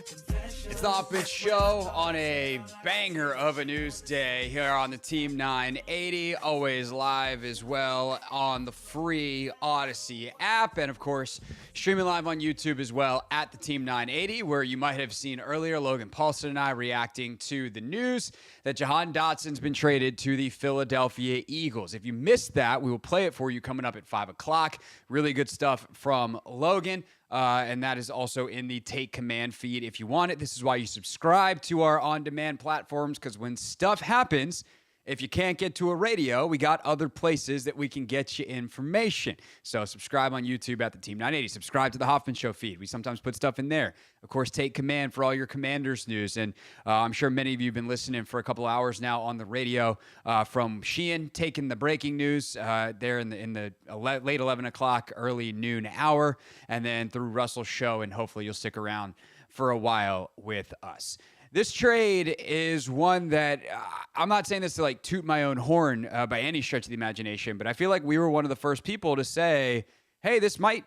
It's the Hoffman Show on a banger of a news day here on the Team 980, always live as well on the free Odyssey app, and of course, streaming live on YouTube as well at the Team 980, where you might have seen earlier Logan Paulson and I reacting to the news that Jahan Dotson's been traded to the Philadelphia Eagles. If you missed that, we will play it for you coming up at 5 o'clock. Really good stuff from Logan. And that is also in the Take Command feed if you want it. This is why you subscribe to our on-demand platforms, because when stuff happens, if you can't get to a radio, we got other places that we can get you information. So subscribe on YouTube at the Team 980. Subscribe to the Hoffman Show feed. We sometimes put stuff in there. Of course, Take Command for all your Commanders news. And I'm sure many of you have been listening for a couple hours now on the radio from Sheehan, taking the breaking news there in the late 11 o'clock, early noon hour, and then through Russell's show. And hopefully you'll stick around for a while with us. This trade is one that I'm not saying this to like toot my own horn by any stretch of the imagination, but I feel like we were one of the first people to say, hey, this might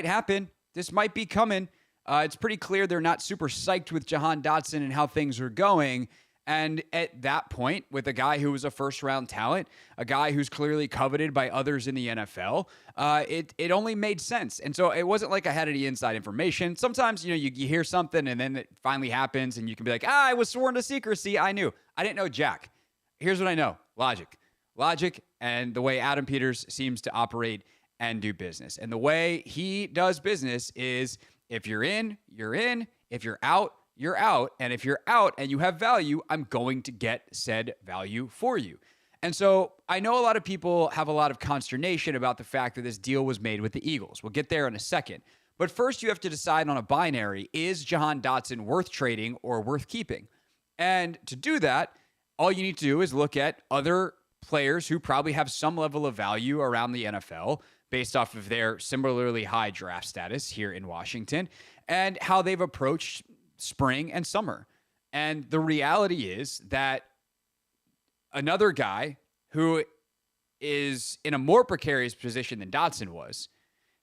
happen. This might be coming. It's pretty clear they're not super psyched with Jahan Dotson and how things are going. And at that point, with a guy who was a first-round talent, a guy who's clearly coveted by others in the NFL, it only made sense. And so it wasn't like I had any inside information. Sometimes, you hear something and then it finally happens and you can be like, I was sworn to secrecy. I knew. I didn't know jack. Here's what I know. Logic and the way Adam Peters seems to operate and do business. And the way he does business is if you're in, you're in. If you're out, you're out. And if you're out and you have value, I'm going to get said value for you. And so I know a lot of people have a lot of consternation about the fact that this deal was made with the Eagles. We'll get there in a second. But first, you have to decide on a binary. Is Jahan Dotson worth trading or worth keeping? And to do that, all you need to do is look at other players who probably have some level of value around the NFL based off of their similarly high draft status here in Washington and how they've approached spring and summer. And the reality is that another guy who is in a more precarious position than Dotson was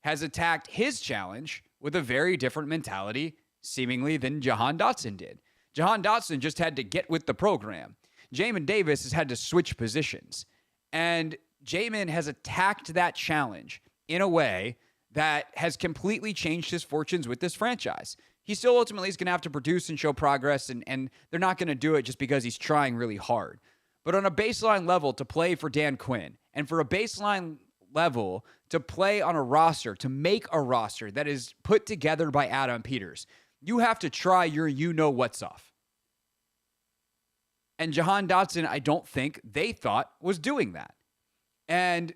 has attacked his challenge with a very different mentality, seemingly, than Jahan Dotson did. Jahan Dotson just had to get with the program. Jamin Davis has had to switch positions. And Jamin has attacked that challenge in a way that has completely changed his fortunes with this franchise. He still ultimately is going to have to produce and show progress, and they're not going to do it just because he's trying really hard. But on a baseline level, to play for Dan Quinn, and for a baseline level to play on a roster, to make a roster that is put together by Adam Peters, you have to try your you-know-what's off. And Jahan Dotson, I don't think they thought was doing that. And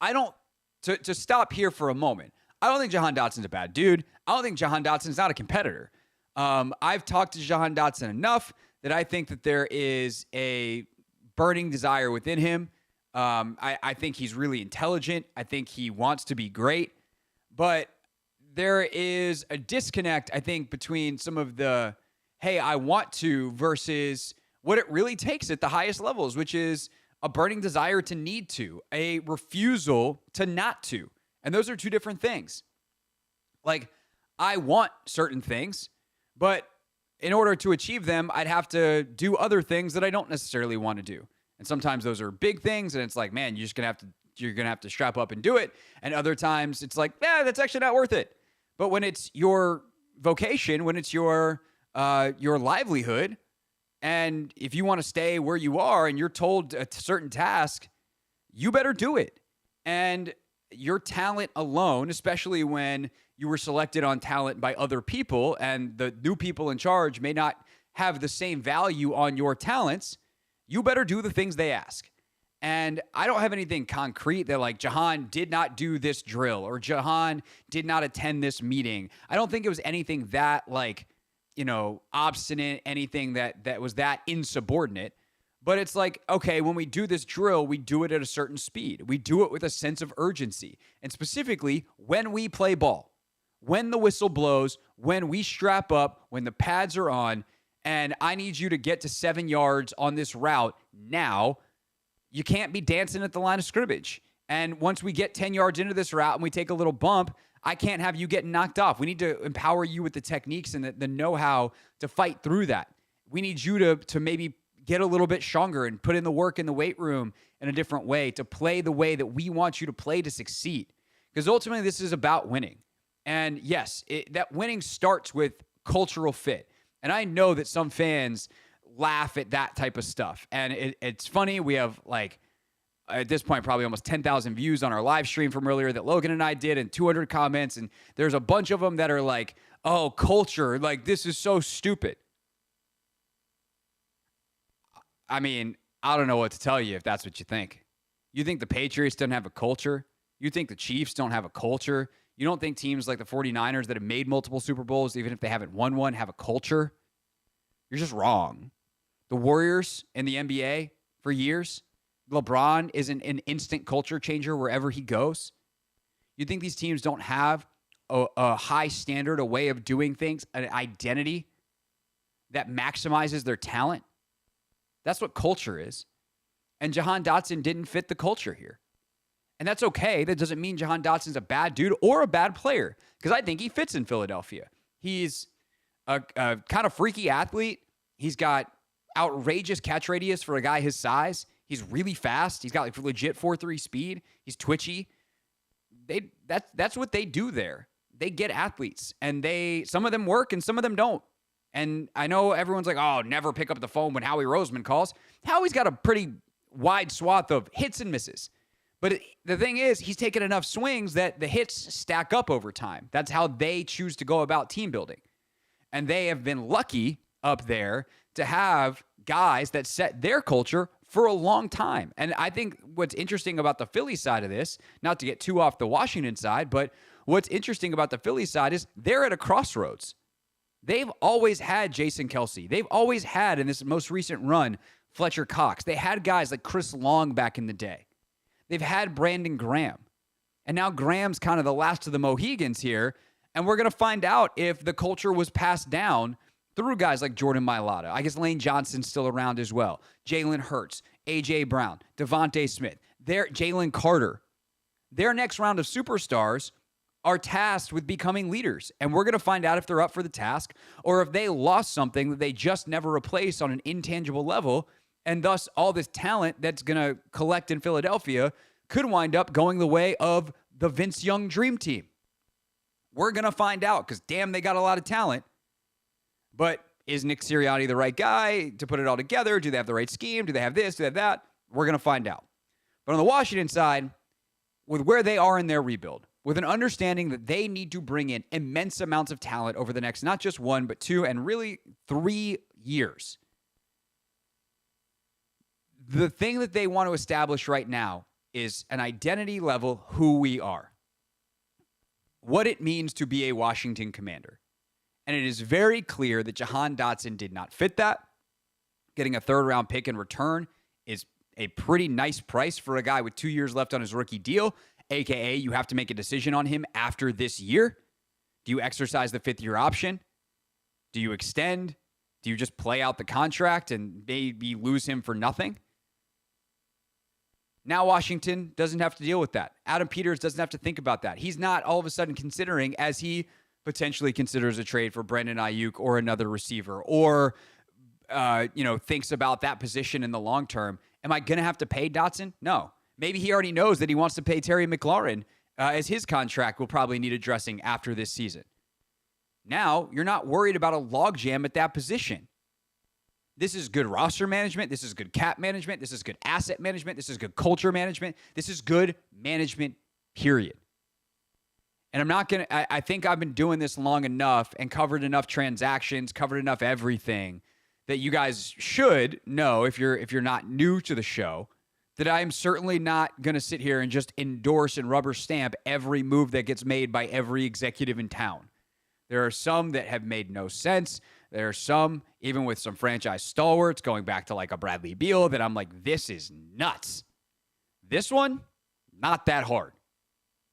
to stop here for a moment, I don't think Jahan Dotson's a bad dude. I don't think Jahan Dotson's not a competitor. I've talked to Jahan Dotson enough that I think that there is a burning desire within him. I think he's really intelligent. I think he wants to be great. But there is a disconnect, I think, between some of the, hey, I want to, versus what it really takes at the highest levels, which is a burning desire to need to, a refusal to not to. And those are two different things. Like, I want certain things, but in order to achieve them, I'd have to do other things that I don't necessarily want to do. And sometimes those are big things, and it's like, man, you're gonna have to strap up and do it. And other times it's like, yeah, that's actually not worth it. But when it's your vocation, when it's your livelihood, and if you want to stay where you are and you're told a certain task, you better do it. And your talent alone, especially when you were selected on talent by other people and the new people in charge may not have the same value on your talents, you better do the things they ask. And I don't have anything concrete that like Jahan did not do this drill or Jahan did not attend this meeting. I don't think it was anything that like, obstinate, anything that was that insubordinate. But it's like, okay, when we do this drill, we do it at a certain speed. We do it with a sense of urgency. And specifically, when we play ball, when the whistle blows, when we strap up, when the pads are on, and I need you to get to 7 yards on this route now, you can't be dancing at the line of scrimmage. And once we get 10 yards into this route and we take a little bump, I can't have you getting knocked off. We need to empower you with the techniques and the know-how to fight through that. We need you to maybe get a little bit stronger and put in the work in the weight room in a different way, to play the way that we want you to play to succeed. Because ultimately, this is about winning. And yes, that winning starts with cultural fit. And I know that some fans laugh at that type of stuff. And it's funny. We have, like, at this point, probably almost 10,000 views on our live stream from earlier that Logan and I did, and 200 comments. And there's a bunch of them that are like, oh, culture, like, this is so stupid. I mean, I don't know what to tell you if that's what you think. You think the Patriots don't have a culture? You think the Chiefs don't have a culture? You don't think teams like the 49ers that have made multiple Super Bowls, even if they haven't won one, have a culture? You're just wrong. The Warriors in the NBA for years, LeBron isn't an instant culture changer wherever he goes. You think these teams don't have a high standard, a way of doing things, an identity that maximizes their talent? That's what culture is. And Jahan Dotson didn't fit the culture here. And that's okay. That doesn't mean Jahan Dotson's a bad dude or a bad player, because I think he fits in Philadelphia. He's a kind of freaky athlete. He's got outrageous catch radius for a guy his size. He's really fast. He's got like legit 4.3 speed. He's twitchy. That's what they do there. They get athletes, and some of them work and some of them don't. And I know everyone's like, oh, never pick up the phone when Howie Roseman calls. Howie's got a pretty wide swath of hits and misses. But the thing is, he's taken enough swings that the hits stack up over time. That's how they choose to go about team building. And they have been lucky up there to have guys that set their culture for a long time. And I think what's interesting about the Philly side of this, not to get too off the Washington side, but what's interesting about the Philly side is they're at a crossroads. They've always had Jason Kelce. They've always had, in this most recent run, Fletcher Cox. They had guys like Chris Long back in the day. They've had Brandon Graham. And now Graham's kind of the last of the Mohegans here. And we're going to find out if the culture was passed down through guys like Jordan Mailata. I guess Lane Johnson's still around as well. Jalen Hurts, A.J. Brown, Devontae Smith, Jalen Carter. Their next round of superstars are tasked with becoming leaders. And we're going to find out if they're up for the task or if they lost something that they just never replaced on an intangible level. And thus, all this talent that's going to collect in Philadelphia could wind up going the way of the Vince Young Dream Team. We're going to find out, because damn, they got a lot of talent. But is Nick Sirianni the right guy to put it all together? Do they have the right scheme? Do they have this? Do they have that? We're going to find out. But on the Washington side, with where they are in their rebuild, with an understanding that they need to bring in immense amounts of talent over the next not just 1, but 2, and really 3 years. The thing that they want to establish right now is an identity level, who we are, what it means to be a Washington Commander. And it is very clear that Jahan Dotson did not fit that. Getting a third-round pick in return is a pretty nice price for a guy with 2 years left on his rookie deal, a.k.a. you have to make a decision on him after this year. Do you exercise the fifth-year option? Do you extend? Do you just play out the contract and maybe lose him for nothing? Now Washington doesn't have to deal with that. Adam Peters doesn't have to think about that. He's not all of a sudden considering, as he potentially considers a trade for Brandon Ayuk or another receiver, or thinks about that position in the long term. Am I going to have to pay Dotson? No. Maybe he already knows that he wants to pay Terry McLaurin, as his contract will probably need addressing after this season. Now, you're not worried about a logjam at that position. This is good roster management. This is good cap management. This is good asset management. This is good culture management. This is good management, period. And I'm not going to, I think I've been doing this long enough and covered enough transactions, covered enough everything that you guys should know, if you're not new to the show, that I am certainly not going to sit here and just endorse and rubber stamp every move that gets made by every executive in town. There are some that have made no sense. There are some, even with some franchise stalwarts, going back to like a Bradley Beal, that I'm like, this is nuts. This one, not that hard.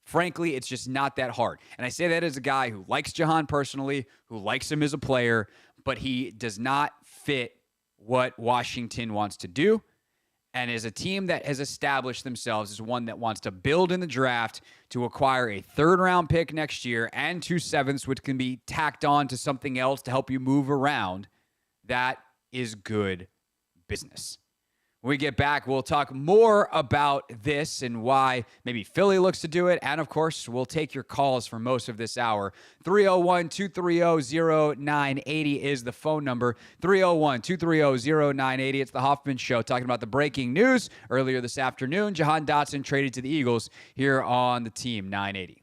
Frankly, it's just not that hard. And I say that as a guy who likes Jahan personally, who likes him as a player, but he does not fit what Washington wants to do. and is a team that has established themselves as one that wants to build in the draft to acquire a third-round pick next year and 2 sevenths, which can be tacked on to something else to help you move around, that is good business. When we get back, we'll talk more about this and why maybe Philly looks to do it. And, of course, we'll take your calls for most of this hour. 301-230-0980 is the phone number. 301-230-0980. It's the Hoffman Show, talking about the breaking news earlier this afternoon. Jahan Dotson traded to the Eagles here on the Team 980.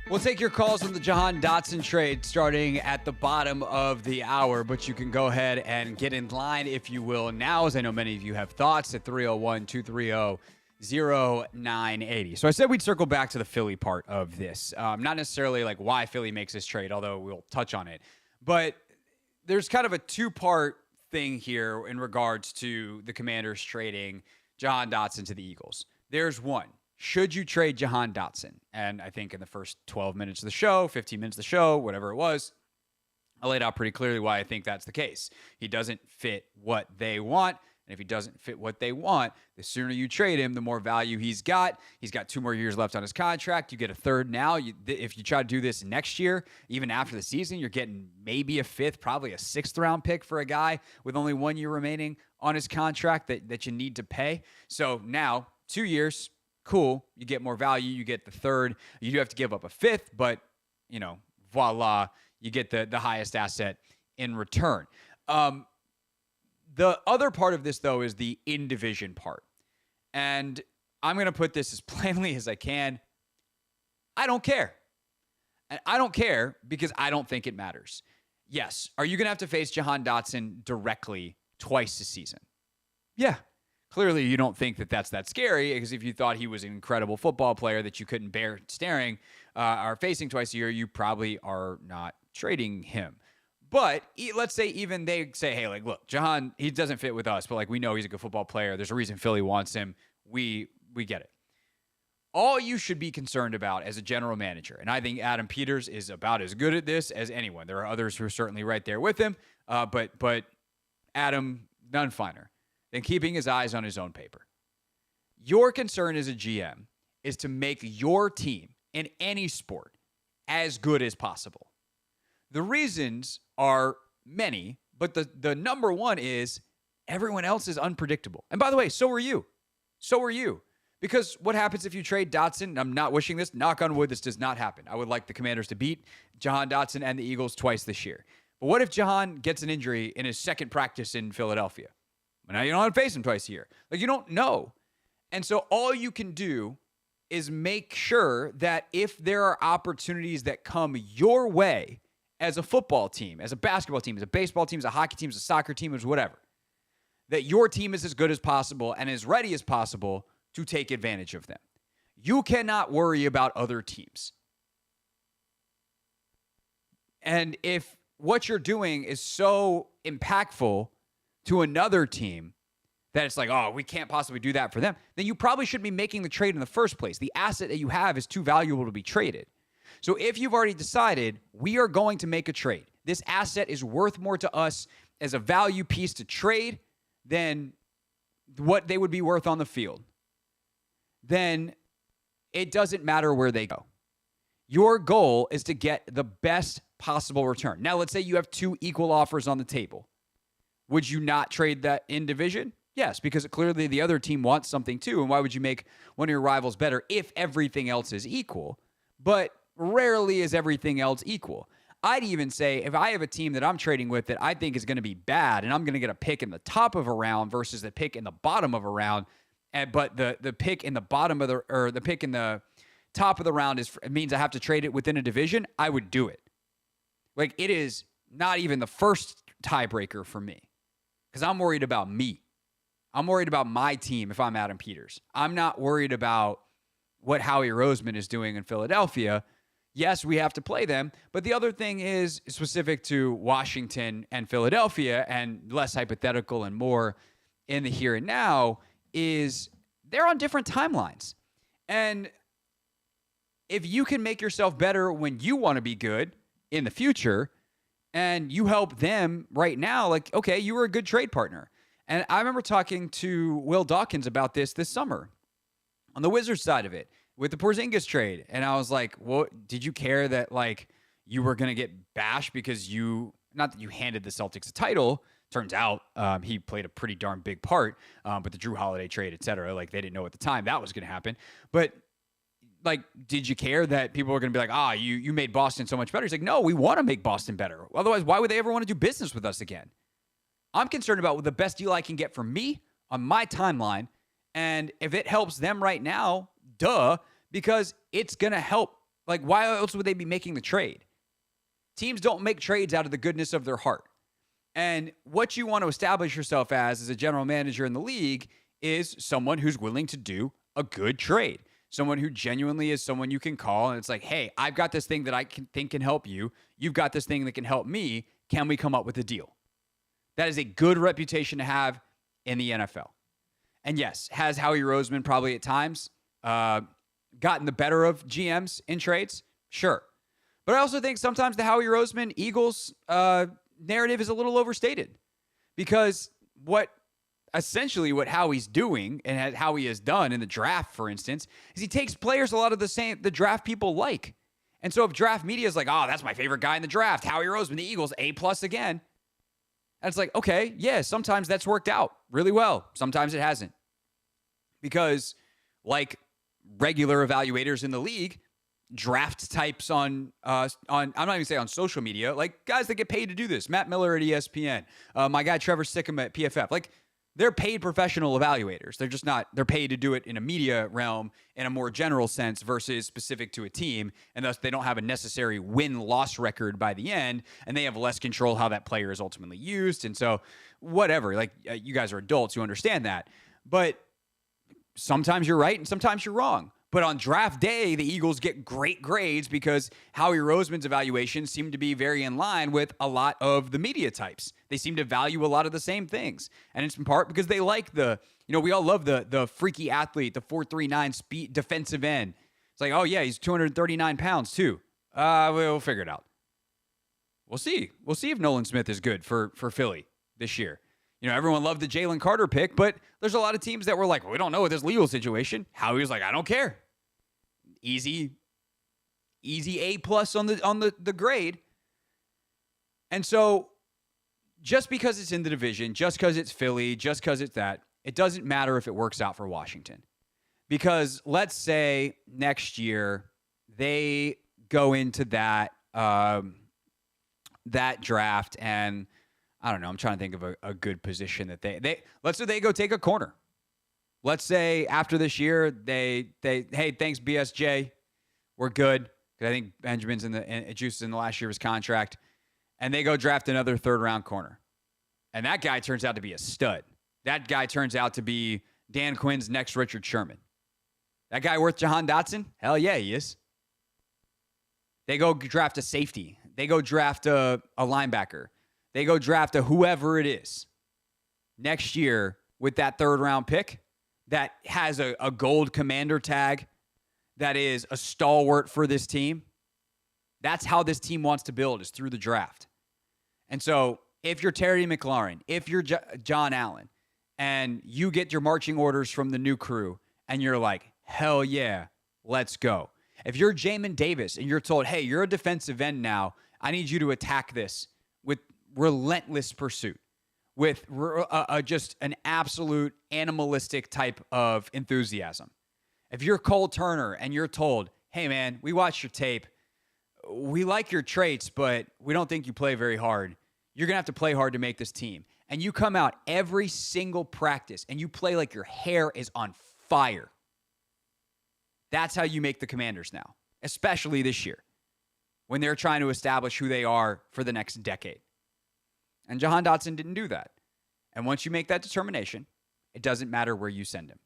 We'll take your calls on the Jahan Dotson trade starting at the bottom of the hour, but you can go ahead and get in line, if you will, now, as I know many of you have thoughts, at 301-230-0980. So I said we'd circle back to the Philly part of this. Not necessarily like why Philly makes this trade, although we'll touch on it. But there's kind of a two-part thing here in regards to the Commanders trading Jahan Dotson to the Eagles. There's one. Should you trade Jahan Dotson? And I think in the first 12 minutes of the show, 15 minutes of the show, whatever it was, I laid out pretty clearly why I think that's the case. He doesn't fit what they want. And if he doesn't fit what they want, the sooner you trade him, the more value he's got. He's got 2 more years left on his contract. You get a third now. If you try to do this next year, even after the season, you're getting maybe a 5th, probably a 6th round pick for a guy with only 1 year remaining on his contract that you need to pay. So now, 2 years, cool. You get more value. You get the third. You do have to give up a 5th, but, voila, you get the highest asset in return. The other part of this, though, is the in-division part. And I'm going to put this as plainly as I can. I don't care. And I don't care because I don't think it matters. Yes. Are you going to have to face Jahan Dotson directly twice this season? Yeah. Clearly, you don't think that that's that scary, because if you thought he was an incredible football player that you couldn't bear staring or facing twice a year, you probably are not trading him. But let's say even they say, hey, look, Jahan, he doesn't fit with us, but we know he's a good football player. There's a reason Philly wants him. We get it. All you should be concerned about as a general manager, and I think Adam Peters is about as good at this as anyone. There are others who are certainly right there with him, but Adam, none finer than keeping his eyes on his own paper. Your concern as a GM is to make your team in any sport as good as possible. The reasons are many, but the number one is everyone else is unpredictable. And by the way, so are you. So are you. Because what happens if you trade Dotson? I'm not wishing this. Knock on wood, this does not happen. I would like the Commanders to beat Jahan Dotson and the Eagles twice this year. But what if Jahan gets an injury in his second practice in Philadelphia? Now you don't have to face him twice a year. You don't know. And so all you can do is make sure that if there are opportunities that come your way as a football team, as a basketball team, as a baseball team, as a hockey team, as a soccer team, as whatever, that your team is as good as possible and as ready as possible to take advantage of them. You cannot worry about other teams. And if what you're doing is so impactful to another team that it's we can't possibly do that for them, then you probably shouldn't be making the trade in the first place. The asset that you have is too valuable to be traded. So if you've already decided we are going to make a trade, this asset is worth more to us as a value piece to trade than what they would be worth on the field, then it doesn't matter where they go. Your goal is to get the best possible return. Now, let's say you have 2 equal offers on the table. Would you not trade that in division? Yes, because clearly the other team wants something too. And why would you make one of your rivals better if everything else is equal? But rarely is everything else equal. I'd even say if I have a team that I'm trading with that I think is going to be bad and I'm going to get a pick in the top of a round versus the pick in the bottom of a round, but the pick in the bottom of the pick in the top of the round means I have to trade it within a division, I would do it. It is not even the first tiebreaker for me because I'm worried about me. I'm worried about my team if I'm Adam Peters. I'm not worried about what Howie Roseman is doing in Philadelphia. Yes, we have to play them, but the other thing is specific to Washington and Philadelphia and less hypothetical and more in the here and now is they're on different timelines. And if you can make yourself better when you want to be good in the future and you help them right now, okay, you were a good trade partner. And I remember talking to Will Dawkins about this summer on the Wizards side of it with the Porzingis trade. And I was like, well, did you care that you were going to get bashed because not that you handed the Celtics a title. Turns out he played a pretty darn big part, but the Drew Holiday trade, et cetera, they didn't know at the time that was going to happen. But did you care that people were going to be you made Boston so much better? He's like, no, we want to make Boston better. Otherwise, why would they ever want to do business with us again? I'm concerned about the best deal I can get for me on my timeline. And if it helps them right now, duh, because it's going to help. Why else would they be making the trade? Teams don't make trades out of the goodness of their heart. And what you want to establish yourself as a general manager in the league is someone who's willing to do a good trade. Someone who genuinely is someone you can call. And it's hey, I've got this thing that I think can help you. You've got this thing that can help me. Can we come up with a deal? That is a good reputation to have in the NFL. And yes, has Howie Roseman probably at times gotten the better of GMs in trades? Sure. But I also think sometimes the Howie Roseman Eagles narrative is a little overstated because what essentially what Howie's doing and how he has done in the draft, for instance, is he takes players a lot of the draft people like. And so if draft media is like, oh, that's my favorite guy in the draft, Howie Roseman, the Eagles, A+ again. And it's like, okay, yeah, sometimes that's worked out really well. Sometimes it hasn't. Because like regular evaluators in the league, draft types on I'm not even saying on social media, like guys that get paid to do this. Matt Miller at ESPN, my guy Trevor Sickham at PFF. Like, they're paid professional evaluators. They're just not, they're paid to do it in a media realm in a more general sense versus specific to a team. And thus they don't have a necessary win-loss record by the end. And they have less control how that player is ultimately used. And so whatever, like you guys are adults, you understand that. But sometimes you're right and sometimes you're wrong. But on draft day, the Eagles get great grades because Howie Roseman's evaluations seem to be very in line with a lot of the media types. They seem to value a lot of the same things. And it's in part because they like we all love the freaky athlete, the 4.39 speed defensive end. It's like, oh yeah, he's 239 pounds too. We'll figure it out. We'll see. We'll see if Nolan Smith is good for Philly this year. Everyone loved the Jalen Carter pick, but there's a lot of teams that were like, well, we don't know with this legal situation. Howie was like, I don't care. Easy A+ on the grade. And so just because it's in the division, just because it's Philly, just because it's that, it doesn't matter if it works out for Washington. Because let's say next year they go into that draft and I don't know. I'm trying to think of a good position that they let's say they go take a corner. Let's say after this year, hey, thanks BSJ, we're good. Because I think Benjamin's Juice is in the last year of his contract. And they go draft another third-round corner. And that guy turns out to be a stud. That guy turns out to be Dan Quinn's next Richard Sherman. That guy worth Jahan Dotson? Hell yeah, he is. They go draft a safety. They go draft a linebacker. They go draft a whoever it is. Next year, with that third-round pick, that has a gold commander tag, that is a stalwart for this team. That's how this team wants to build, is through the draft. And so if you're Terry McLaurin, if you're John Allen, and you get your marching orders from the new crew, and you're like, hell yeah, let's go. If you're Jamin Davis, and you're told, hey, you're a defensive end now, I need you to attack this with relentless pursuit, with just an absolute animalistic type of enthusiasm. If you're Cole Turner and you're told, hey, man, we watched your tape. We like your traits, but we don't think you play very hard. You're going to have to play hard to make this team. And you come out every single practice and you play like your hair is on fire. That's how you make the Commanders now, especially this year, when they're trying to establish who they are for the next decade. And Jahan Dotson didn't do that. And once you make that determination, it doesn't matter where you send him.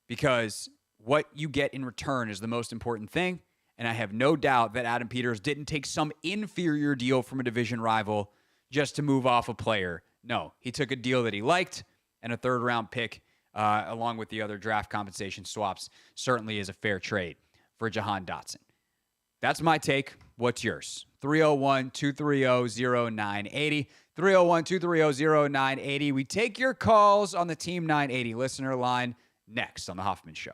Because what you get in return is the most important thing. And I have no doubt that Adam Peters didn't take some inferior deal from a division rival just to move off a player. No, he took a deal that he liked, and a third-round pick, along with the other draft compensation swaps, certainly is a fair trade for Jahan Dotson. That's my take. What's yours? 301-230-0980. 301-230-0980. We take your calls on the Team 980 listener line next on The Hoffman Show.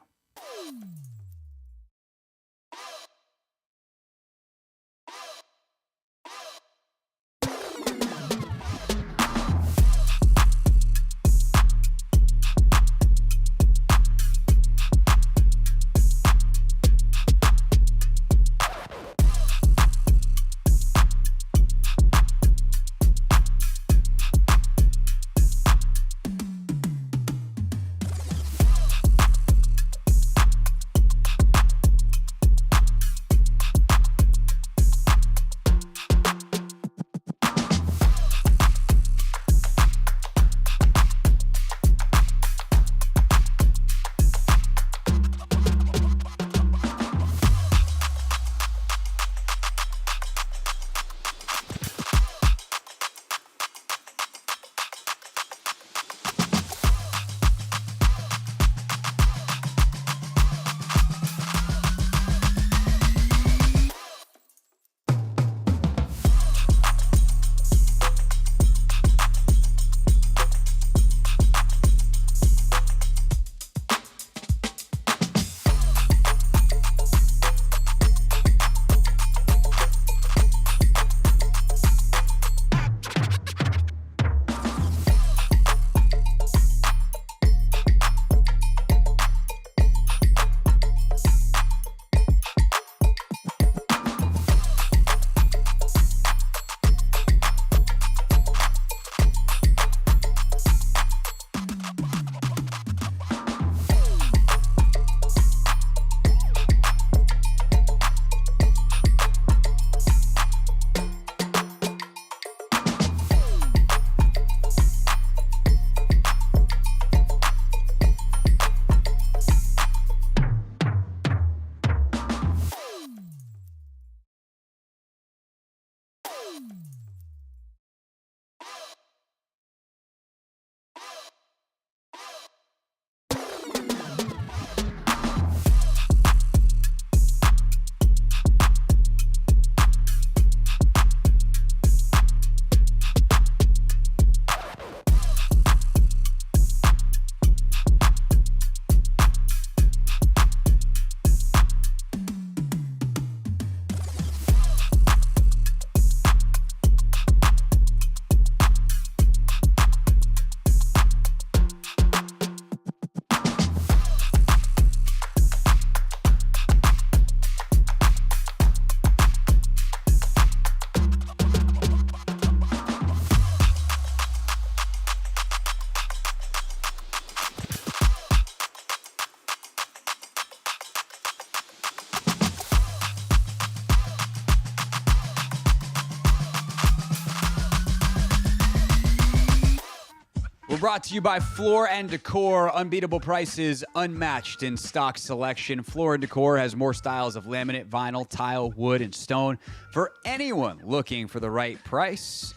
brought to you by Floor & Decor. Unbeatable prices, unmatched in stock selection. Floor & Decor has more styles of laminate, vinyl, tile, wood, and stone for anyone looking for the right price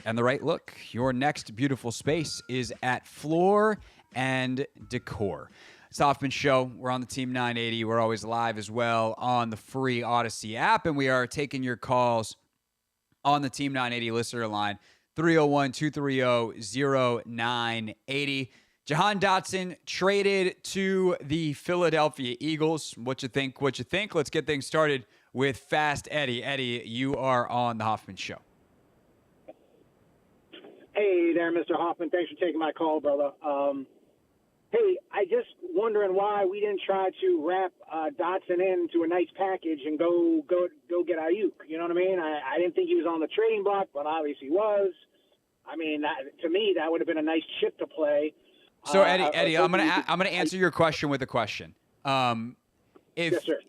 and the right look. Your next beautiful space is at Floor & Decor. It's the Hoffman Show. We're on the Team 980. We're always live as well on the free Odyssey app, and we are taking your calls on the Team 980 listener line. 301-230-0980. Jahan Dotson traded to the Philadelphia Eagles. What you think? Let's get things started with Fast Eddie. Eddie, you are on the Hoffman Show. Hey there, Mr. Hoffman. Thanks for taking my call, brother. Hey, I just wondering why we didn't try to wrap Dotson into a nice package and go get Ayuk. You know what I mean? I didn't think he was on the trading block, but obviously he was. I mean, to me, that would have been a nice chip to play. So, Eddie, I'm gonna answer your question with a question. Yes, sir.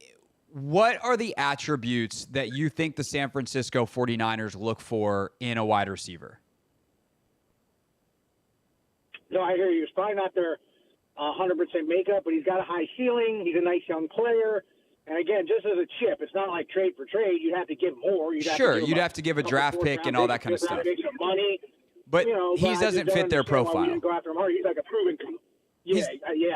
What are the attributes that you think the San Francisco 49ers look for in a wide receiver? No, I hear you. It's probably not their 100% makeup, but he's got a high ceiling. He's a nice young player. And again, just as a chip, it's not like trade for trade. You'd have to give more. You'd have to give a draft pick and all that kind of stuff. Money. But he doesn't fit their profile. We didn't go after him hard. He's like a proven. Yeah,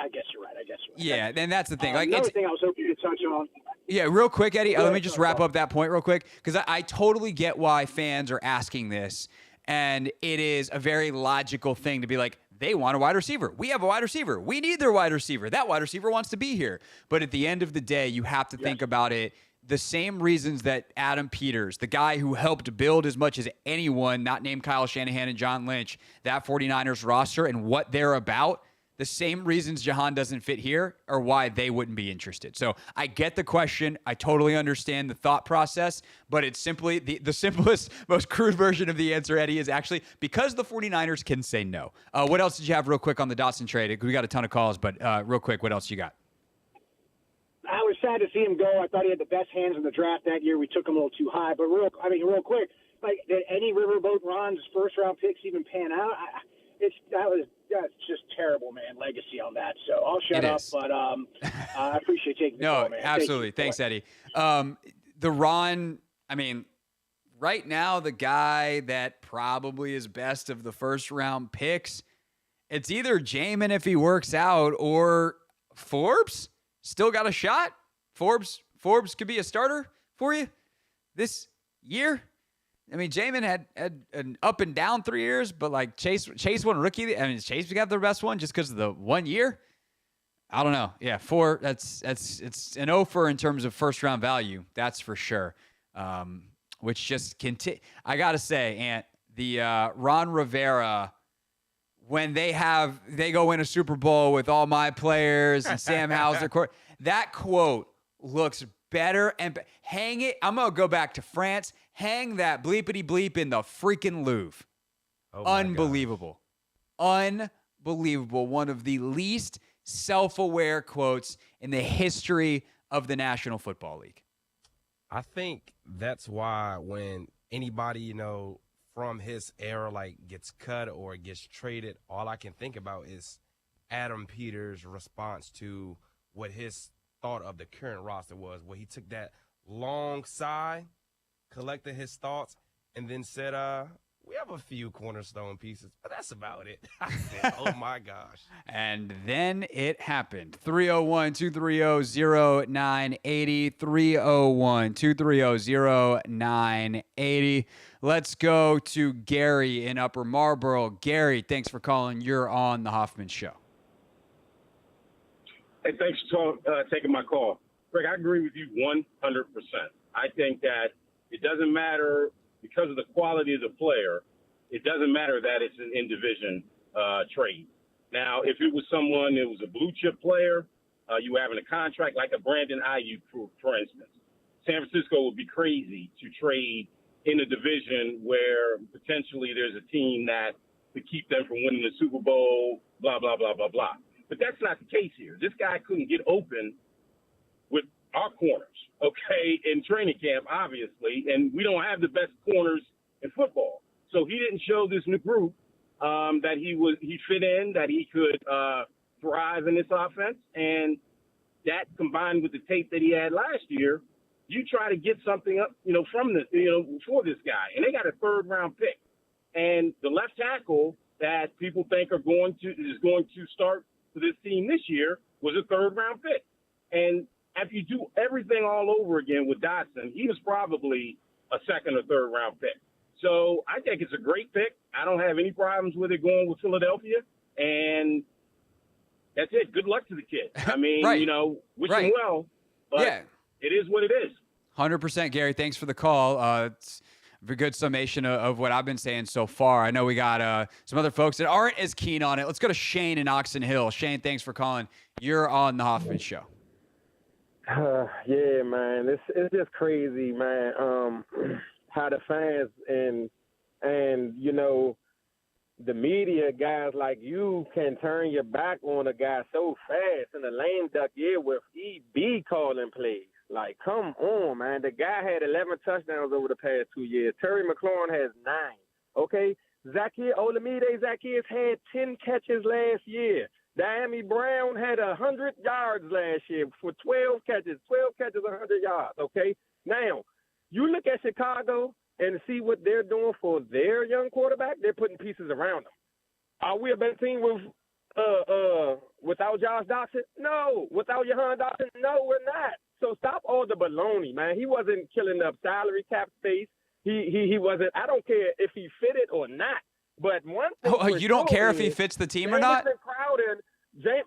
I guess you're right. Yeah, and that's the thing. Another thing I was hoping you could touch on. Yeah, real quick, Eddie. Let me just wrap up that point real quick, because I totally get why fans are asking this, and it is a very logical thing to be like, they want a wide receiver. We have a wide receiver. We need their wide receiver. That wide receiver wants to be here. But at the end of the day, you have to think about it the same reasons that Adam Peters, the guy who helped build as much as anyone, not named Kyle Shanahan and John Lynch, that 49ers roster and what they're about, the same reasons Jahan doesn't fit here are why they wouldn't be interested. So I get the question. I totally understand the thought process, but it's simply the simplest, most crude version of the answer, Eddie, is actually because the 49ers can say no. What else did you have real quick on the Dotson trade? We got a ton of calls, but real quick, what else you got? I was sad to see him go. I thought he had the best hands in the draft that year. We took him a little too high. But real quick, like, did any Riverboat Ron's first-round picks even pan out? That's just terrible, man. Legacy on that. So I'll shut up. But I appreciate taking the call, man. Absolutely. Thanks, Eddie. The Ron, I mean, right now the guy that probably is best of the first-round picks, it's either Jamin if he works out or Forbes. Still got a shot. Forbes could be a starter for you this year. I mean, Jamin had an up and down 3 years, but like Chase won rookie. I mean, Chase got the best one just because of the 1 year. I don't know. Yeah, it's an offer in terms of first round value. That's for sure. Which just I gotta say, Ant, the Ron Rivera, when they go win a Super Bowl with all my players and Sam Hauser, that quote looks better and hang it. I'm going to go back to France. Hang that bleepity bleep in the freaking Louvre. Oh, unbelievable. Unbelievable. One of the least self-aware quotes in the history of the National Football League. I think that's why when anybody, from his era, like, gets cut or gets traded, all I can think about is Adam Peters' response to what his thought of the current roster was, where he took that long sigh, collected his thoughts, and then said, we have a few cornerstone pieces, but that's about it. I said, oh, my gosh. And then it happened. 301-230-0980, 301-230-0980. Let's go to Gary in Upper Marlboro. Gary, thanks for calling. You're on the Hoffman Show. Hey, thanks for taking my call. Greg, I agree with you 100%. I think that it doesn't matter because of the quality of the player. It doesn't matter that it's an in-division trade. Now, if it was someone that was a blue-chip player, you having a contract like a Brandon Ayuk, for instance, San Francisco would be crazy to trade in a division where potentially there's a team that could keep them from winning the Super Bowl, blah, blah, blah, blah, blah. But that's not the case here. This guy couldn't get open with our corners, okay, in training camp, obviously, and we don't have the best corners in football. So he didn't show this new group that he fit in, that he could thrive in this offense, and that combined with the tape that he had last year, you try to get something up, from this, for this guy, and they got a 3rd round pick, and the left tackle that people think is going to start for this team this year was a 3rd round pick, and if you do everything all over again with Dotson, he was probably a 2nd or 3rd round pick. So I think it's a great pick. I don't have any problems with it going with Philadelphia, and that's it. Good luck to the kid. I mean, right. Wish him well, but it is what it is. 100%, Gary. Thanks for the call. It's a good summation of what I've been saying so far. I know we got some other folks that aren't as keen on it. Let's go to Shane in Oxon Hill. Shane, thanks for calling. You're on the Hoffman Show. Yeah, man. It's just crazy, man. How the fans and the media guys like you can turn your back on a guy so fast in the lame duck year with EB calling plays. Like, come on, man. The guy had 11 touchdowns over the past 2 years. Terry McLaurin has 9. Okay? Olamide Zacchaeus had 10 catches last year. Diami Brown had 100 yards last year for 12 catches, 100 yards. Okay? Now, you look at Chicago and see what they're doing for their young quarterback. They're putting pieces around them. Are we a better team without Josh Dotson? No. Without Jahan Dotson? No, we're not. So stop all the baloney, man. He wasn't killing up salary cap space. He wasn't. I don't care if he fitted or not. But one thing you don't care if he fits the team or not?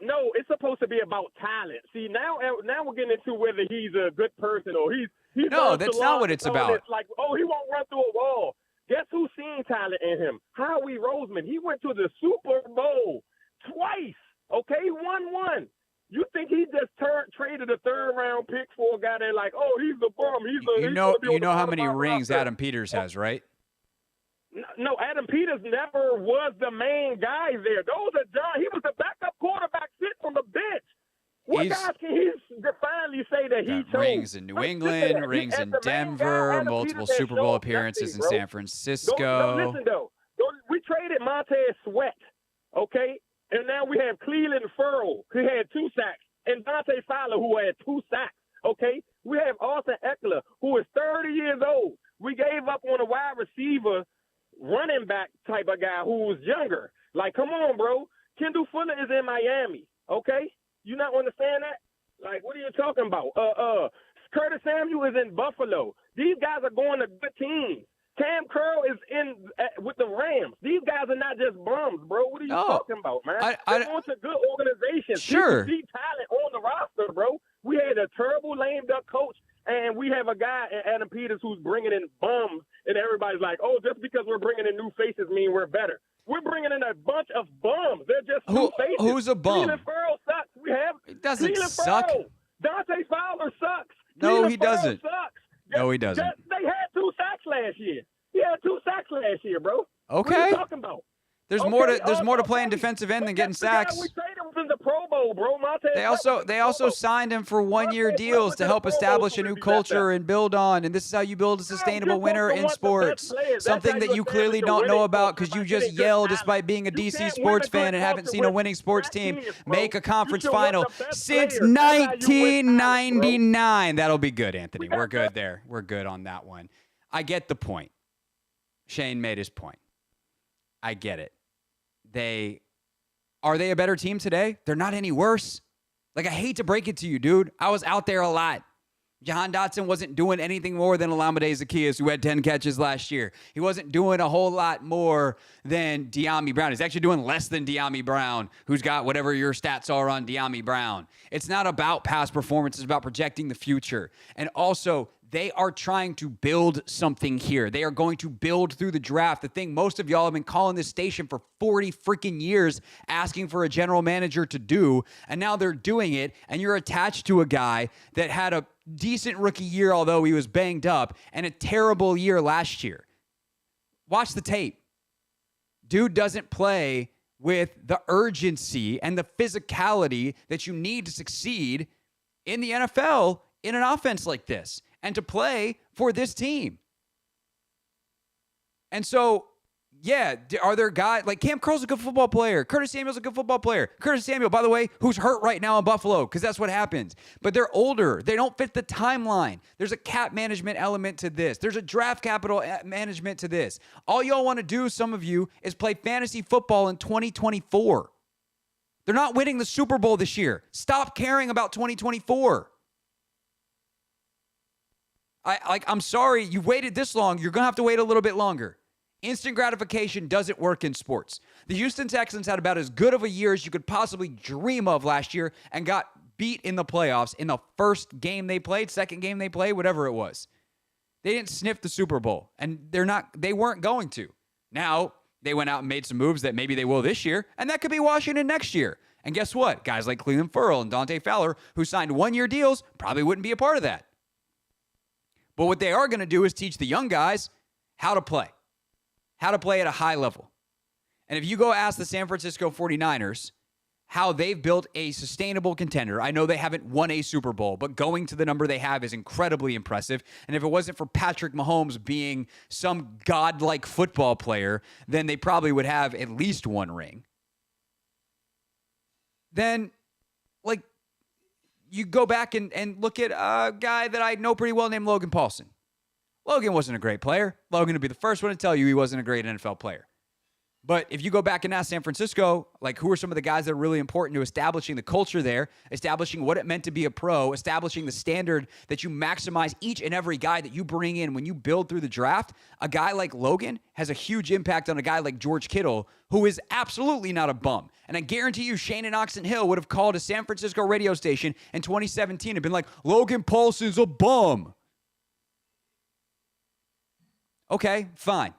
No, it's supposed to be about talent. See, now we're getting into whether he's a good person or he's no, that's not what it's about. It's like, he won't run through a wall. Guess who's seen talent in him? Howie Roseman. He went to the Super Bowl twice. Okay, he won one. You think he just traded a 3rd round pick for a guy that he's the bum. You know how many rings Adam Peters has, right? No, Adam Peters never was the main guy there. He was the backup quarterback sitting on the bench. What guys can he finally say that he chose? Rings in New England, rings in Denver, multiple Super Bowl appearances in San Francisco. Listen, though. We traded Montez Sweat, okay? And now we have Cleveland Furrow, who had 2 sacks, and Dante Fowler, who had 2 sacks, okay? We have Austin Eckler, who is 30 years old. We gave up on a wide receiver, running back type of guy who was younger. Like, come on, bro. Kendall Fuller is in Miami, okay? You not understand that? Like, what are you talking about? Curtis Samuel is in Buffalo. These guys are going to good teams. Cam Curl is with the Rams. These guys are not just bums, bro. What are you talking about, man? They're going to good organizations. Sure. People see talent on the roster, bro. We had a terrible lame duck coach, and we have a guy, Adam Peters, who's bringing in bums, and everybody's like, just because we're bringing in new faces mean we're better. We're bringing in a bunch of bums. They're just new faces. Who's a bum? Cleveland Furrow sucks. It doesn't Cleveland suck. Furrow. Dante Fowler sucks. No, he doesn't. Sucks. No, he doesn't. They had 2 sacks last year. He had 2 sacks last year, bro. Okay. What are you talking about? There's more to playing defensive end than getting sacks. We traded him in the Pro Bowl, bro. They also signed him for 1-year deals to help establish a new culture and build on. And this is how you build a sustainable winner in sports. Something that you clearly don't know about because you just yell despite being a DC sports fan and haven't seen a winning sports team make a conference final since 1999. That'll be good, Anthony. We're good there. We're good on that one. I get the point. Shane made his point. I get it. Are they a better team today? They're not any worse. Like, I hate to break it to you, dude. I was out there a lot. Jahan Dotson wasn't doing anything more than Olamide Zacchaeus, who had 10 catches last year. He wasn't doing a whole lot more than Diami Brown. He's actually doing less than Diami Brown, who's got whatever your stats are on Diami Brown. It's not about past performance. It's about projecting the future. And also, they are trying to build something here. They are going to build through the draft. The thing most of y'all have been calling this station for 40 freaking years, asking for a general manager to do, and now they're doing it, and you're attached to a guy that had a decent rookie year, although he was banged up, and a terrible year last year. Watch the tape. Dude doesn't play with the urgency and the physicality that you need to succeed in the NFL in an offense like this and to play for this team. And so Yeah, are there guys like Cam Curl's a good football player? Curtis Samuel's a good football player. Curtis Samuel, by the way, who's hurt right now in Buffalo because that's what happens. But they're older. They don't fit the timeline. There's a cap management element to this. There's a draft capital management to this. All y'all want to do, some of you, is play fantasy football in 2024. They're not winning the Super Bowl this year. Stop caring about 2024. I'm sorry, you've waited this long. You're going to have to wait a little bit longer. Instant gratification doesn't work in sports. The Houston Texans had about as good of a year as you could possibly dream of last year and got beat in the playoffs in the first game they played, second game they played, whatever it was. They didn't sniff the Super Bowl, and they weren't going to. Now, they went out and made some moves that maybe they will this year, and that could be Washington next year. And guess what? Guys like Cleveland Ferrell and Dante Fowler, who signed one-year deals, probably wouldn't be a part of that. But what they are going to do is teach the young guys how to play at a high level. And if you go ask the San Francisco 49ers how they've built a sustainable contender, I know they haven't won a Super Bowl, but going to the number they have is incredibly impressive. And if it wasn't for Patrick Mahomes being some godlike football player, then they probably would have at least one ring. Then, like, you go back and look at a guy that I know pretty well named Logan Paulson. Logan wasn't a great player. Logan would be the first one to tell you he wasn't a great NFL player. But if you go back and ask San Francisco, like, who are some of the guys that are really important to establishing the culture there, establishing what it meant to be a pro, establishing the standard that you maximize each and every guy that you bring in when you build through the draft, a guy like Logan has a huge impact on a guy like George Kittle, who is absolutely not a bum. And I guarantee you Shane and Oxon Hill would have called a San Francisco radio station in 2017 and been like, Logan Paulson's a bum. Okay, fine.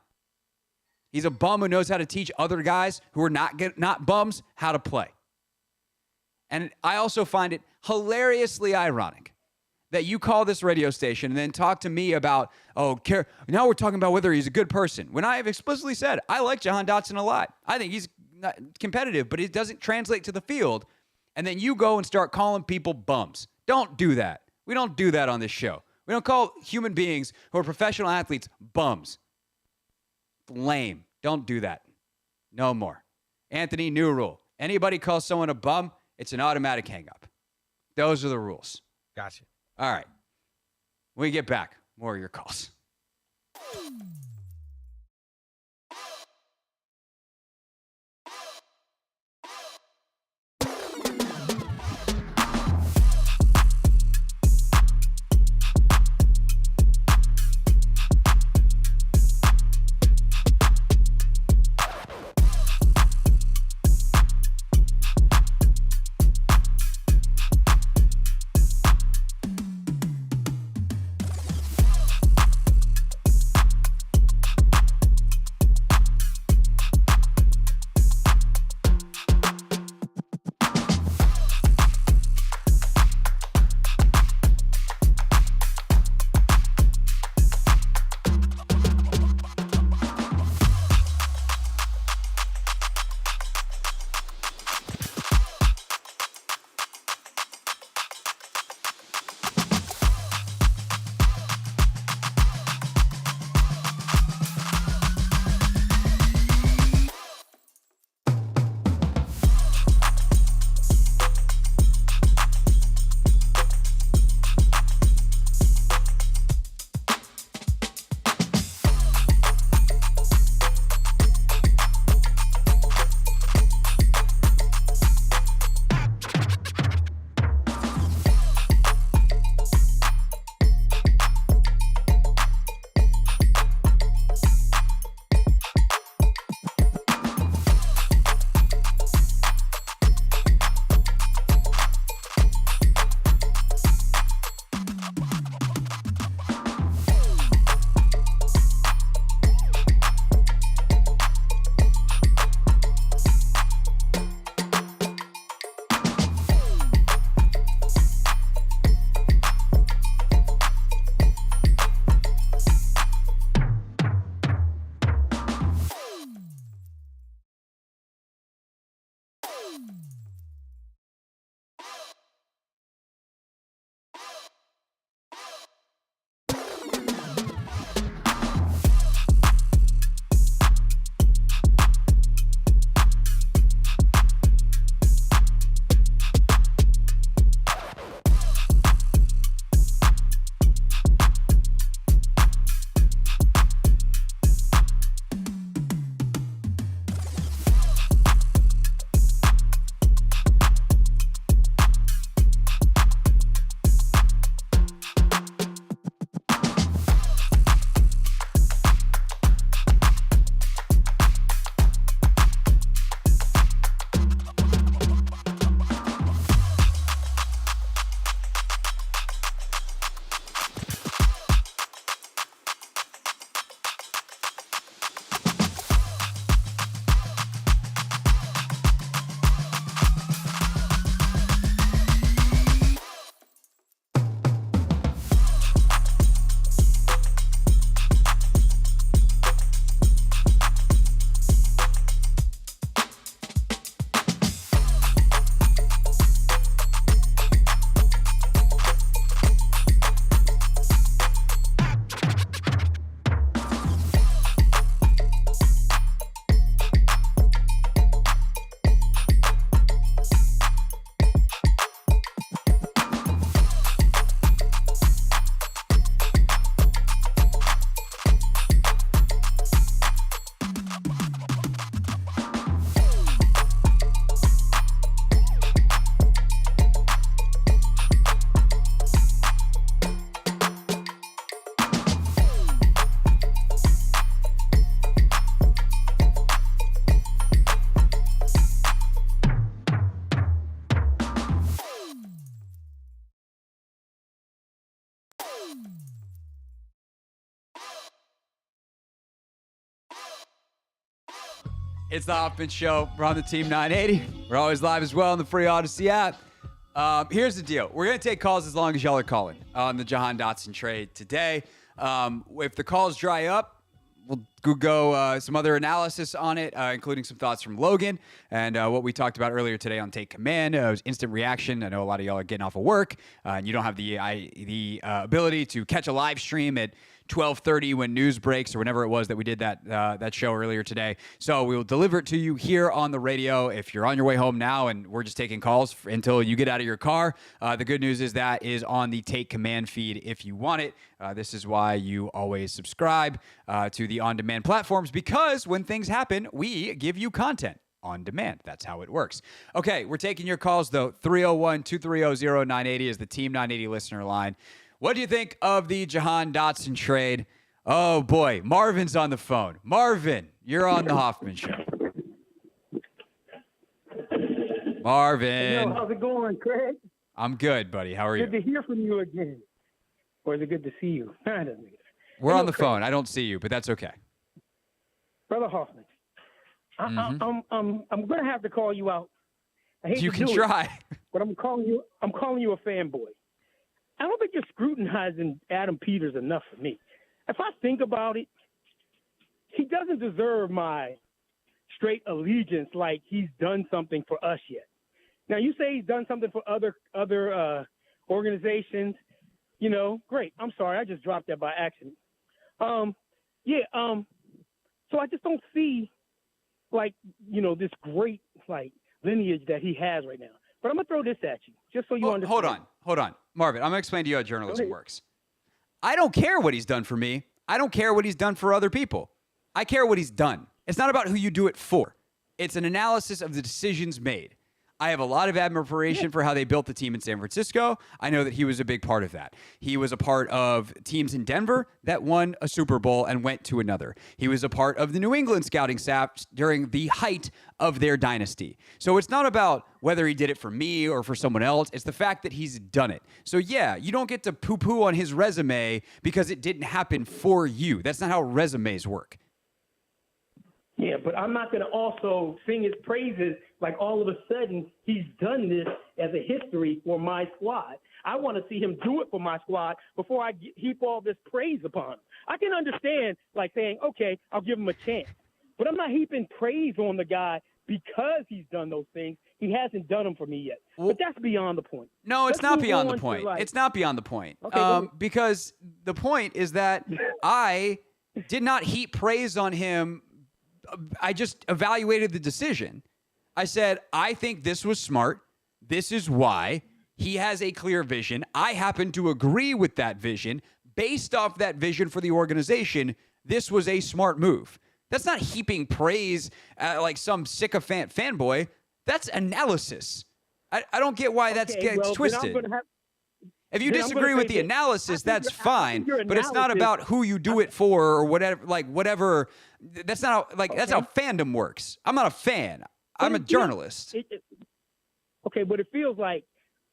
He's a bum who knows how to teach other guys who are not bums how to play. And I also find it hilariously ironic that you call this radio station and then talk to me about, now we're talking about whether he's a good person. When I have explicitly said, I like Jahan Dotson a lot. I think he's not competitive, but it doesn't translate to the field. And then you go and start calling people bums. Don't do that. We don't do that on this show. We don't call human beings who are professional athletes bums. Lame. Don't do that. No more. Anthony, new rule. Anybody calls someone a bum, it's an automatic hang-up. Those are the rules. Gotcha. All right. When we get back, more of your calls. It's the Hoffman Show. We're on the Team 980. We're always live as well on the free Odyssey app. Here's the deal. We're going to take calls as long as y'all are calling on the Jahan Dotson trade today. If the calls dry up, we'll go some other analysis on it, including some thoughts from Logan and what we talked about earlier today on Take Command. It was instant reaction. I know a lot of y'all are getting off of work, and you don't have the ability to catch a live stream at 12:30 when news breaks or whenever it was that we did that show earlier today. So we will deliver it to you here on the radio. If you're on your way home now and we're just taking calls until you get out of your car, the good news is that is on the Take Command feed if you want it. This is why you always subscribe to the on-demand platforms, because when things happen, we give you content on demand. That's how it works. Okay, we're taking your calls, though. 301-230-0980 is the Team 980 listener line. What do you think of the Jahan Dotson trade? Oh, boy. Marvin's on the phone. Marvin, you're on the Hoffman Show. Marvin. Yo, how's it going, Craig? I'm good, buddy. How are you? Good to hear from you again. Or is it good to see you? We're on the phone. I don't see you, but that's okay. Brother Hoffman, I'm going to have to call you out. I hate You to can do try. It, but I'm calling you a fanboy. I don't think you're scrutinizing Adam Peters enough for me. If I think about it, he doesn't deserve my straight allegiance like he's done something for us yet. Now, you say he's done something for other organizations. You know, great. I'm sorry. I just dropped that by accident. So I just don't see, this great, lineage that he has right now. But I'm going to throw this at you, just so you understand. Hold on. Marvin, I'm going to explain to you how journalism works. I don't care what he's done for me. I don't care what he's done for other people. I care what he's done. It's not about who you do it for. It's an analysis of the decisions made. I have a lot of admiration for how they built the team in San Francisco. I know that he was a big part of that. He was a part of teams in Denver that won a Super Bowl and went to another. He was a part of the New England scouting staff during the height of their dynasty. So it's not about whether he did it for me or for someone else. It's the fact that he's done it. So yeah, you don't get to poo-poo on his resume because it didn't happen for you. That's not how resumes work. Yeah, but I'm not going to also sing his praises like all of a sudden he's done this as a history for my squad. I want to see him do it for my squad before I heap all this praise upon him. I can understand saying, okay, I'll give him a chance. But I'm not heaping praise on the guy because he's done those things. He hasn't done them for me yet. But that's beyond the point. No, it's not beyond the point. It's not beyond the point. Okay, because the point is that I did not heap praise on him. I just evaluated the decision. I said, I think this was smart. This is why. He has a clear vision. I happen to agree with that vision. Based off that vision for the organization, this was a smart move. That's not heaping praise like some sycophant fanboy. That's analysis. I don't get why that gets twisted. If you disagree with the analysis, that's fine. But it's not about who you do it for or whatever. That's not that's how fandom works. I'm not a fan. I'm a journalist. But it feels like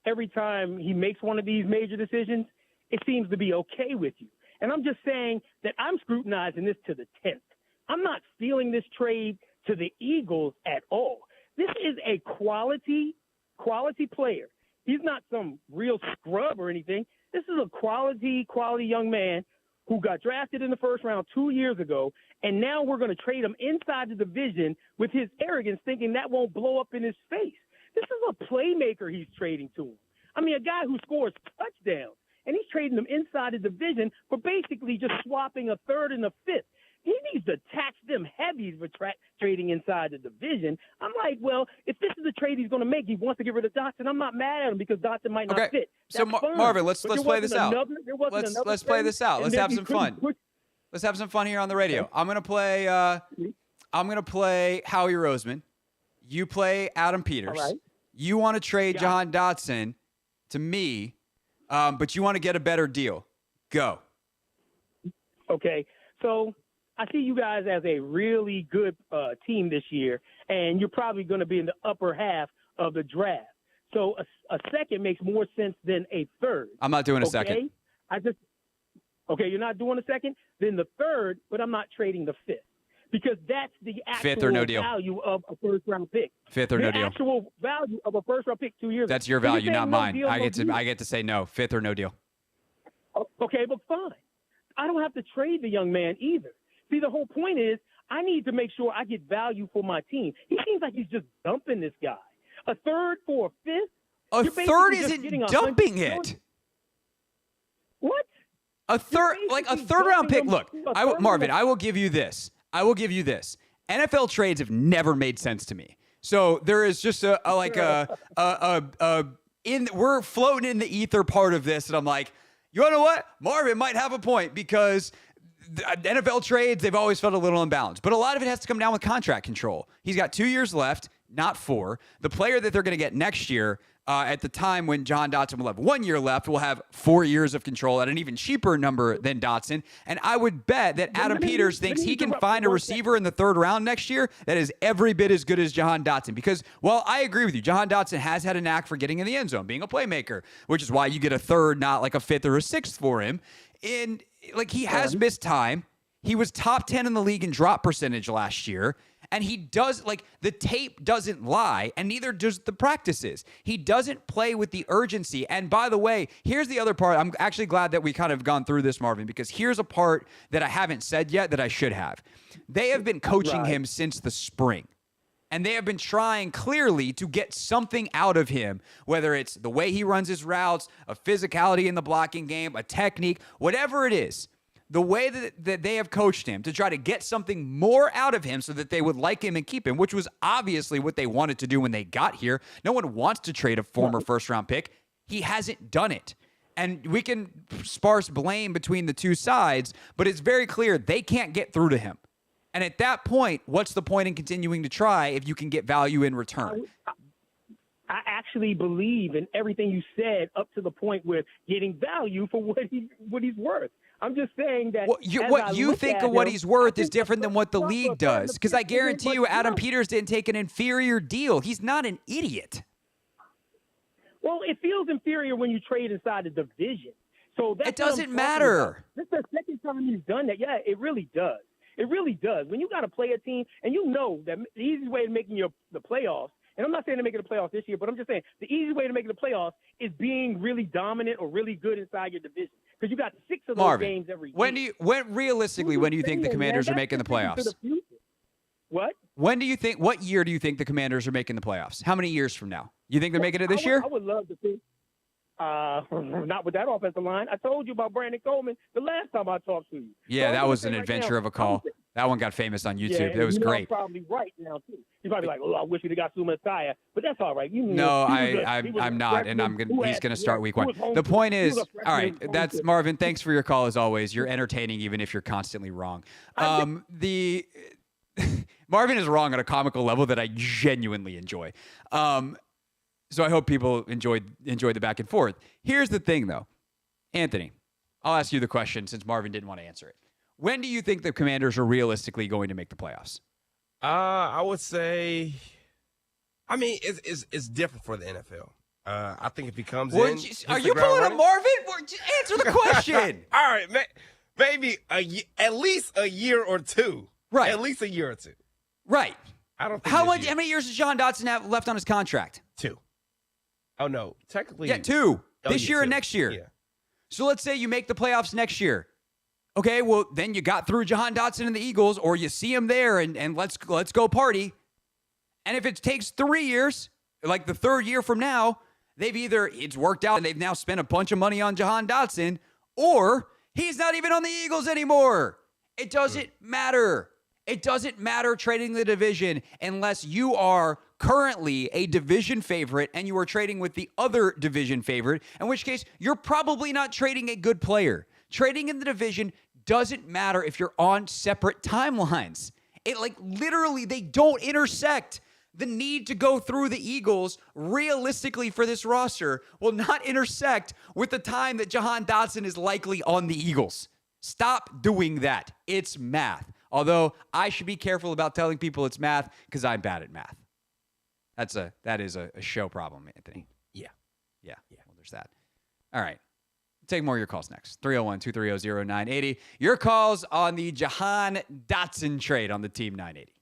every time he makes one of these major decisions, it seems to be okay with you. And I'm just saying that I'm scrutinizing this to the 10th. I'm not feeling this trade to the Eagles at all. This is a quality player. He's not some real scrub or anything. This is a quality young man who got drafted in the first round 2 years ago, and now we're going to trade him inside the division with his arrogance, thinking that won't blow up in his face. This is a playmaker he's trading to him. I mean, a guy who scores touchdowns, and he's trading them inside the division for basically just swapping a third and a fifth. He needs to tax them heavy for trading inside the division. I'm like, well, if this is the trade he's going to make, he wants to get rid of Dotson. I'm not mad at him because Dotson might not fit. So Marvin, let's play this out. Let's play this out. Let's have some fun. Let's have some fun here on the radio. I'm gonna play Howie Roseman. You play Adam Peters. All right. You want to trade Jahan Dotson to me, but you want to get a better deal. Go. Okay, so I see you guys as a really good team this year, and you're probably going to be in the upper half of the draft. So a second makes more sense than a third. I'm not doing a second. Okay, you're not doing a second? Then the third, but I'm not trading the fifth. because that's the actual Fifth or no deal. value of a first-round pick. Fifth or no deal. The actual value of a first-round pick 2 years ago. That's your So you're value, saying not no mine. deal, I no get to deal. I get to say no. Fifth or no deal. Okay, but fine. I don't have to trade the young man either. See, the whole point is I need to make sure I get value for my team. He seems like he's just dumping this guy. A third for a fifth? A You're third basically just isn't getting dumping 100 it. What? A third, like a basically third round pick. dumping Look, him to a third Marvin, round. I will give you this. NFL trades have never made sense to me. So there is just we're floating in the ether part of this, and I'm like, you know what? Marvin might have a point because the NFL trades, they've always felt a little unbalanced. But a lot of it has to come down with contract control. He's got 2 years left, not 4. The player that they're going to get next year, at the time when Jahan Dotson will have 1 year left, will have 4 years of control at an even cheaper number than Dotson. And I would bet that Adam Peters thinks he can find a receiver in the third round next year that is every bit as good as Jahan Dotson. Because, well, I agree with you. Jahan Dotson has had a knack for getting in the end zone, being a playmaker, which is why you get a third, not like a fifth or a sixth for him. And, like, he has missed time. He was top 10 in the league in drop percentage last year. And he does, like, the tape doesn't lie, and neither does the practices. He doesn't play with the urgency. And by the way, here's the other part. I'm actually glad that we kind of gone through this, Marvin, because here's a part that I haven't said yet that I should have. They have been coaching him since the spring. And they have been trying clearly to get something out of him, whether it's the way he runs his routes, a physicality in the blocking game, a technique, whatever it is. The way that they have coached him to try to get something more out of him so that they would like him and keep him, which was obviously what they wanted to do when they got here. No one wants to trade a former first-round pick. He hasn't done it. And we can sparse blame between the two sides, but it's very clear they can't get through to him. And at that point, what's the point in continuing to try if you can get value in return? I actually believe in everything you said up to the point where getting value for what he's worth. I'm just saying that what you think of what he's worth is different than what the league does. Because I guarantee you Adam Peters didn't take an inferior deal. He's not an idiot. Well, it feels inferior when you trade inside the division. So that's it doesn't matter. This is the second time he's done that. Yeah, it really does. It really does. When you got to play a team and you know that the easiest way to making the playoffs, and I'm not saying to make it the playoffs this year, but I'm just saying the easy way to make it the playoffs is being really dominant or really good inside your division. Because you got 6 of those games every year. When do you think the Commanders are making the playoffs? What? What year do you think the Commanders are making the playoffs? How many years from now? You think they're making it this year? I would love to think. Not with that offensive line. I told you about Brandon Coleman the last time I talked to you. Yeah, that was an adventure of a call. That one got famous on YouTube. It was great. You're probably right now, too. You're probably like, oh, I wish we'd have got Sumataya. But that's all right. No, I'm not, and he's going to start week 1. The point is, all right, that's Marvin. Thanks for your call as always. You're entertaining even if you're constantly wrong. Marvin is wrong on a comical level that I genuinely enjoy. So I hope people enjoyed the back and forth. Here's the thing, though. Anthony, I'll ask you the question since Marvin didn't want to answer it. When do you think the Commanders are realistically going to make the playoffs? I would say, I mean, it's different for the NFL. I think if he comes in, are you pulling a Marvin? Answer the question. All right, maybe at least a year or two. Right. At least a year or two. Right. I don't think how many years does Jahan Dotson have left on his contract? 2. Oh, no. Technically. Yeah, 2. This year and next year. Yeah. So let's say you make the playoffs next year. Okay, well, then you got through Jahan Dotson and the Eagles, or you see him there, and let's go party. And if it takes 3 years, like the third year from now, it's worked out and they've now spent a bunch of money on Jahan Dotson, or he's not even on the Eagles anymore. It doesn't matter. It doesn't matter trading the division unless you are currently a division favorite and you are trading with the other division favorite, in which case you're probably not trading a good player. Trading in the division doesn't matter if you're on separate timelines. Literally, they don't intersect. The need to go through the Eagles realistically for this roster will not intersect with the time that Jahan Dotson is likely on the Eagles. Stop doing that. It's math. Although I should be careful about telling people it's math because I'm bad at math. That is a show problem, Anthony. Yeah. Well, there's that. All right. take more of your calls next. 301-230-0980. Your calls on the Jahan Dotson trade on the Team 980.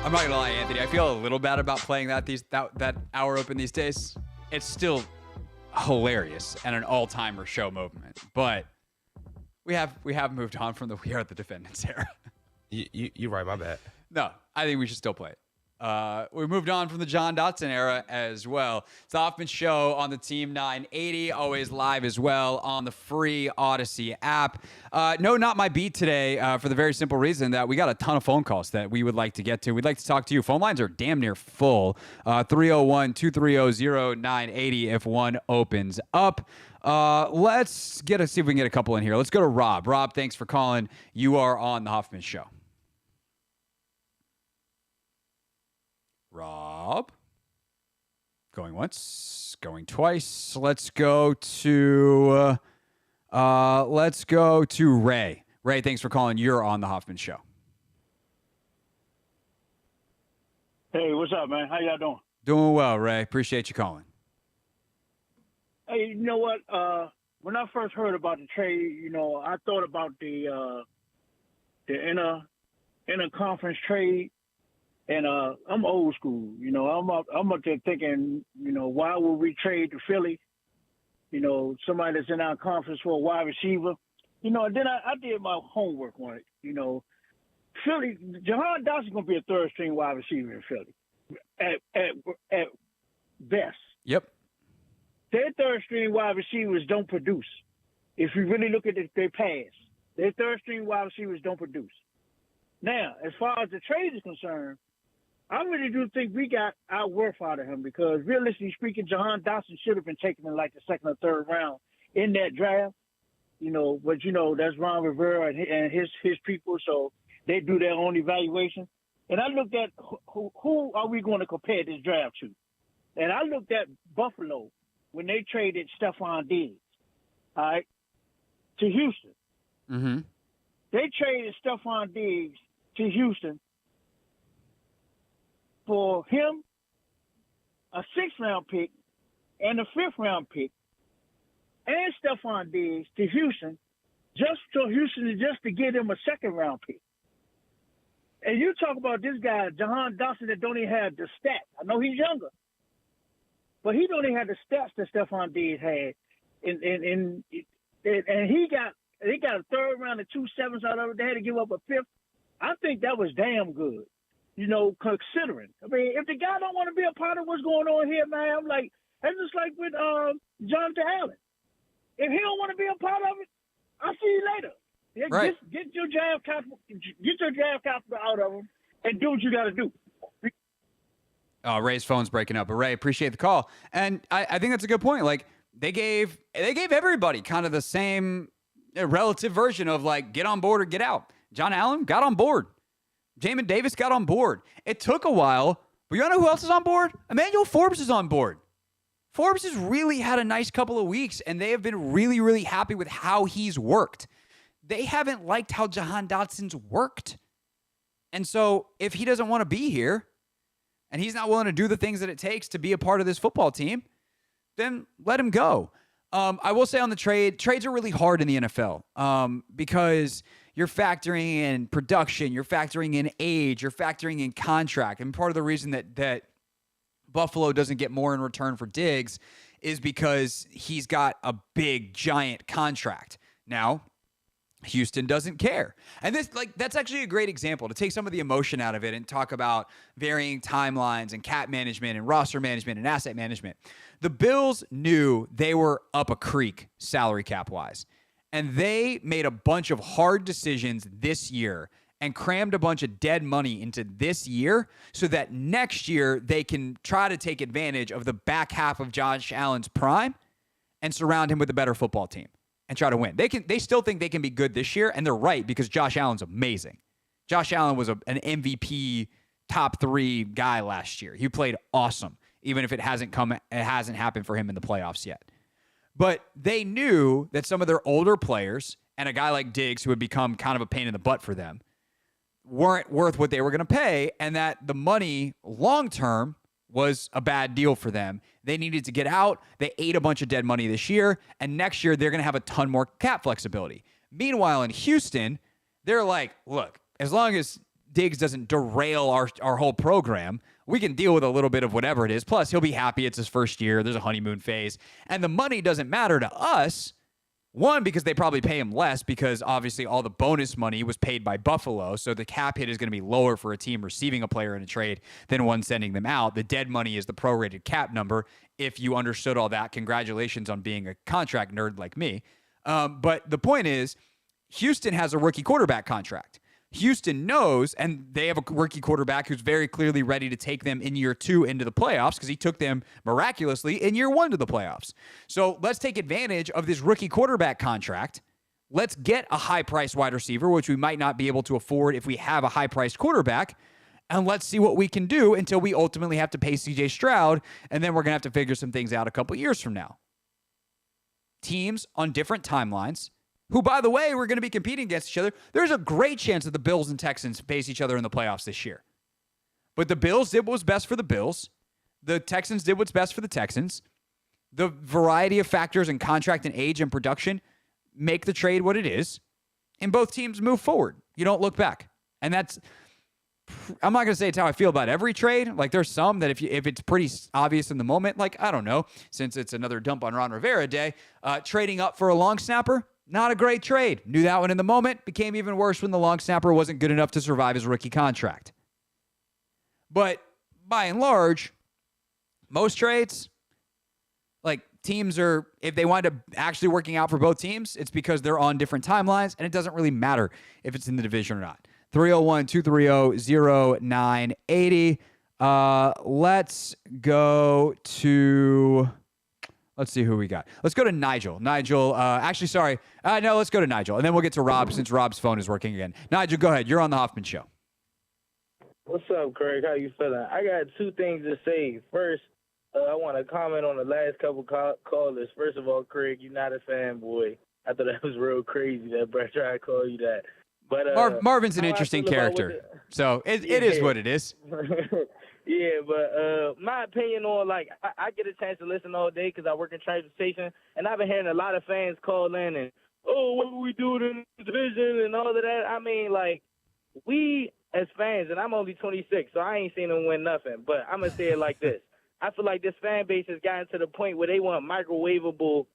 I'm not gonna lie, Anthony. I feel a little bad about playing that hour open these days. It's still hilarious and an all-timer show moment, but we have moved on from the We Are the Defendants era. You're right. My bad. No, I think we should still play it. We moved on from the Jahan Dotson era as well. It's the Hoffman Show on the Team 980, always live as well on the free Odyssey app. No, not my beat today for the very simple reason that we got a ton of phone calls that we would like to get to. We'd like to talk to you. Phone lines are damn near full. 301-230-0980 if one opens up. Let's see if we can get a couple in here. Let's go to Rob. Rob, thanks for calling. You are on the Hoffman Show. Rob, going once, going twice. Let's go to Ray. Ray, thanks for calling. You're on the Hoffman Show. Hey, what's up, man? How y'all doing? Doing well, Ray. Appreciate you calling. Hey, you know what? When I first heard about the trade, I thought about the inter-conference trade. And I'm old school, I'm up there thinking, why would we trade to Philly? Somebody that's in our conference for a wide receiver. And then I did my homework on it. Philly, Jahan Dotson gonna be a third string wide receiver in Philly, at best. Yep. Their third string wide receivers don't produce. If you really look at their pass, their third string wide receivers don't produce. Now, as far as the trade is concerned, I really do think we got our worth out of him because, realistically speaking, Jahan Dotson should have been taken in like the second or third round in that draft. But that's Ron Rivera and his people, so they do their own evaluation. And I looked at who are we going to compare this draft to, and I looked at Buffalo when they traded Stephon Diggs, all right, to Houston. Mm-hmm. They traded Stephon Diggs to Houston for him, a 6th-round pick, and a 5th-round pick, and Stephon Diggs to Houston, just to get him a 2nd-round pick. And you talk about this guy, Jahan Dotson, that don't even have the stats. I know he's younger, but he don't even have the stats that Stephon Diggs had. And they got a 3rd round and 2 7s out of it. They had to give up a 5th. I think that was damn good. Considering. I mean, if the guy don't want to be a part of what's going on here, man, I'm like, that's just like with Jonathan Allen. If he don't want to be a part of it, I'll see you later. Right. Get your draft capital out of him and do what you got to do. Ray's phone's breaking up, but Ray, appreciate the call. And I think that's a good point. Like, they gave everybody kind of the same relative version of, like, get on board or get out. John Allen got on board. Jamin Davis got on board. It took a while, but you know who else is on board? Emmanuel Forbes is on board. Forbes has really had a nice couple of weeks, and they have been really, really happy with how he's worked. They haven't liked how Jahan Dotson's worked. And so if he doesn't want to be here, and he's not willing to do the things that it takes to be a part of this football team, then let him go. I will say on the trades are really hard in the NFL because you're factoring in production, you're factoring in age, you're factoring in contract. And part of the reason that Buffalo doesn't get more in return for Diggs is because he's got a big, giant contract. Now, Houston doesn't care. And that's actually a great example to take some of the emotion out of it and talk about varying timelines and cap management and roster management and asset management. The Bills knew they were up a creek salary cap wise, and they made a bunch of hard decisions this year and crammed a bunch of dead money into this year so that next year they can try to take advantage of the back half of Josh Allen's prime and surround him with a better football team and try to win. They still think they can be good this year, and they're right because Josh Allen's amazing. Josh Allen was an MVP top 3 guy last year. He played awesome, even if it hasn't happened for him in the playoffs yet. But they knew that some of their older players and a guy like Diggs, who had become kind of a pain in the butt for them, weren't worth what they were going to pay, and that the money long-term was a bad deal for them. They needed to get out. They ate a bunch of dead money this year, and next year they're going to have a ton more cap flexibility. Meanwhile, in Houston, they're like, look, as long as Diggs doesn't derail our whole program, we can deal with a little bit of whatever it is. Plus, he'll be happy it's his first year. There's a honeymoon phase. And the money doesn't matter to us. One, because they probably pay him less because obviously all the bonus money was paid by Buffalo. So the cap hit is going to be lower for a team receiving a player in a trade than one sending them out. The dead money is the prorated cap number. If you understood all that, congratulations on being a contract nerd like me. But the point is, Houston has a rookie quarterback contract. Houston knows, and they have a rookie quarterback who's very clearly ready to take them in year 2 into the playoffs because he took them miraculously in year 1 to the playoffs. So let's take advantage of this rookie quarterback contract. Let's get a high-priced wide receiver, which we might not be able to afford if we have a high-priced quarterback, and let's see what we can do until we ultimately have to pay C.J. Stroud, and then we're going to have to figure some things out a couple years from now. Teams on different timelines, who, by the way, we're going to be competing against each other. There's a great chance that the Bills and Texans face each other in the playoffs this year. But the Bills did what was best for the Bills. The Texans did what's best for the Texans. The variety of factors in contract and age and production make the trade what it is. And both teams move forward. You don't look back. And that's, I'm not going to say it's how I feel about every trade. Like, there's some that if it's pretty obvious in the moment, like, I don't know, since it's another dump on Ron Rivera day, trading up for a long snapper, not a great trade. Knew that one in the moment. Became even worse when the long snapper wasn't good enough to survive his rookie contract. But by and large, most trades, like, teams are, if they wind up actually working out for both teams, it's because they're on different timelines, and it doesn't really matter if it's in the division or not. 301-230-0980. Let's go to... Let's see who we got. Let's go to Nigel. Nigel, let's go to Nigel. And then we'll get to Rob since Rob's phone is working again. Nigel, go ahead. You're on the Hoffman Show. What's up, Craig? How you feeling? I got 2 things to say. First, I want to comment on the last couple callers. First of all, Craig, you're not a fanboy. I thought that was real crazy that Brett tried to call you that. But Marvin's an interesting character. So it is what it is. Yeah, but my opinion on, like, I get a chance to listen all day because I work in transportation, and I've been hearing a lot of fans call in and, what will we do in the division and all of that. I mean, like, we as fans, and I'm only 26, so I ain't seen them win nothing, but I'm going to say it like this. I feel like this fan base has gotten to the point where they want a microwavable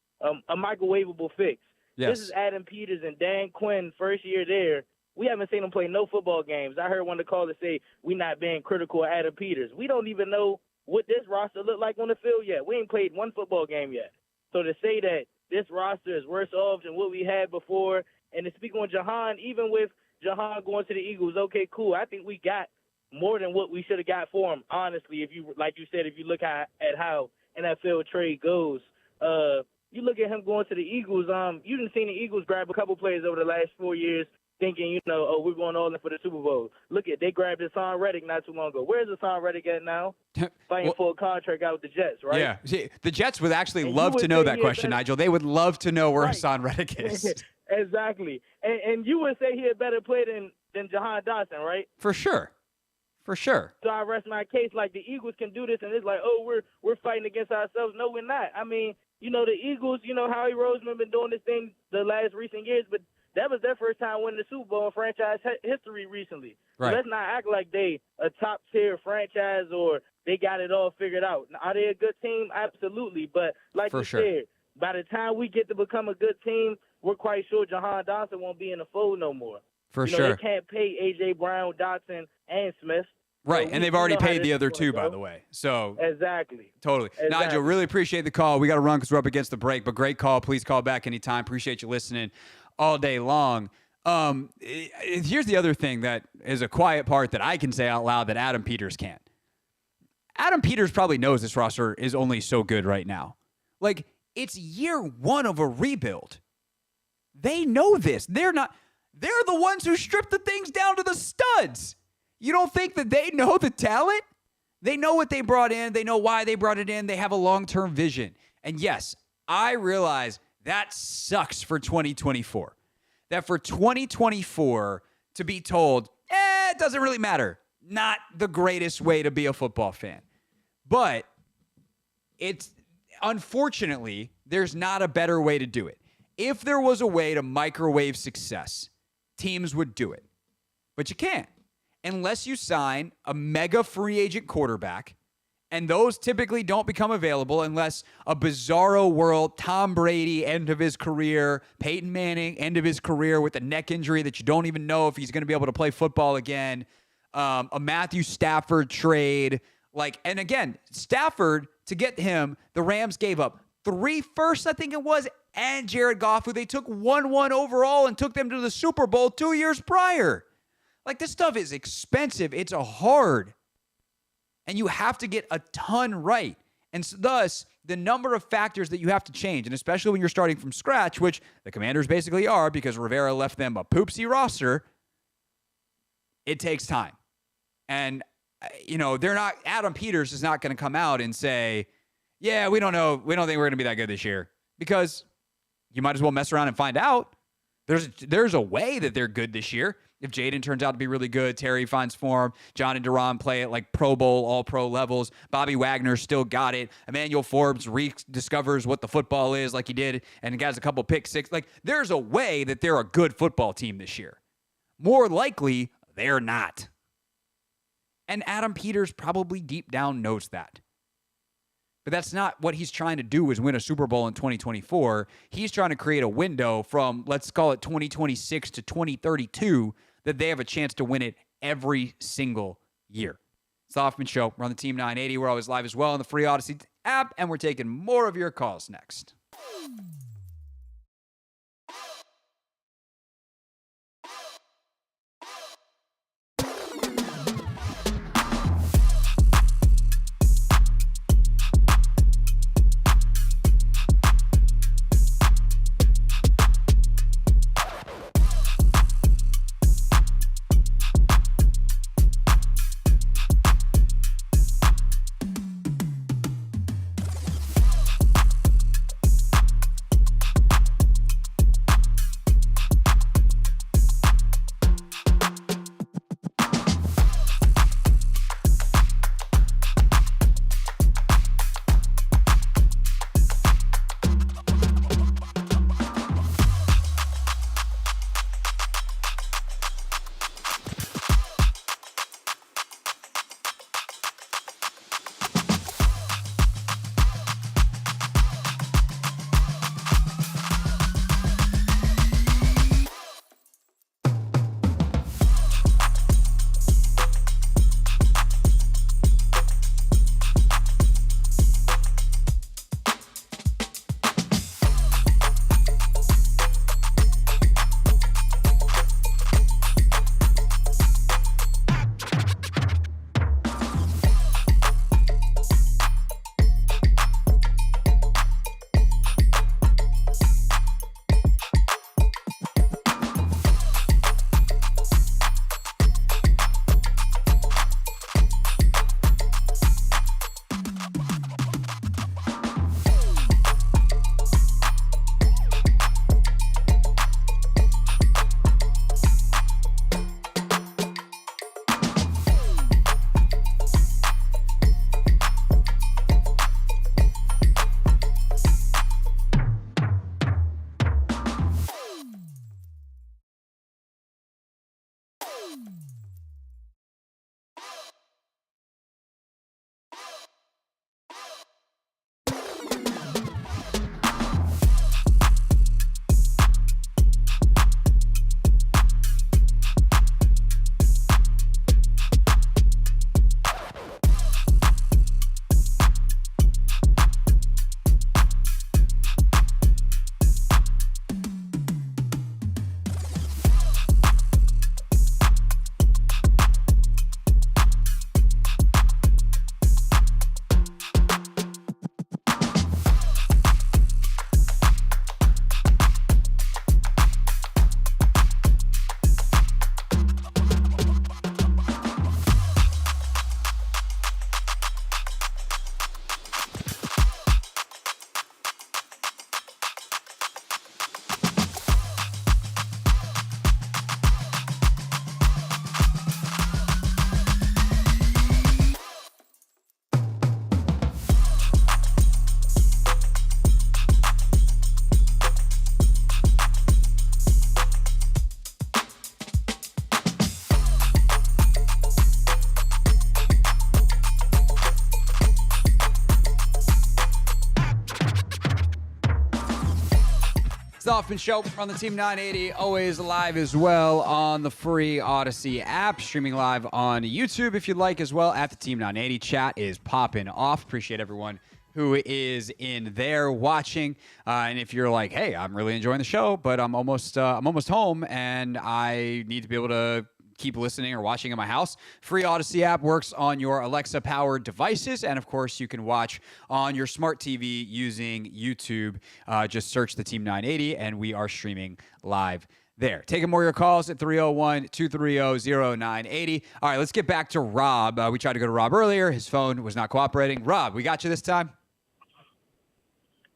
fix. Yes. This is Adam Peters and Dan Quinn, first year there. We haven't seen them play no football games. I heard one of the callers say we not being critical of Adam Peters. We don't even know what this roster look like on the field yet. We ain't played one football game yet. So to say that this roster is worse off than what we had before, and to speak on Jahan, even with Jahan going to the Eagles, okay, cool. I think we got more than what we should have got for him, honestly, if you, like you said, if you look at how NFL trade goes. You look at him going to the Eagles, you done seen the Eagles grab a couple players over the last 4 years, thinking, we're going all in for the Super Bowl. Look at, they grabbed Hassan Reddick not too long ago. Where's Hassan Reddick at now? Fighting for a contract out with the Jets, right? Yeah. See, the Jets would actually love to know that question, Nigel. They would love to know where Hassan Reddick is. Exactly. And you would say he had better play than Jahan Dotson, right? For sure. So I rest my case, like, the Eagles can do this, and it's like, we're fighting against ourselves. No, we're not. I mean, the Eagles, Howie Roseman been doing this thing the last recent years, but that was their first time winning the Super Bowl in franchise history recently. Right. So let's not act like they a top-tier franchise or they got it all figured out. Are they a good team? Absolutely. But like you said, by the time we get to become a good team, we're quite sure Jahan Dotson won't be in the fold no more. For sure. They can't pay A.J. Brown, Dotson, and Smith. Right, and they've already paid the other two, by the way. So exactly. Totally. Nigel, really appreciate the call. We got to run because we're up against the break, but great call. Please call back anytime. Appreciate you listening all day long. Here's the other thing that is a quiet part that I can say out loud that Adam Peters can't. Adam Peters probably knows this roster is only so good right now. Like, it's year 1 of a rebuild. They know this. They're the ones who stripped the things down to the studs. You don't think that they know the talent? They know what they brought in. They know why they brought it in. They have a long-term vision. And yes, I realize that sucks for 2024. That for 2024 to be told, it doesn't really matter. Not the greatest way to be a football fan. But unfortunately, there's not a better way to do it. If there was a way to microwave success, teams would do it. But you can't. unless you sign a mega free agent quarterback, and those typically don't become available unless a bizarro world, Tom Brady, end of his career, Peyton Manning, end of his career with a neck injury that you don't even know if he's going to be able to play football again, a Matthew Stafford trade. And again, Stafford, to get him, the Rams gave up 3 firsts, I think it was, and Jared Goff, who they took 1-1 overall and took them to the Super Bowl 2 years prior. This stuff is expensive. It's hard. And you have to get a ton right. And so thus, the number of factors that you have to change, and especially when you're starting from scratch, which the Commanders basically are because Rivera left them a poopsie roster, it takes time. And, they're not, Adam Peters is not going to come out and say, yeah, we don't know. We don't think we're going to be that good this year. Because you might as well mess around and find out. There's a way that they're good this year. If Jaden turns out to be really good, Terry finds form, John and Duran play at Pro Bowl, all-pro levels, Bobby Wagner still got it, Emmanuel Forbes rediscovers what the football is like he did, and has a couple pick six. There's a way that they're a good football team this year. More likely, they're not. And Adam Peters probably deep down knows that. But that's not what he's trying to do, is win a Super Bowl in 2024. He's trying to create a window from, let's call it 2026 to 2032, that they have a chance to win it every single year. It's the Hoffman Show. We're on the Team 980. We're always live as well on the free Odyssey app, and we're taking more of your calls next. Hoffman Show on the Team 980, always live as well on the free Odyssey app, streaming live on YouTube if you'd like as well at the Team 980. Chat is popping off. Appreciate everyone who is in there watching. And if you're like, hey, I'm really enjoying the show, but I'm almost home and I need to be able to keep listening or watching in my house. Free Odyssey app works on your Alexa-powered devices, and of course, you can watch on your smart TV using YouTube. Just search the Team 980, and we are streaming live there. Taking more of your calls at 301-230-0980. All right, let's get back to Rob. We tried to go to Rob earlier. His phone was not cooperating. Rob, we got you this time?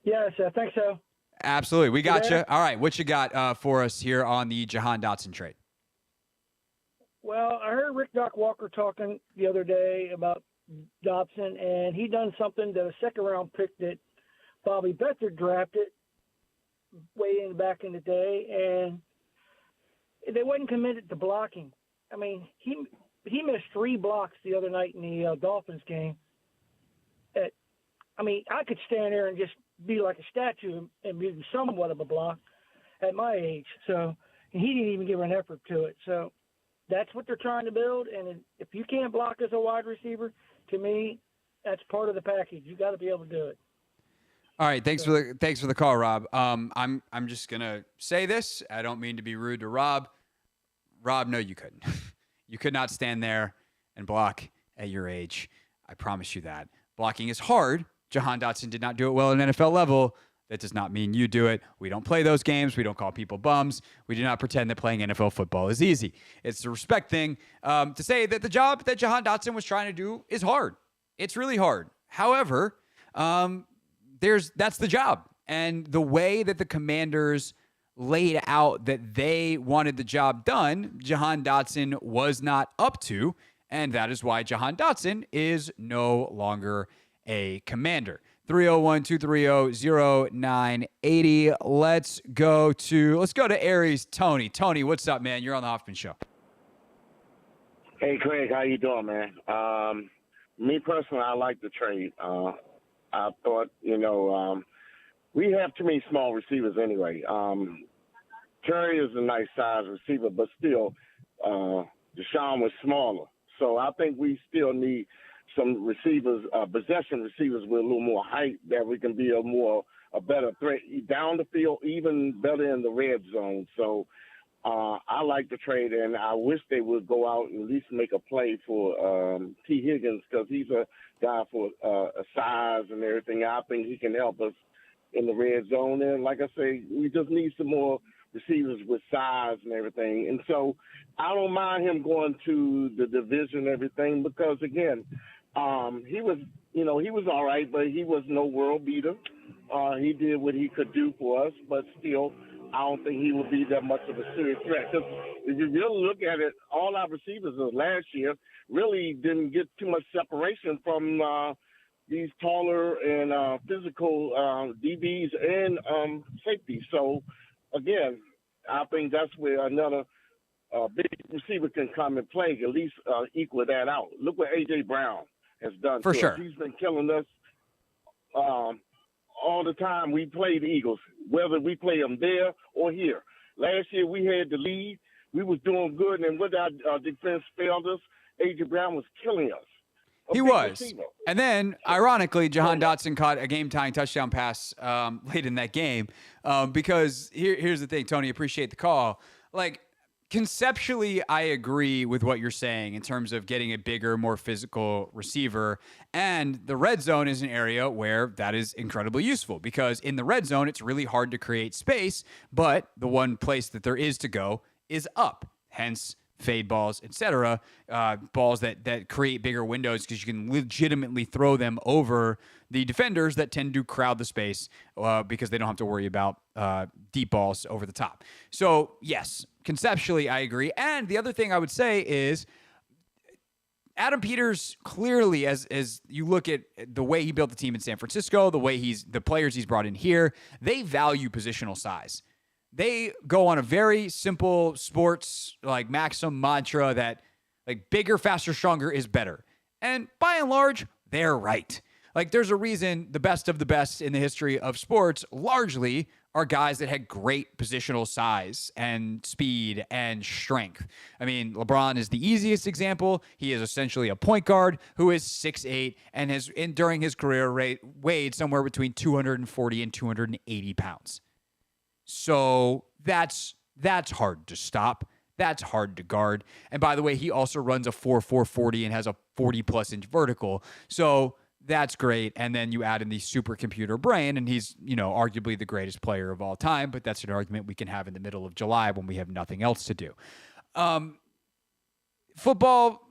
Yes, I think so. Absolutely. We got you. All right, what you got for us here on the Jahan Dotson trade? Well, I heard Rick Doc Walker talking the other day about Dotson, and he done something that a second-round pick that Bobby Becker drafted way back in the day, and they wasn't committed to blocking. I mean, he missed 3 blocks the other night in the Dolphins game. I could stand there and just be like a statue and be somewhat of a block at my age. So, and he didn't even give an effort to it. So that's what they're trying to build. And if you can't block as a wide receiver, to me, that's part of the package. You got to be able to do it. All right, thanks for the call, Rob. I'm just gonna say this. I don't mean to be rude to Rob. Rob, no, you couldn't. You could not stand there and block at your age. I promise you that. Blocking is hard. Jahan Dotson did not do it well at an NFL level. That does not mean you do it. We don't play those games. We don't call people bums. We do not pretend that playing NFL football is easy. It's a respect thing to say that the job that Jahan Dotson was trying to do is hard. It's really hard. However, that's the job. And the way that the Commanders laid out that they wanted the job done, Jahan Dotson was not up to. And that is why Jahan Dotson is no longer a Commander. 301-230-0980. Let's go to Aries. Tony. Tony, what's up, man? You're on the Hoffman Show. Hey, Craig, how you doing, man? Me personally, I like the trade. I thought, we have too many small receivers anyway. Terry is a nice size receiver, but still, Deshaun was smaller. So I think we still need some receivers, possession receivers with a little more height that we can be a better threat down the field, even better in the red zone. So I like the trade, and I wish they would go out and at least make a play for T. Higgins, because he's a guy for a size and everything. I think he can help us in the red zone. And like I say, we just need some more receivers with size and everything. And so I don't mind him going to the division and everything, because, again, he was all right, but he was no world beater. He did what he could do for us, but still, I don't think he would be that much of a serious threat. Because if you really look at it, all our receivers of last year really didn't get too much separation from these taller and physical DBs and safeties. So, again, I think that's where another big receiver can come and play, at least equal that out. Look what A.J. Brown has done. For sure. He's been killing us all the time we play the Eagles, whether we play them there or here. Last year we had the lead. We was doing good, and when our defense failed us, A.J. Brown was killing us. He was. Receiver. And then, ironically, Jahan Dotson caught a game-tying touchdown pass late in that game because here's the thing, Tony, appreciate the call. Like, conceptually, I agree with what you're saying in terms of getting a bigger, more physical receiver. And the red zone is an area where that is incredibly useful, because in the red zone, it's really hard to create space, but the one place that there is to go is up. Hence, fade balls, etc., balls that create bigger windows because you can legitimately throw them over the defenders that tend to crowd the space because they don't have to worry about deep balls over the top. So, yes, conceptually, I agree. And the other thing I would say is Adam Peters, clearly, as you look at the way he built the team in San Francisco, the players he's brought in here, they value positional size. They go on a very simple sports maxim mantra that bigger, faster, stronger is better. And by and large, they're right. There's a reason the best of the best in the history of sports largely are guys that had great positional size and speed and strength. I mean, LeBron is the easiest example. He is essentially a point guard who is 6'8" and has, during his career, weighed somewhere between 240 and 280 pounds. So that's hard to stop. That's hard to guard. And by the way, he also runs a 4.40 and has a 40-plus inch vertical. So that's great. And then you add in the supercomputer brain, and he's, arguably the greatest player of all time. But that's an argument we can have in the middle of July when we have nothing else to do. Football,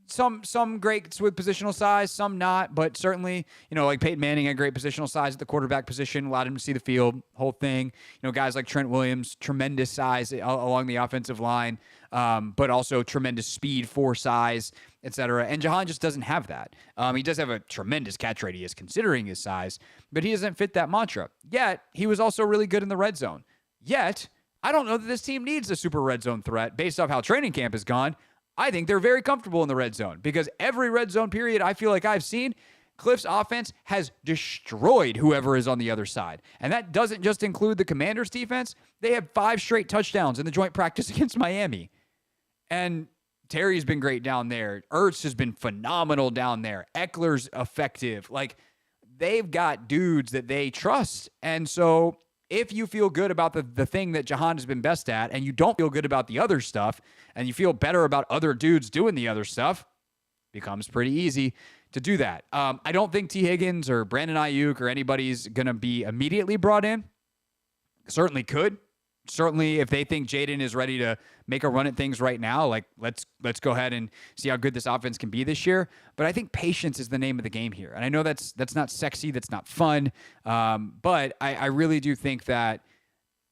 some greats with positional size, some not. But certainly, like Peyton Manning had great positional size at the quarterback position, allowed him to see the field, whole thing. Guys like Trent Williams, tremendous size along the offensive line, but also tremendous speed for size, etc. And Jahan just doesn't have that. He does have a tremendous catch radius considering his size, but he doesn't fit that mantra. Yet, he was also really good in the red zone. Yet, I don't know that this team needs a super red zone threat based off how training camp has gone. I think they're very comfortable in the red zone because every red zone period I feel like I've seen, Cliff's offense has destroyed whoever is on the other side. And that doesn't just include the Commanders' defense. They had 5 straight touchdowns in the joint practice against Miami. And Terry's been great down there. Ertz has been phenomenal down there. Eckler's effective. Like, they've got dudes that they trust. And so if you feel good about the thing that Jahan has been best at and you don't feel good about the other stuff and you feel better about other dudes doing the other stuff, it becomes pretty easy to do that. I don't think T. Higgins or Brandon Ayuk or anybody's going to be immediately brought in. Certainly could. Certainly, if they think Jaden is ready to make a run at things right now, like let's go ahead and see how good this offense can be this year. But I think patience is the name of the game here. And I know that's not sexy, that's not fun. But I really do think that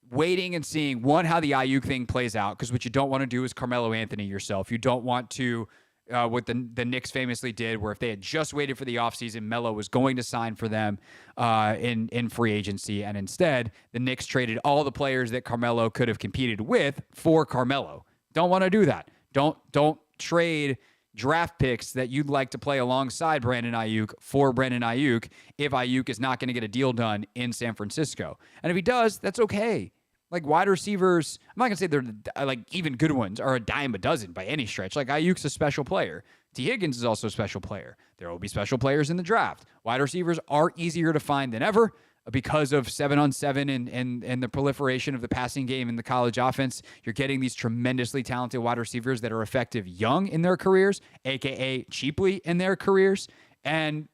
waiting and seeing, one, how the Ayuk thing plays out, because what you don't want to do is Carmelo Anthony yourself. You don't want to what the Knicks famously did, where if they had just waited for the offseason, Melo was going to sign for them in free agency, and instead the Knicks traded all the players that Carmelo could have competed with for Carmelo. Don't want to do that. Don't trade draft picks that you'd like to play alongside Brandon Ayuk for Brandon Ayuk if Ayuk is not going to get a deal done in San Francisco. And if he does, that's okay. Like, wide receivers, I'm not going to say they're like even good ones are a dime a dozen by any stretch. Like, Ayuk's a special player. T. Higgins is also a special player. There will be special players in the draft. Wide receivers are easier to find than ever because of 7-on-7 and the proliferation of the passing game in the college offense. You're getting these tremendously talented wide receivers that are effective young in their careers, aka cheaply in their careers. And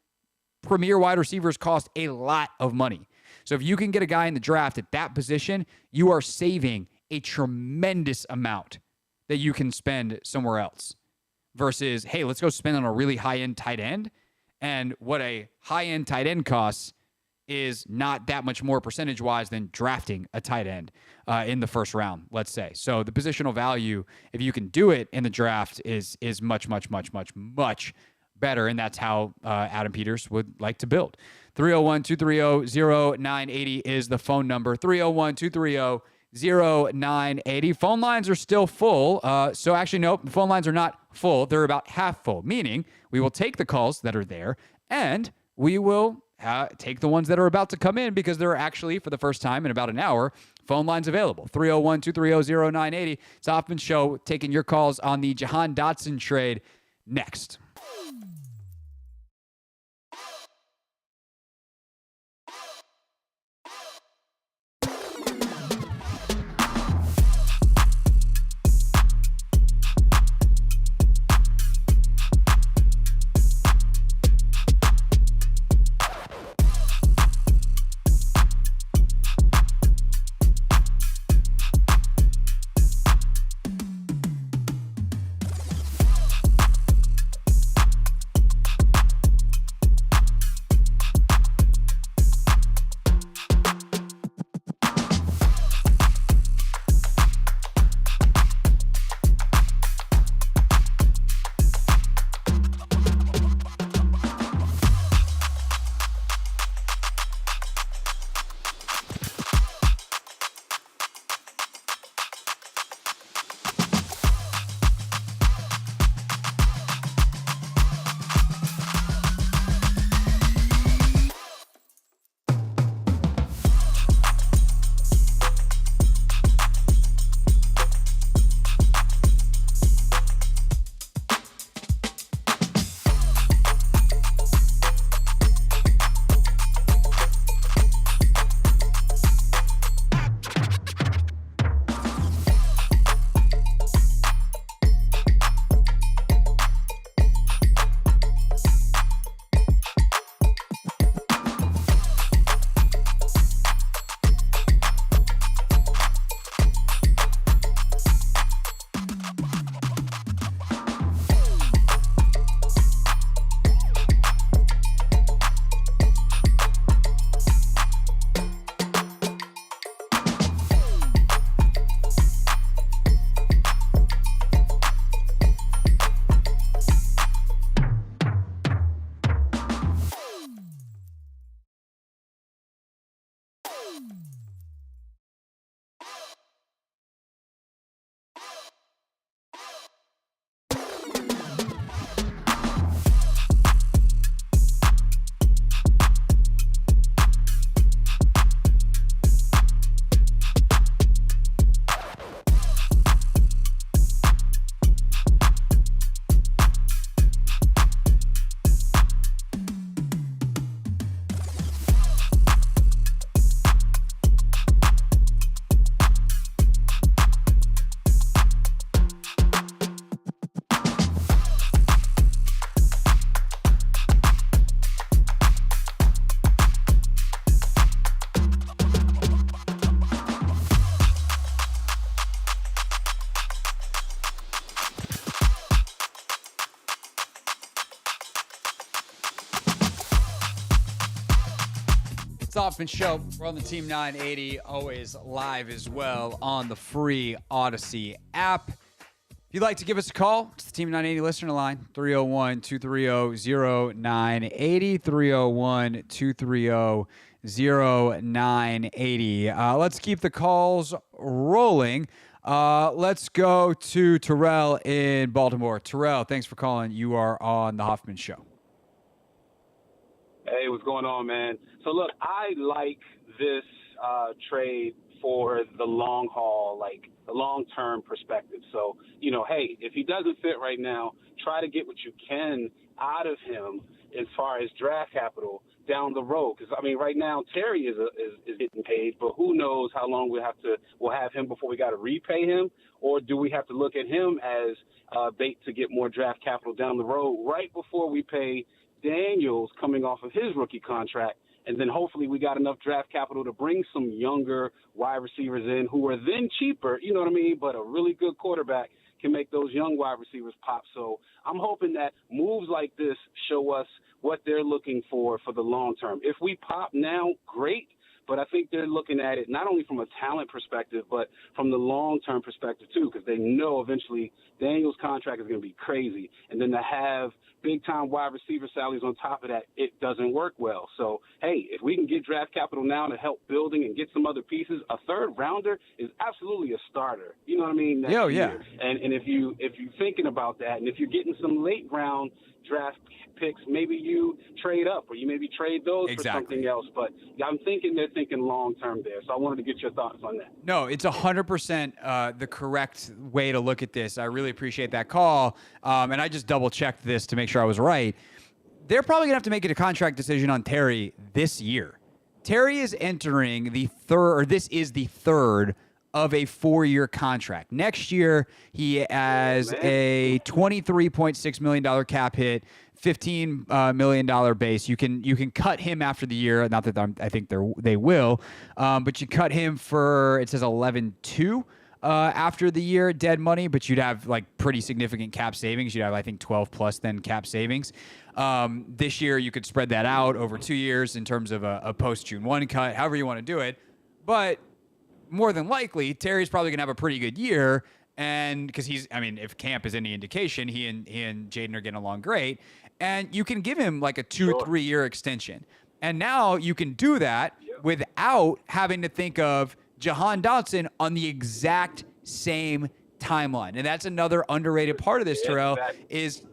premier wide receivers cost a lot of money. So if you can get a guy in the draft at that position, you are saving a tremendous amount that you can spend somewhere else versus, hey, let's go spend on a really high-end tight end. And what a high-end tight end costs is not that much more percentage-wise than drafting a tight end in the first round, let's say. So the positional value, if you can do it in the draft, is much, much, much, much, much better, and that's how Adam Peters would like to build. 301-230-0980 is the phone number. 301-230-0980. Phone lines are still full. So actually, nope, the phone lines are not full. They're about half full, meaning we will take the calls that are there, and we will take the ones that are about to come in because there are actually, for the first time in about an hour, phone lines available. 301-230-0980. It's Hoffman's Show, taking your calls on the Jahan Dotson trade next. Hoffman Show. We're on the Team 980, always live as well on the free Odyssey app. If you'd like to give us a call, it's the Team 980 listener line, 301-230-0980, 301-230-0980. Let's keep the calls rolling. Let's go to Terrell in Baltimore. Terrell, thanks for calling. You are on the Hoffman Show. Hey, what's going on, man? So, look, I like this trade for the long haul, like the long-term perspective. So, hey, if he doesn't fit right now, try to get what you can out of him as far as draft capital down the road. Because, right now, Terry is getting paid, but who knows how long we'll have him before we got to repay him, or do we have to look at him as bait to get more draft capital down the road right before we pay Daniels coming off of his rookie contract, and then hopefully we got enough draft capital to bring some younger wide receivers in who are then cheaper, but a really good quarterback can make those young wide receivers pop. So I'm hoping that moves like this show us what they're looking for the long term. If we pop now, great. But I think they're looking at it not only from a talent perspective, but from the long-term perspective, too, because they know eventually Daniel's contract is going to be crazy. And then to have big-time wide receiver salaries on top of that, it doesn't work well. So, hey, if we can get draft capital now to help building and get some other pieces, a third-rounder is absolutely a starter. You know what I mean? Yeah. And if you're thinking about that, and if you're getting some late-round draft picks, maybe you trade up, or you maybe trade those for something else. But I'm thinking they're thinking long-term there. So I wanted to get your thoughts on that. No, it's 100% the correct way to look at this. I really appreciate that call. And I just double-checked this to make sure I was right. They're probably going to have to make a contract decision on Terry this year. Terry is entering this is the third of a 4-year contract. Next year, he has a $23.6 million cap hit, $15 million base. You can cut him after the year. Not that I think they will, but you cut him for, it says 11.2 after the year, dead money, but you'd have like pretty significant cap savings. You'd have, I think, 12 plus then cap savings. This year, you could spread that out over 2 years in terms of a post-June 1 cut, however you want to do it. But more than likely, Terry's probably going to have a pretty good year. And because if camp is any indication, he and Jaden are getting along great. And you can give him like a 2-3 year extension. And now you can do that without having to think of Jahan Dotson on the exact same timeline. And that's another underrated part of this, Terrell, is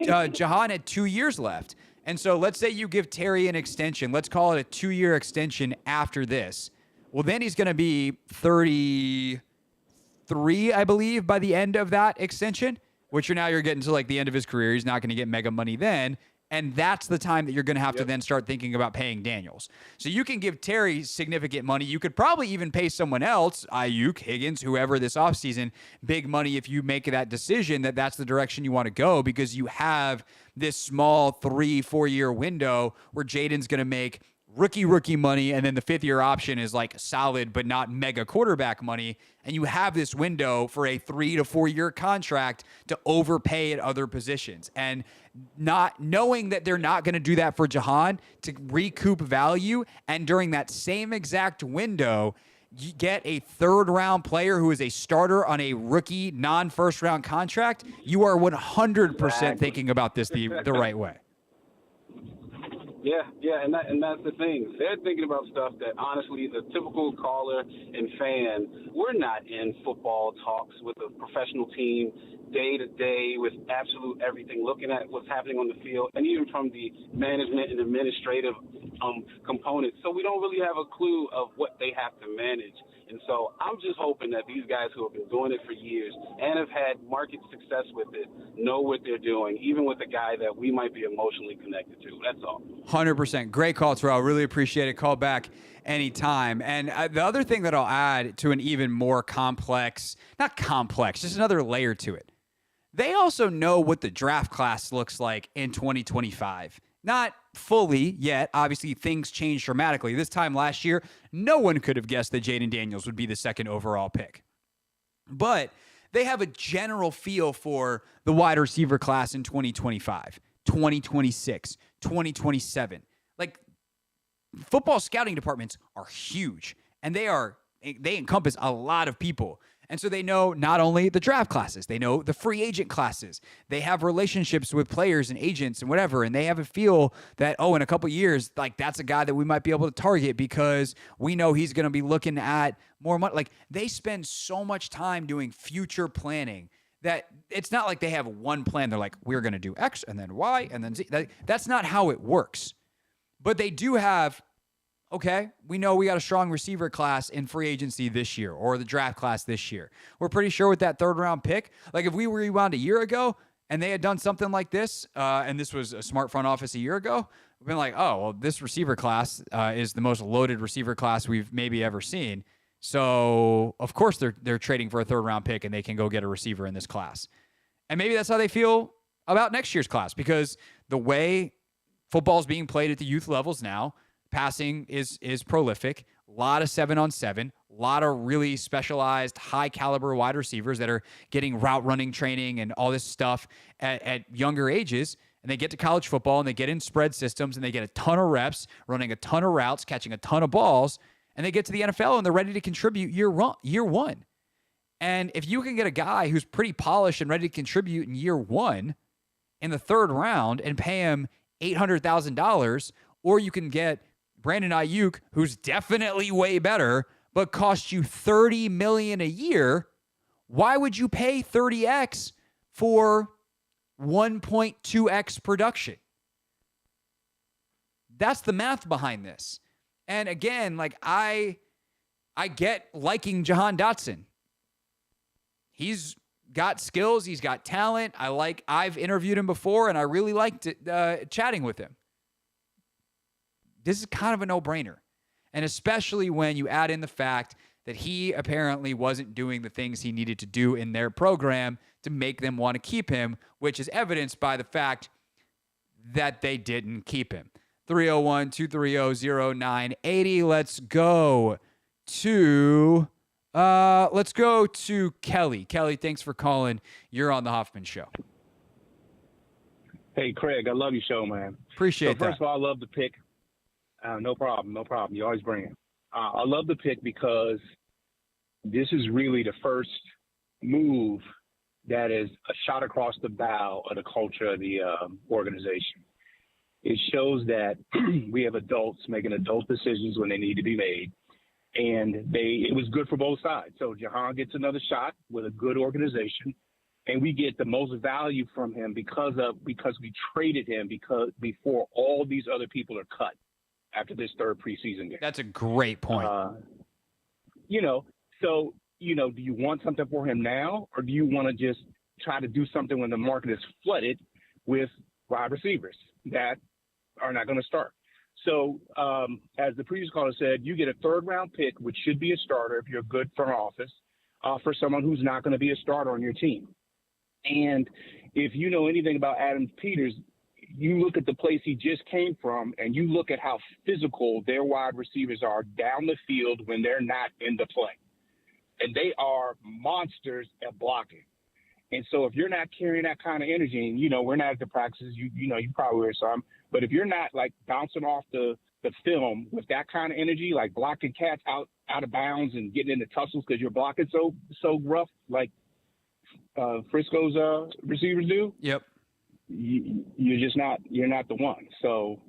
Jahan had 2 years left. And so let's say you give Terry an extension. Let's call it a 2-year extension after this. Well, then he's going to be 33, I believe, by the end of that extension, which you're getting to like the end of his career. He's not going to get mega money then. And that's the time that you're going to have to then start thinking about paying Daniels. So you can give Terry significant money. You could probably even pay someone else, Ayuk, Higgins, whoever this offseason, big money if you make that decision that that's the direction you want to go, because you have this small 3-4 year window where Jaden's going to make rookie money, and then the 5th year option is like solid but not mega quarterback money, and you have this window for a 3 to 4 year contract to overpay at other positions. And not knowing that they're not going to do that for Jahan to recoup value, and during that same exact window you get a 3rd round player who is a starter on a rookie non-first round contract, you are 100% thinking about this the right way. Yeah, and that's the thing. They're thinking about stuff that, honestly, the typical caller and fan, we're not in football talks with a professional team day to day with absolute everything, looking at what's happening on the field, and even from the management and administrative components. So we don't really have a clue of what they have to manage. And so I'm just hoping that these guys who have been doing it for years and have had market success with it know what they're doing, even with a guy that we might be emotionally connected to. That's all. 100%. Great call, Terrell. Really appreciate it. Call back anytime. And the other thing that I'll add to an even more complex, not complex, just another layer to it. They also know what the draft class looks like in 2025. Not fully yet. Obviously, things changed dramatically. This time last year, no one could have guessed that Jaden Daniels would be the 2nd overall pick. But they have a general feel for the wide receiver class in 2025, 2026, 2027. Like, football scouting departments are huge, and they encompass a lot of people. And so they know not only the draft classes, they know the free agent classes. They have relationships with players and agents and whatever, and they have a feel that, in a couple years, like that's a guy that we might be able to target because we know he's going to be looking at more money. Like they spend so much time doing future planning that it's not like they have one plan. They're like, we're going to do X and then Y and then Z. That's not how it works. But they do have, okay, we know we got a strong receiver class in free agency this year or the draft class this year. We're pretty sure with that third-round pick, like if we rewound a year ago and they had done something like this, and this was a smart front office a year ago, we've been like, oh, well, this receiver class is the most loaded receiver class we've maybe ever seen. So, of course, they're trading for a third-round pick and they can go get a receiver in this class. And maybe that's how they feel about next year's class because the way football is being played at the youth levels now, passing is prolific. A lot of 7-on-7. A lot of really specialized, high-caliber wide receivers that are getting route running training and all this stuff at younger ages. And they get to college football, and they get in spread systems, and they get a ton of reps, running a ton of routes, catching a ton of balls. And they get to the NFL, and they're ready to contribute year one. And if you can get a guy who's pretty polished and ready to contribute in year one in the third round and pay him $800,000, or you can get Brandon Ayuk, who's definitely way better, but costs you $30 million a year, why would you pay 30x for 1.2x production? That's the math behind this. And again, like I get liking Jahan Dotson. He's got skills. He's got talent. I've interviewed him before, and I really liked chatting with him. This is kind of a no-brainer. And especially when you add in the fact that he apparently wasn't doing the things he needed to do in their program to make them want to keep him, which is evidenced by the fact that they didn't keep him. 301-230-0980. Let's go to Kelly. Kelly, thanks for calling. You're on the Hoffman Show. Hey, Craig, I love your show, man. Appreciate that. First of all, I love the pick. No problem. You always bring it. I love the pick because this is really the first move that is a shot across the bow of the culture of the organization. It shows that we have adults making adult decisions when they need to be made, and it was good for both sides. So Jahan gets another shot with a good organization, and we get the most value from him because we traded him before all these other people are cut after this third preseason game. That's a great point. Do you want something for him now, or do you want to just try to do something when the market is flooded with wide receivers that are not going to start? So as the previous caller said, you get a third-round pick, which should be a starter if you're a good front office, for someone who's not going to be a starter on your team. And if you know anything about Adam Peters, you look at the place he just came from, and you look at how physical their wide receivers are down the field when they're not in the play. And they are monsters at blocking. And so if you're not carrying that kind of energy, and, we're not at the practices, you probably wear some, but if you're not, like, bouncing off the film with that kind of energy, like blocking cats out of bounds and getting into tussles because you're blocking so rough, like Frisco's receivers do. Yep. You're not the one. So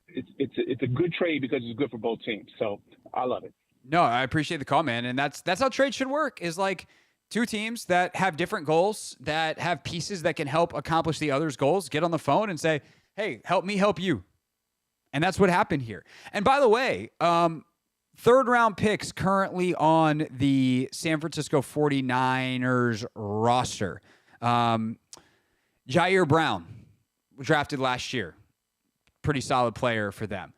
it's a good trade because it's good for both teams. So I love it. No, I appreciate the call, man. And that's how trade should work, is like two teams that have different goals, that have pieces that can help accomplish the other's goals, get on the phone and say, hey, help me help you. And that's what happened here. And by the way, third-round picks currently on the San Francisco 49ers roster. Jair Brown, drafted last year. Pretty solid player for them.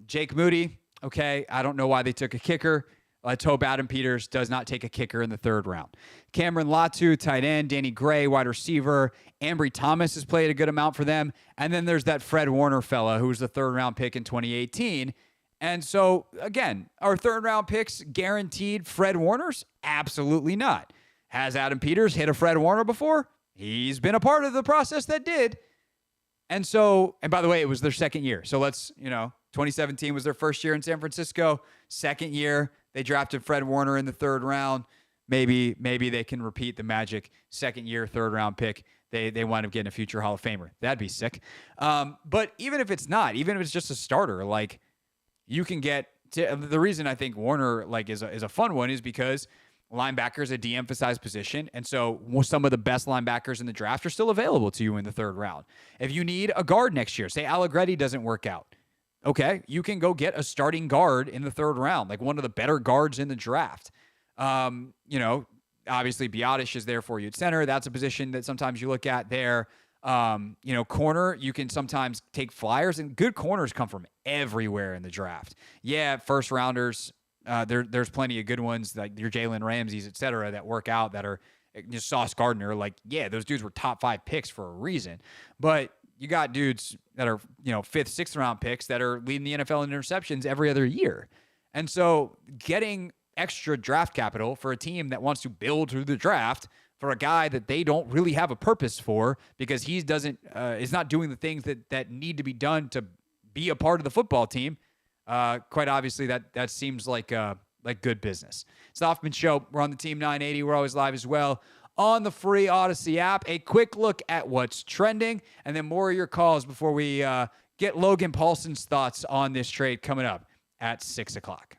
Jake Moody, okay, I don't know why they took a kicker. Let's hope Adam Peters does not take a kicker in the third round. Cameron Latu, tight end. Danny Gray, wide receiver. Ambry Thomas has played a good amount for them. And then there's that Fred Warner fella who was the third-round pick in 2018. And so, again, are third-round picks guaranteed Fred Warners? Absolutely not. Has Adam Peters hit a Fred Warner before? He's been a part of the process that did. And so, and by the way, it was their second year. So let's 2017 was their first year in San Francisco. Second year, they drafted Fred Warner in the 3rd round. Maybe they can repeat the magic. Second year, 3rd round pick. They wind up getting a future Hall of Famer. That'd be sick. But even if it's not, even if it's just a starter, like you can get to, the reason I think Warner like is a fun one is because linebacker is a de-emphasized position, and so some of the best linebackers in the draft are still available to you in the 3rd round. If you need a guard next year, say Allegretti doesn't work out, okay, you can go get a starting guard in the 3rd round, like one of the better guards in the draft. Obviously Biotish is there for you at center. That's a position that sometimes you look at there. Corner, you can sometimes take flyers, and good corners come from everywhere in the draft. Yeah, first rounders, there's plenty of good ones like your Jalen Ramseys, et cetera, that work out that are just Sauce Gardner. Like, yeah, those dudes were top 5 picks for a reason. But you got dudes that are, 5th, 6th round picks that are leading the NFL in interceptions every other year. And so getting extra draft capital for a team that wants to build through the draft for a guy that they don't really have a purpose for because he is not doing the things that need to be done to be a part of the football team. Quite obviously that seems like good business. It's the Hoffman Show. We're on the Team 980. We're always live as well on the free Odyssey app. A quick look at what's trending, and then more of your calls before we get Logan Paulsen's thoughts on this trade coming up at 6 o'clock.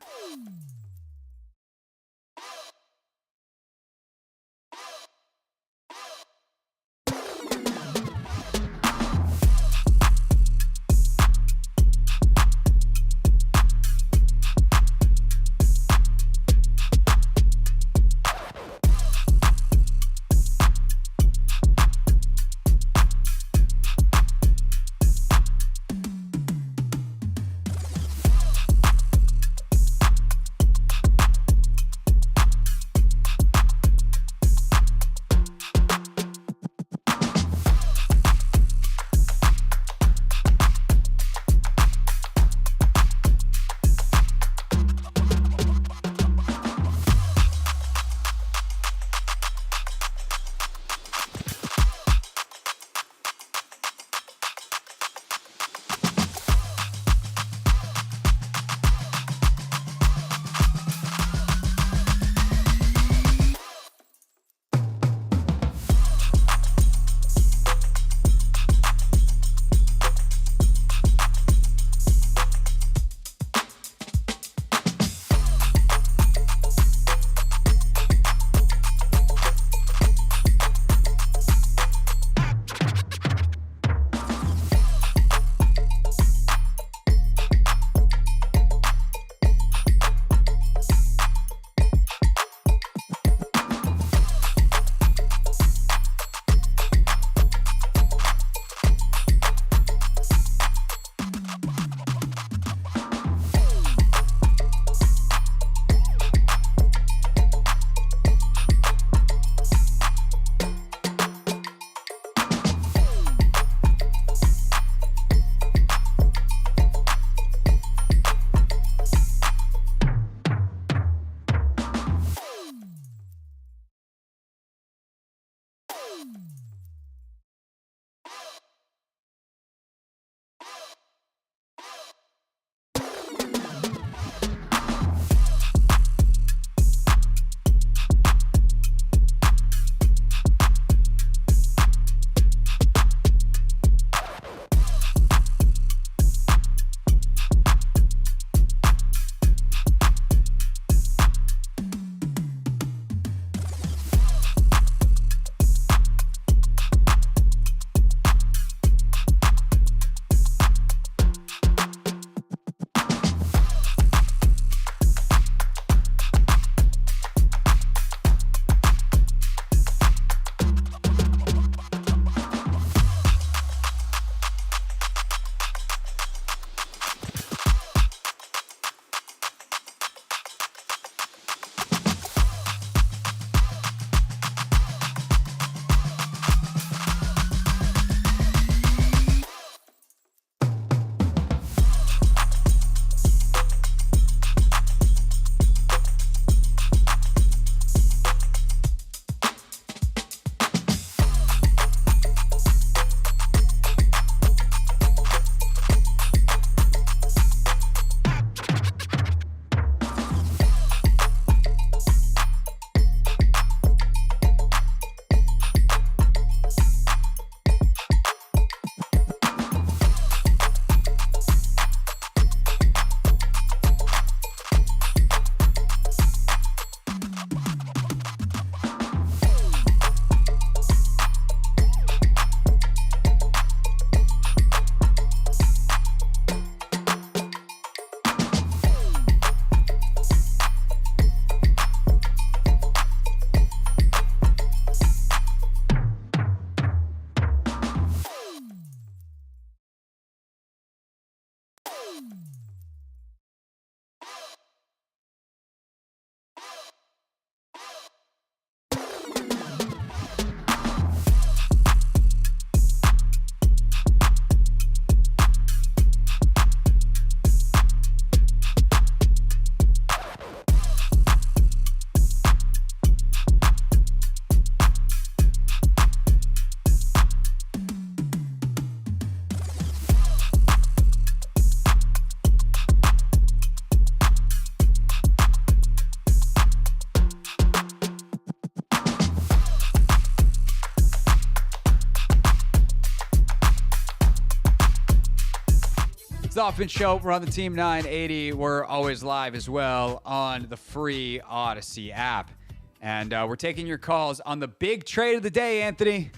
the Hoffman Show. We're on the Team 980. We're always live as well on the free Odyssey app. And we're taking your calls on the big trade of the day, Anthony.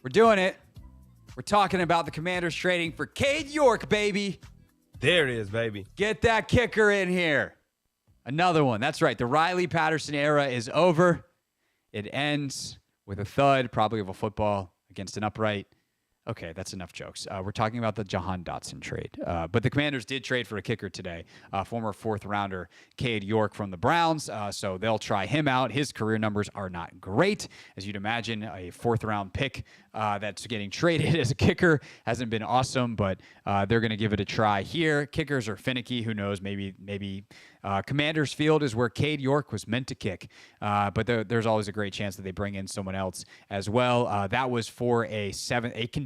We're doing it. We're talking about the Commanders trading for Cade York, baby. There it is, baby. Get that kicker in here. Another one. That's right. The Riley Patterson era is over. It ends with a thud, probably of a football against an upright. Okay, that's enough jokes. We're talking about the Jahan Dotson trade. But the Commanders did trade for a kicker today, former fourth-rounder Cade York from the Browns. So they'll try him out. His career numbers are not great. As you'd imagine, a fourth-round pick that's getting traded as a kicker hasn't been awesome, but they're going to give it a try here. Kickers are finicky. Who knows? Maybe Commanders Field is where Cade York was meant to kick. But there's always a great chance that they bring in someone else as well. That was for a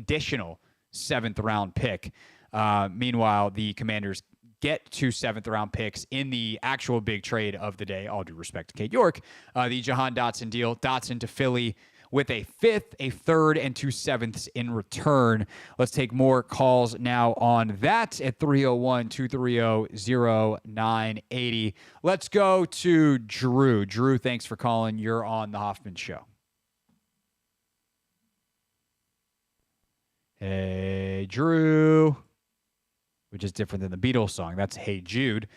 conditional seventh-round pick. Meanwhile, the Commanders get 2 seventh-round picks in the actual big trade of the day, all due respect to Cade York, the Jahan Dotson deal. Dotson to Philly with a 5th, a 3rd, and 2 sevenths in return. Let's take more calls now on that at 301-230-0980. Let's go to Drew. Drew, thanks for calling. You're on the Hoffman Show. Hey, Drew, which is different than the Beatles song. That's Hey Jude.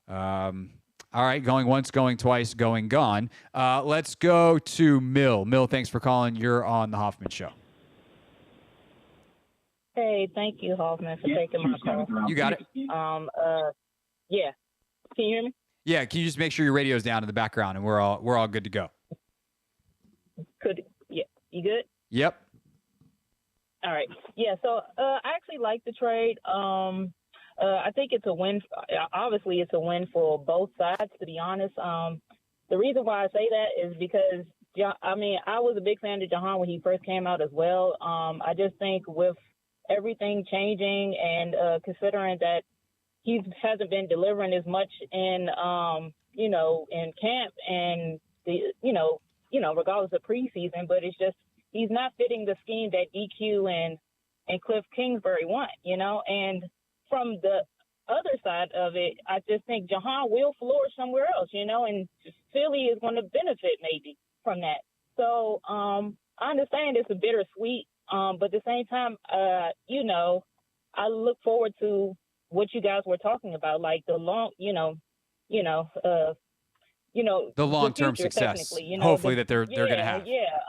All right, going once, going twice, going gone. Let's go to Mill. Mill, thanks for calling. You're on the Hoffman Show. Hey, thank you, Hoffman, for taking my call. You got it. Yeah. Can you hear me? Yeah, can you just make sure your radio's down in the background and we're all good to go? Yeah. You good? Yep. All right. Yeah, so I actually like the trade. I think it's a win. Obviously, it's a win for both sides, to be honest. The reason why I say that is because, I was a big fan of Jahan when he first came out as well. I just think with everything changing and considering that he hasn't been delivering as much in camp and, regardless of preseason, but it's just he's not fitting the scheme that EQ and Cliff Kingsbury want, and from the other side of it, I just think Jahan will flourish somewhere else, and Philly is going to benefit maybe from that. So I understand it's a bittersweet, but at the same time, I look forward to what you guys were talking about, like the the long-term success. Hopefully that they're going to have. Yeah,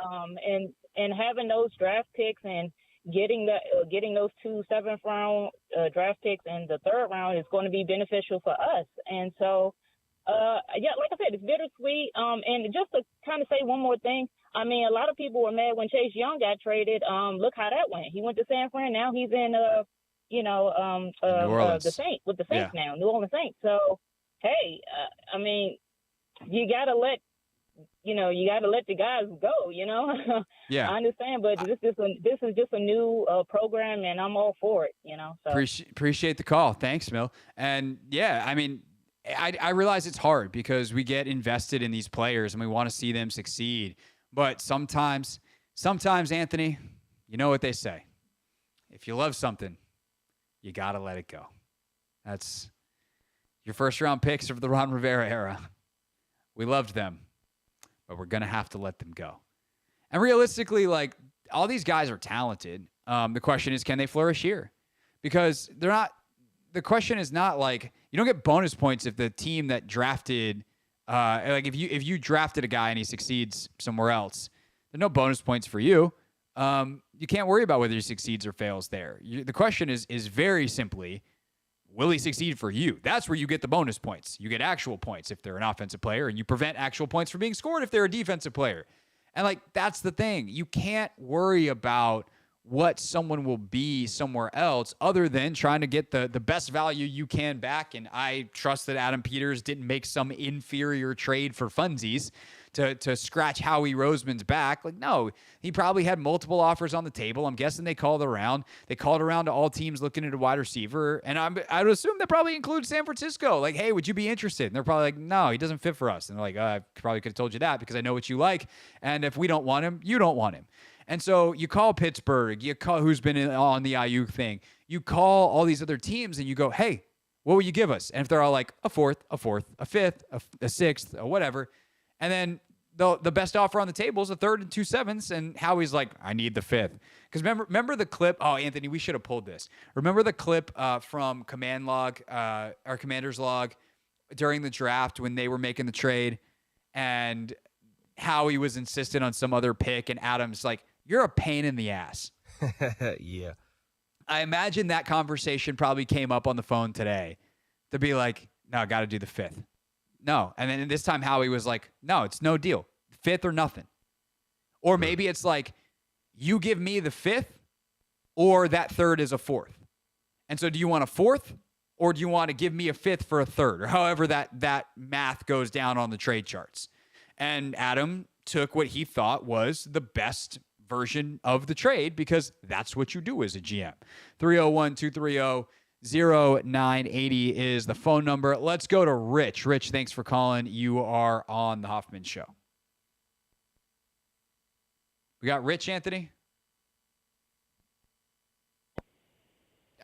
and having those draft picks and getting those 2 7th-round draft picks in the 3rd round is going to be beneficial for us. And so, like I said, it's bittersweet. And just to kind of say one more thing, a lot of people were mad when Chase Young got traded. Look how that went. He went to San Fran. Now he's in, New Orleans. The Saints now, New Orleans Saints. So, hey, you gotta let the guys go, Yeah. I understand, but this is just a new program, and I'm all for it, So. Appreciate the call. Thanks, Mill. And yeah, I realize it's hard because we get invested in these players and we want to see them succeed. But sometimes, Anthony, you know what they say. If you love something, you got to let it go. That's your first-round picks of the Ron Rivera era. We loved them, but we're going to have to let them go. And realistically, all these guys are talented. The question is, can they flourish here? Because they're not – the question is not you don't get bonus points if the team that drafted if you drafted a guy and he succeeds somewhere else, there's no bonus points for you. You can't worry about whether he succeeds or fails there. The question is very simply, will he succeed for you? That's where you get the bonus points. You get actual points if they're an offensive player, and you prevent actual points from being scored if they're a defensive player. And that's the thing. You can't worry about what someone will be somewhere else other than trying to get the best value you can back. And I trust that Adam Peters didn't make some inferior trade for funsies to scratch Howie Roseman's back. No, he probably had multiple offers on the table. I'm guessing they called around. They called around to all teams looking at a wide receiver. And I would assume that probably includes San Francisco. Hey, would you be interested? And they're probably no, he doesn't fit for us. And they're I probably could have told you that because I know what you like. And if we don't want him, you don't want him. And so you call Pittsburgh, who's been on the Ayuk thing. you call all these other teams and you go, hey, what will you give us? And if they're all like a fourth, a fifth, a sixth, or whatever, and then the best offer on the table is a third and 2 7ths, and Howie's like, I need the fifth. Because remember the clip? Oh, Anthony, we should have pulled this. Remember the clip from Command Log, our Commander's Log, during the draft when they were making the trade, and Howie was insistent on some other pick, and Adam's like, you're a pain in the ass. Yeah. I imagine that conversation probably came up on the phone today to be like, no, I got to do the fifth. No. And then this time Howie was like, no, it's no deal. Fifth or nothing. Or maybe it's like, you give me the fifth or that third is a fourth. And so do you want a fourth or do you want to give me a fifth for a third? Or however that math goes down on the trade charts. And Adam took what he thought was the best version of the trade because that's what you do as a GM. 301-230-0980 is the phone number. Let's go to Rich. Rich, thanks for calling. You are on the Hoffman Show. We got Rich, Anthony?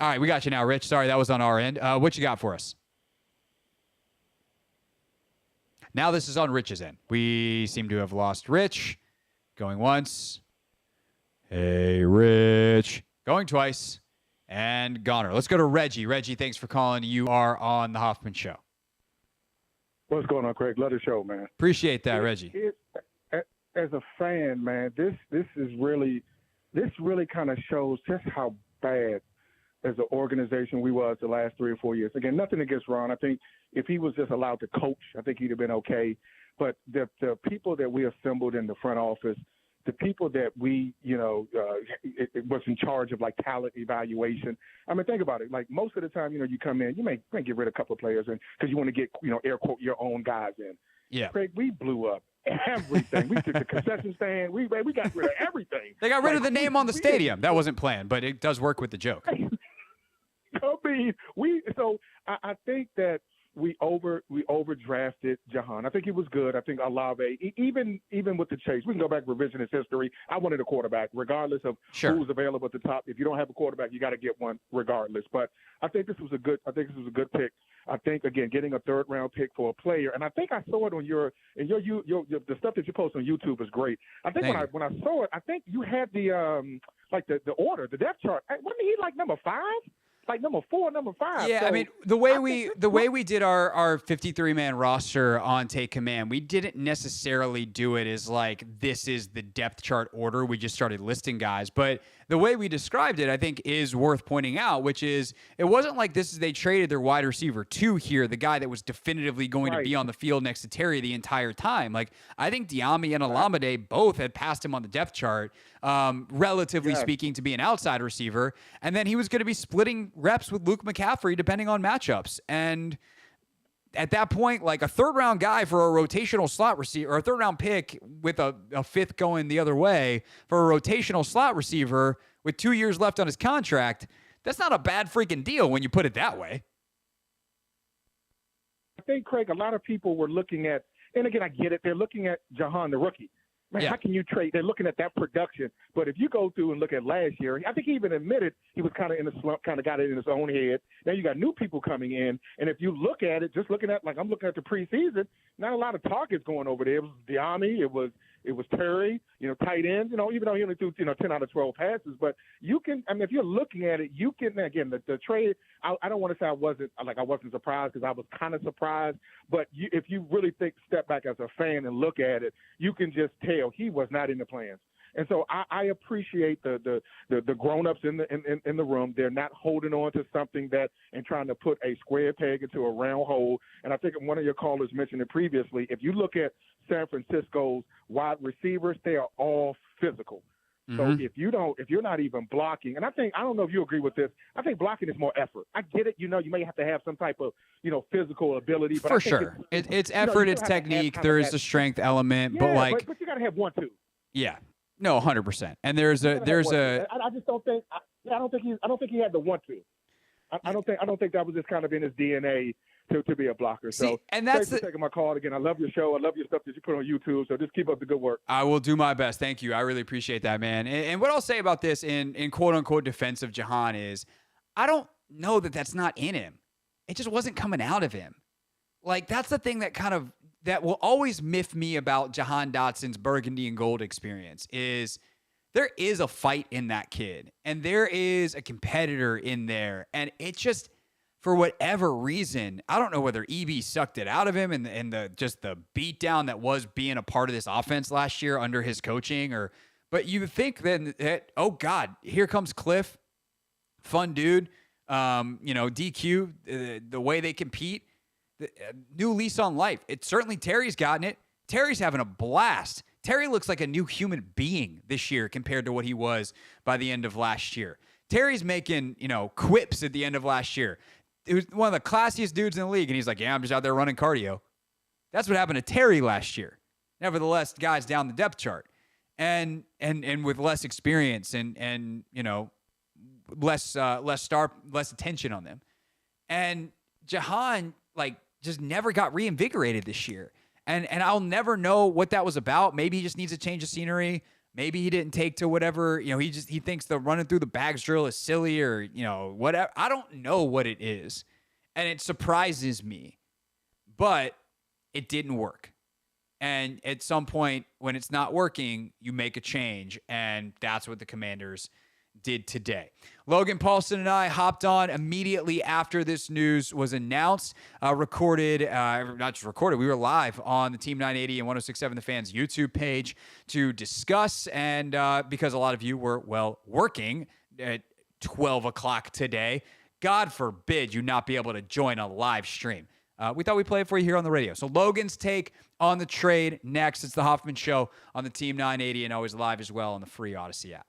All right, we got you now, Rich. Sorry, that was on our end. What you got for us? Now this is on Rich's end. We seem to have lost Rich. Going once. Hey, Rich. Going twice. And goner. Let's go to Reggie. Reggie, thanks for calling. You are on the Hoffman Show. What's going on, Craig? Love the show, man. Appreciate that, Reggie. As a fan, man, this really kind of shows just how bad as an organization we was the last 3 or 4 years. Again, nothing against Ron. I think if he was just allowed to coach, I think he'd have been okay. But the people that we assembled in the front office, the people that we, it was in charge of like talent evaluation. I mean, think about it. Like most of the time, you come in, you may get rid of a couple of players because you want to get, air quote, your own guys in. Yeah. Craig, we blew up everything. We took the concession stand. We got rid of everything. They got rid of the name on the stadium. That wasn't planned, but it does work with the joke. I mean, I think that we overdrafted Jahan. I think he was good. I think Olave, even with the chase, we can go back revisionist history. I wanted a quarterback, regardless of who's available at the top. If you don't have a quarterback, you got to get one regardless. But I think this was a good pick. I think again, getting a 3rd round pick for a player, and I think I saw it on your the stuff that you post on YouTube is great. I think when I saw it, I think you had the order, the depth chart. Wasn't he like number 5? Like number 4, number 5. Yeah, so I mean, the way we did our 53-man roster on Take Command, we didn't necessarily do it as like this is the depth chart order. We just started listing guys. But the way we described it, I think, is worth pointing out, which is it wasn't like they traded their wide receiver 2 here, the guy that was definitively going to be on the field next to Terry the entire time. Like, I think Diami and Alameda both had passed him on the depth chart, relatively speaking, to be an outside receiver. And then he was going to be splitting reps with Luke McCaffrey depending on matchups. And at that point, like a 3rd round guy for a rotational slot receiver, or a 3rd round pick with a 5th going the other way for a rotational slot receiver with 2 years left on his contract, that's not a bad freaking deal when you put it that way. I think, Craig, a lot of people were looking at, and again, I get it, they're looking at Jahan, the rookie. Man, how can you trade? They're looking at that production. But if you go through and look at last year, I think he even admitted he was kind of in a slump, kind of got it in his own head. Now you got new people coming in. And if you look at it, just looking at, like I'm looking at the preseason, not a lot of targets going over there. It was Diami. It was Terry, tight ends, even though he only threw, 10 out of 12 passes. But you can, I mean, if you're looking at it, you can, again, the trade, I don't want to say I wasn't surprised because I was kind of surprised. But if you really step back as a fan and look at it, you can just tell he was not in the plans. And so I appreciate the grown-ups in the room. They're not holding on to something and trying to put a square peg into a round hole. And I think one of your callers mentioned it previously. If you look at San Francisco's wide receivers, they are all physical. So if you're not even blocking, and I don't know if you agree with this, I think blocking is more effort. I get it. You may have to have some type of, physical ability. But for sure. It's effort, it's technique. There is a strength element, but you got to have one, too. Yeah. No, 100%. And I just don't think, I don't think he had the want to. I don't think that was just kind of in his DNA to be a blocker. So, and that's thanks for taking my call again. I love your show. I love your stuff that you put on YouTube. So just keep up the good work. I will do my best. Thank you. I really appreciate that, man. And what I'll say about this in quote unquote defense of Jahan is, I don't know that that's not in him. It just wasn't coming out of him. Like, that's the thing that will always miff me about Jahan Dotson's burgundy and gold experience is there is a fight in that kid, and there is a competitor in there, and it just, for whatever reason, I don't know whether EB sucked it out of him and the beatdown that was being a part of this offense last year under his coaching, but you think then that, oh God, here comes Cliff, fun dude, DQ, the way they compete, new lease on life. It certainly Terry's gotten it. Terry's having a blast. Terry looks like a new human being this year compared to what he was by the end of last year. Terry's making, quips at the end of last year. It was one of the classiest dudes in the league, and he's like, yeah, I'm just out there running cardio. That's what happened to Terry last year. Nevertheless, guys down the depth chart. And with less experience and less attention on them. And Jahan, just never got reinvigorated this year. And I'll never know what that was about. Maybe he just needs a change of scenery. Maybe he didn't take to whatever, he thinks the running through the bags drill is silly or, whatever. I don't know what it is. And it surprises me. But it didn't work. And at some point when it's not working, you make a change. And that's what the Commanders did today. Logan Paulson and I hopped on immediately after this news was announced, not just recorded, we were live on the Team 980 and 106.7 The Fans YouTube page to discuss, and because a lot of you were, working at 12 o'clock today, God forbid you not be able to join a live stream. We thought we'd play it for you here on the radio. So Logan's take on the trade next. It's the Hoffman Show on the Team 980 and always live as well on the free Odyssey app.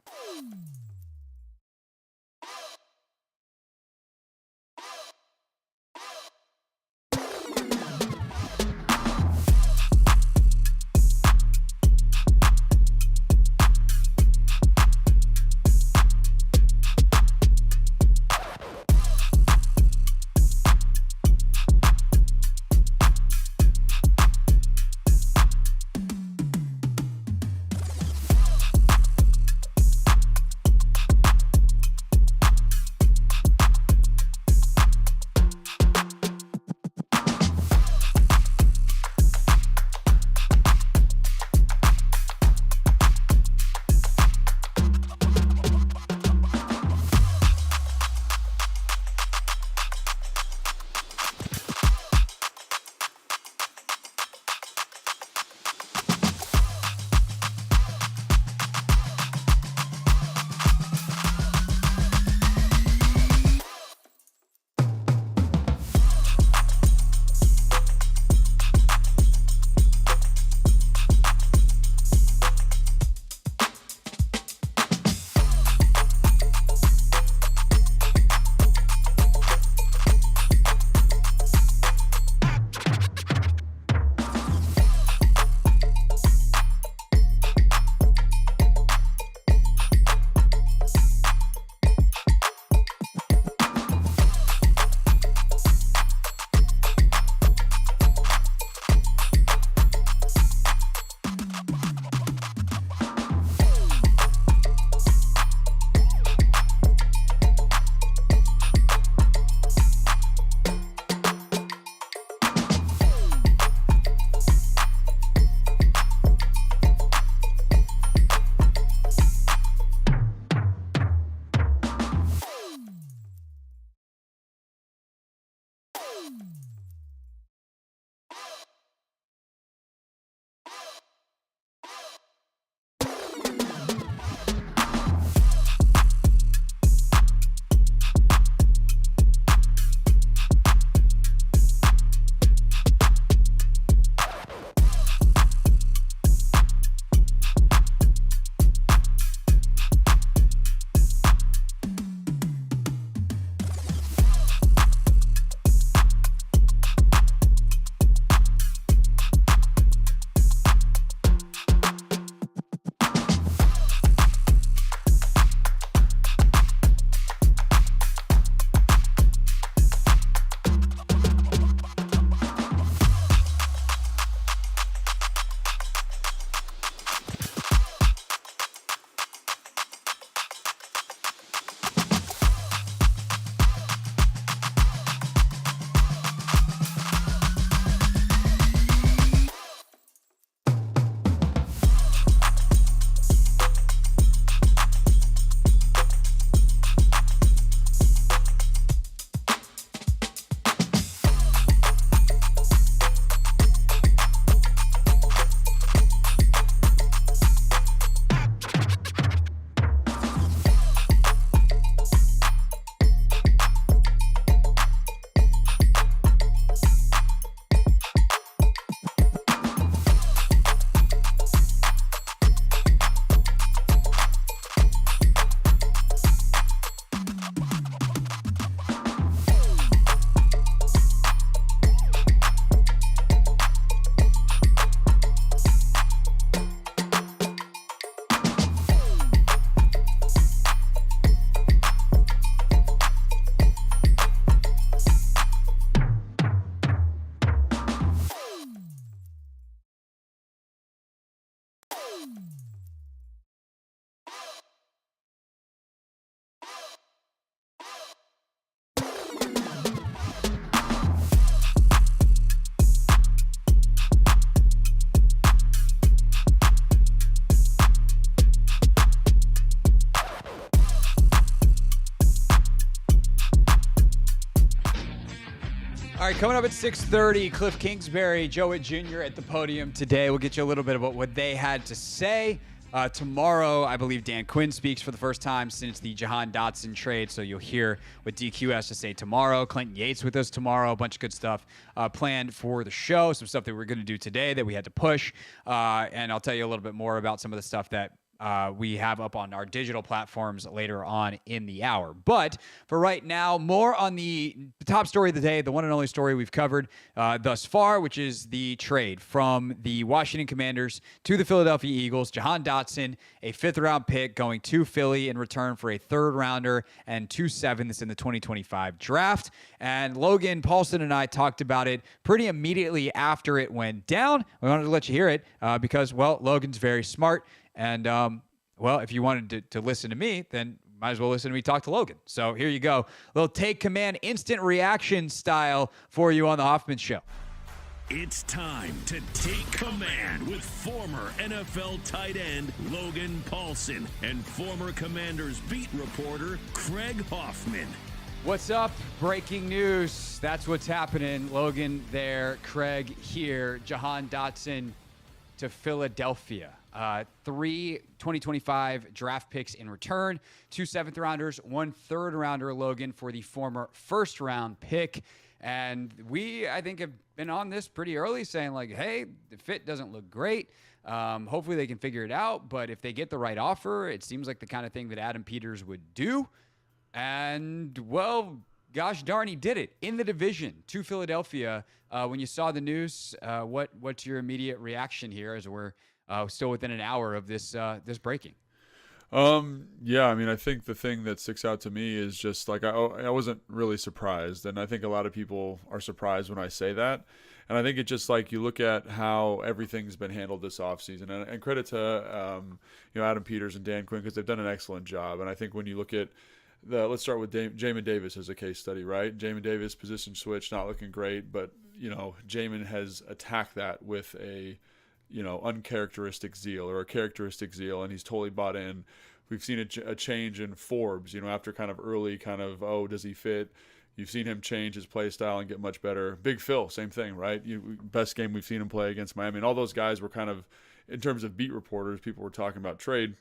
All right, coming up at 6:30, Cliff Kingsbury, Joe Witt Jr. at the podium today. We'll get you a little bit about what they had to say. Tomorrow, I believe Dan Quinn speaks for the first time since the Jahan Dotson trade, so you'll hear what DQ has to say tomorrow. Clinton Yates with us tomorrow. A bunch of good stuff planned for the show, some stuff that we're going to do today that we had to push, and I'll tell you a little bit more about some of the stuff that we have up on our digital platforms later on in the hour. But for right now, more on the top story of the day, the one and only story we've covered thus far, which is the trade from the Washington Commanders to the Philadelphia Eagles. Jahan Dotson, a 5th-round pick going to Philly in return for a 3rd-rounder and 2 7ths in the 2025 draft. And Logan Paulson and I talked about it pretty immediately after it went down. We wanted to let you hear it because, well, Logan's very smart. And, well, if you wanted to listen to me, then might as well listen to me talk to Logan. So here you go. A little take command, instant reaction style for you on the Hoffman Show. It's time to take command with former NFL tight end Logan Paulson and former Commanders beat reporter Craig Hoffman. What's up? Breaking news. That's what's happening. Logan there, Craig here. Jahan Dotson to Philadelphia. 3 2025 draft picks in return, 2 7th-rounders, 1 3rd-rounder, Logan, for the former 1st-round pick. And we, I think, have been on this pretty early saying, like, hey, the fit doesn't look great. Hopefully they can figure it out. But if they get the right offer, it seems like the kind of thing that Adam Peters would do. And, well, gosh darn, he did it in the division to Philadelphia. When you saw the news, what's your immediate reaction here as we're still within an hour of this breaking? Yeah, I mean, I think the thing that sticks out to me is just like I wasn't really surprised, and I think a lot of people are surprised when I say that. And I think it's just like you look at how everything's been handled this offseason, and credit to Adam Peters and Dan Quinn because they've done an excellent job. And I think when you look at let's start with Jamin Davis as a case study, right? Jamin Davis position switch, not looking great, but Jamin has attacked that with a uncharacteristic zeal or a characteristic zeal, and he's totally bought in. We've seen a change in Forbes, after kind of early does he fit? You've seen him change his play style and get much better. Big Phil, same thing, right? Best game we've seen him play against Miami. And all those guys were kind of, in terms of beat reporters, people were talking about trade.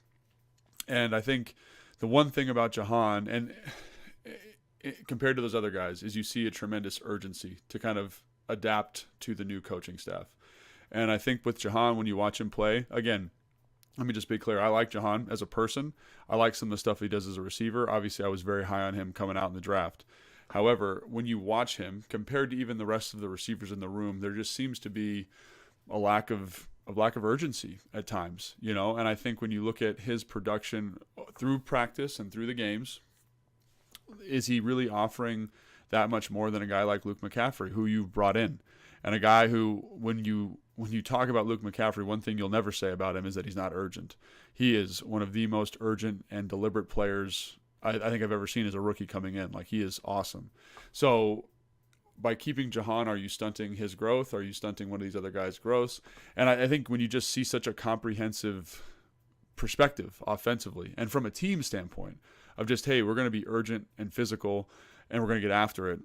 And I think the one thing about Jahan, and compared to those other guys, is you see a tremendous urgency to kind of adapt to the new coaching staff. And I think with Jahan, when you watch him play, again, let me just be clear. I like Jahan as a person. I like some of the stuff he does as a receiver. Obviously, I was very high on him coming out in the draft. However, when you watch him, compared to even the rest of the receivers in the room, there just seems to be a lack of urgency at times, And I think when you look at his production through practice and through the games, is he really offering that much more than a guy like Luke McCaffrey, who you've brought in? And a guy who, when you talk about Luke McCaffrey, one thing you'll never say about him is that he's not urgent. He is one of the most urgent and deliberate players I think I've ever seen as a rookie coming in. Like, he is awesome. So by keeping Jahan, are you stunting his growth? Are you stunting one of these other guys' growth? And I think when you just see such a comprehensive perspective offensively and from a team standpoint of just, hey, we're going to be urgent and physical and we're going to get after it,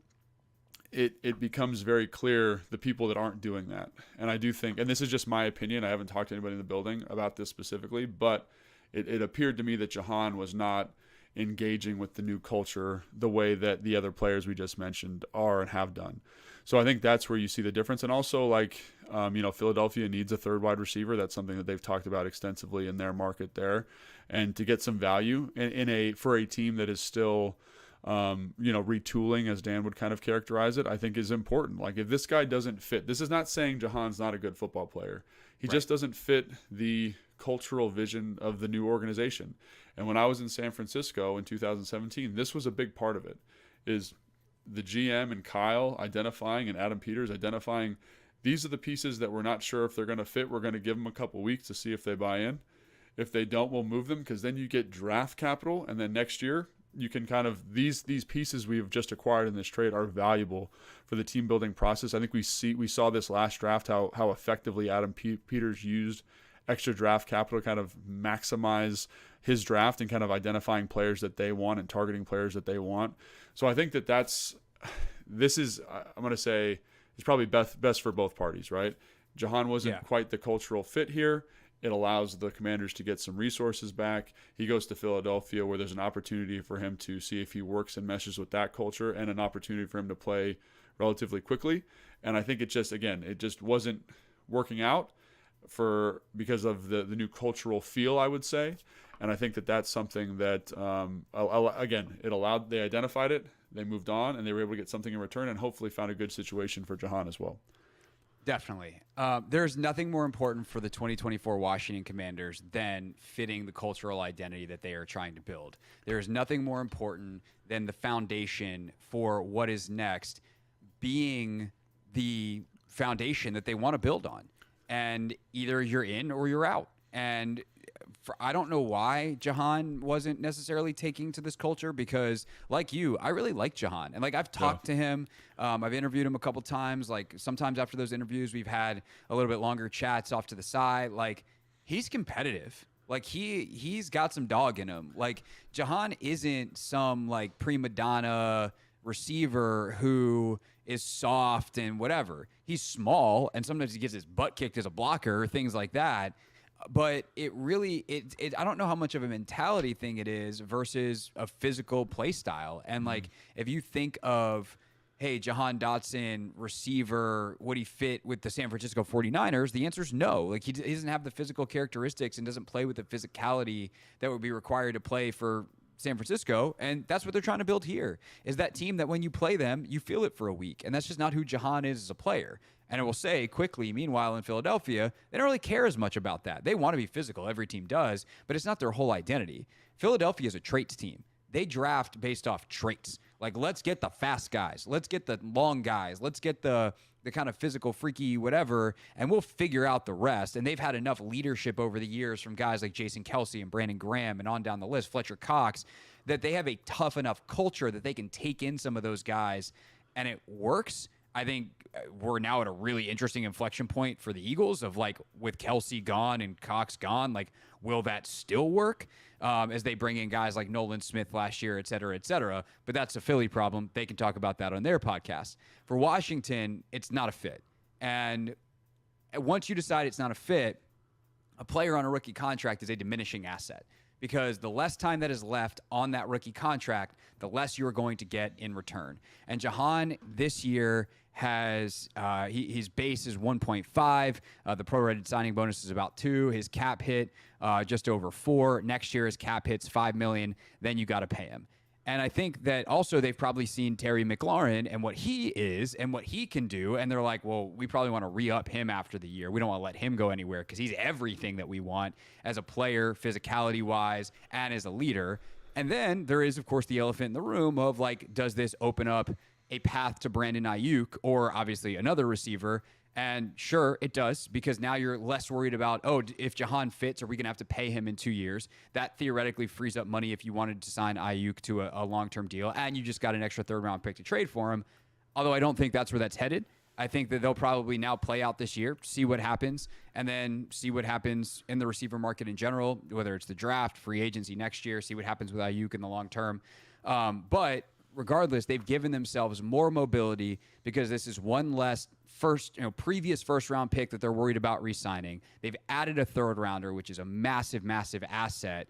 it becomes very clear the people that aren't doing that. And I do think, and this is just my opinion, I haven't talked to anybody in the building about this specifically, but it appeared to me that Jahan was not engaging with the new culture the way that the other players we just mentioned are and have done. So I think that's where you see the difference. And also, Philadelphia needs a 3rd wide receiver. That's something that they've talked about extensively in their market there. And to get some value for a team that is still retooling, as Dan would kind of characterize it, I think is important. Like, if this guy doesn't fit, this is not saying Jahan's not a good football player. He just doesn't fit the cultural vision of the new organization. And when I was in San Francisco in 2017, this was a big part of it, is the GM and Kyle identifying and Adam Peters identifying these are the pieces that we're not sure if they're going to fit. We're going to give them a couple weeks to see if they buy in. If they don't, we'll move them, because then you get draft capital, and then next year you can kind of these pieces we've just acquired in this trade are valuable for the team building process. I think we saw this last draft how effectively Adam Peters used extra draft capital to kind of maximize his draft and kind of identifying players that they want and targeting players that they want. So I think that's this is, I'm going to say, it's probably best for both parties, right? Jahan wasn't quite the cultural fit here. It allows the Commanders to get some resources back. He goes to Philadelphia, where there's an opportunity for him to see if he works and meshes with that culture, and an opportunity for him to play relatively quickly. And I think it just wasn't working out because of the new cultural feel, I would say. And I think that's something that, they identified it, they moved on, and they were able to get something in return, and hopefully found a good situation for Jahan as well. Definitely. There's nothing more important for the 2024 Washington Commanders than fitting the cultural identity that they are trying to build. There's nothing more important than the foundation for what is next being the foundation that they want to build on. And either you're in or you're out. And I don't know why Jahan wasn't necessarily taking to this culture, because like you, I really like Jahan. And like I've talked to him. I've interviewed him a couple times. Like sometimes after those interviews, we've had a little bit longer chats off to the side. Like he's competitive. Like he's got some dog in him. Like Jahan isn't some like prima donna receiver who is soft and whatever. He's small, and sometimes he gets his butt kicked as a blocker, things like that. But it really, I don't know how much of a mentality thing it is versus a physical play style. And like, if you think of, hey, Jahan Dotson, receiver, would he fit with the San Francisco 49ers? The answer is no. Like he doesn't have the physical characteristics and doesn't play with the physicality that would be required to play for San Francisco. And that's what they're trying to build here, is that team that when you play them, you feel it for a week. And that's just not who Jahan is as a player. And I will say quickly, meanwhile, in Philadelphia, they don't really care as much about that. They want to be physical. Every team does, but it's not their whole identity. Philadelphia is a traits team. They draft based off traits. Like, let's get the fast guys. Let's get the long guys. Let's get the kind of physical, freaky, whatever, and we'll figure out the rest. And they've had enough leadership over the years from guys like Jason Kelsey and Brandon Graham and on down the list, Fletcher Cox, that they have a tough enough culture that they can take in some of those guys, and it works. I think we're now at a really interesting inflection point for the Eagles of like with Kelsey gone and Cox gone, like will that still work as they bring in guys like Nolan Smith last year, et cetera, et cetera. But that's a Philly problem. They can talk about that on their podcast. For Washington, it's not a fit. And once you decide it's not a fit, a player on a rookie contract is a diminishing asset, because the less time that is left on that rookie contract, the less you are going to get in return. And Jahan this year has his base is 1.5. The prorated signing bonus is about 2. His cap hit just over 4. Next year his cap hits $5 million. Then you got to pay him. And I think that also they've probably seen Terry McLaurin and what he is and what he can do. And they're like, well, we probably want to re-up him after the year. We don't want to let him go anywhere because he's everything that we want as a player, physicality-wise, and as a leader. And then there is, of course, the elephant in the room of, like, does this open up a path to Brandon Ayuk or obviously another receiver? And sure, it does, because now you're less worried about, if Jahan fits, are we going to have to pay him in 2 years? That theoretically frees up money if you wanted to sign Ayuk to a long-term deal, and you just got an extra third-round pick to trade for him. Although I don't think that's where that's headed. I think that they'll probably now play out this year, see what happens, and then see what happens in the receiver market in general, whether it's the draft, free agency next year, see what happens with Ayuk in the long term. But regardless, they've given themselves more mobility because this is one less previous first-round pick that they're worried about re-signing. They've added a third-rounder, which is a massive, massive asset.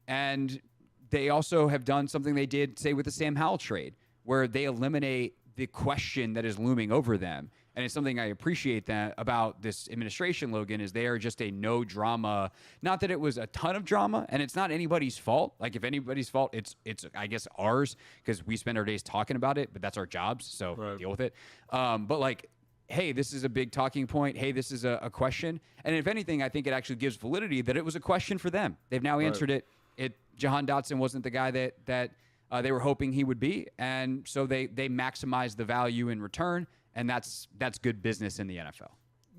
And they also have done something they did, say, with the Sam Howell trade, where they eliminate the question that is looming over them. And it's something I appreciate that about this administration, Logan, is they are just a no drama. Not that it was a ton of drama, and it's not anybody's fault. Like, if anybody's fault, it's I guess ours, because we spend our days talking about it, but that's our jobs, so deal with it. But like, hey, this is a big talking point. Hey, this is a question. And if anything, I think it actually gives validity that it was a question for them. They've now answered it. Jahan Dotson wasn't the guy that they were hoping he would be, and so they maximized the value in return, and that's good business in the NFL.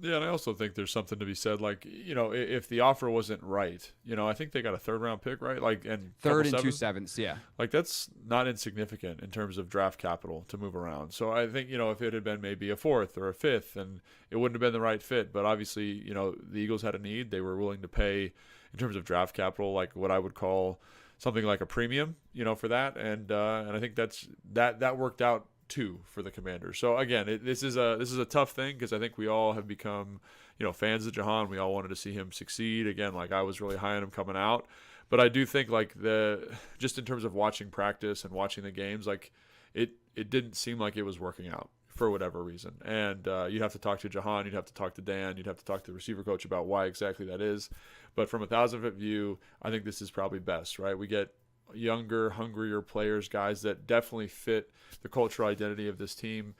Yeah, and I also think there's something to be said, like, if the offer wasn't right, I think they got a third-round pick, right? Like, and third and 2 7ths, yeah. Like, that's not insignificant in terms of draft capital to move around. So I think, if it had been maybe a 4th or a 5th, and it wouldn't have been the right fit. But obviously, the Eagles had a need. They were willing to pay, in terms of draft capital, like what I would call something like a premium, for that. And I think that worked out 2 for the Commanders. So again, this is a tough thing because I think we all have become, fans of Jahan. We all wanted to see him succeed. Again, like I was really high on him coming out, but I do think like just in terms of watching practice and watching the games, like it didn't seem like it was working out for whatever reason. And you'd have to talk to Jahan, you'd have to talk to Dan, you'd have to talk to the receiver coach about why exactly that is. But from a 1,000-foot view, I think this is probably best, right? We get younger, hungrier players, guys that definitely fit the cultural identity of this team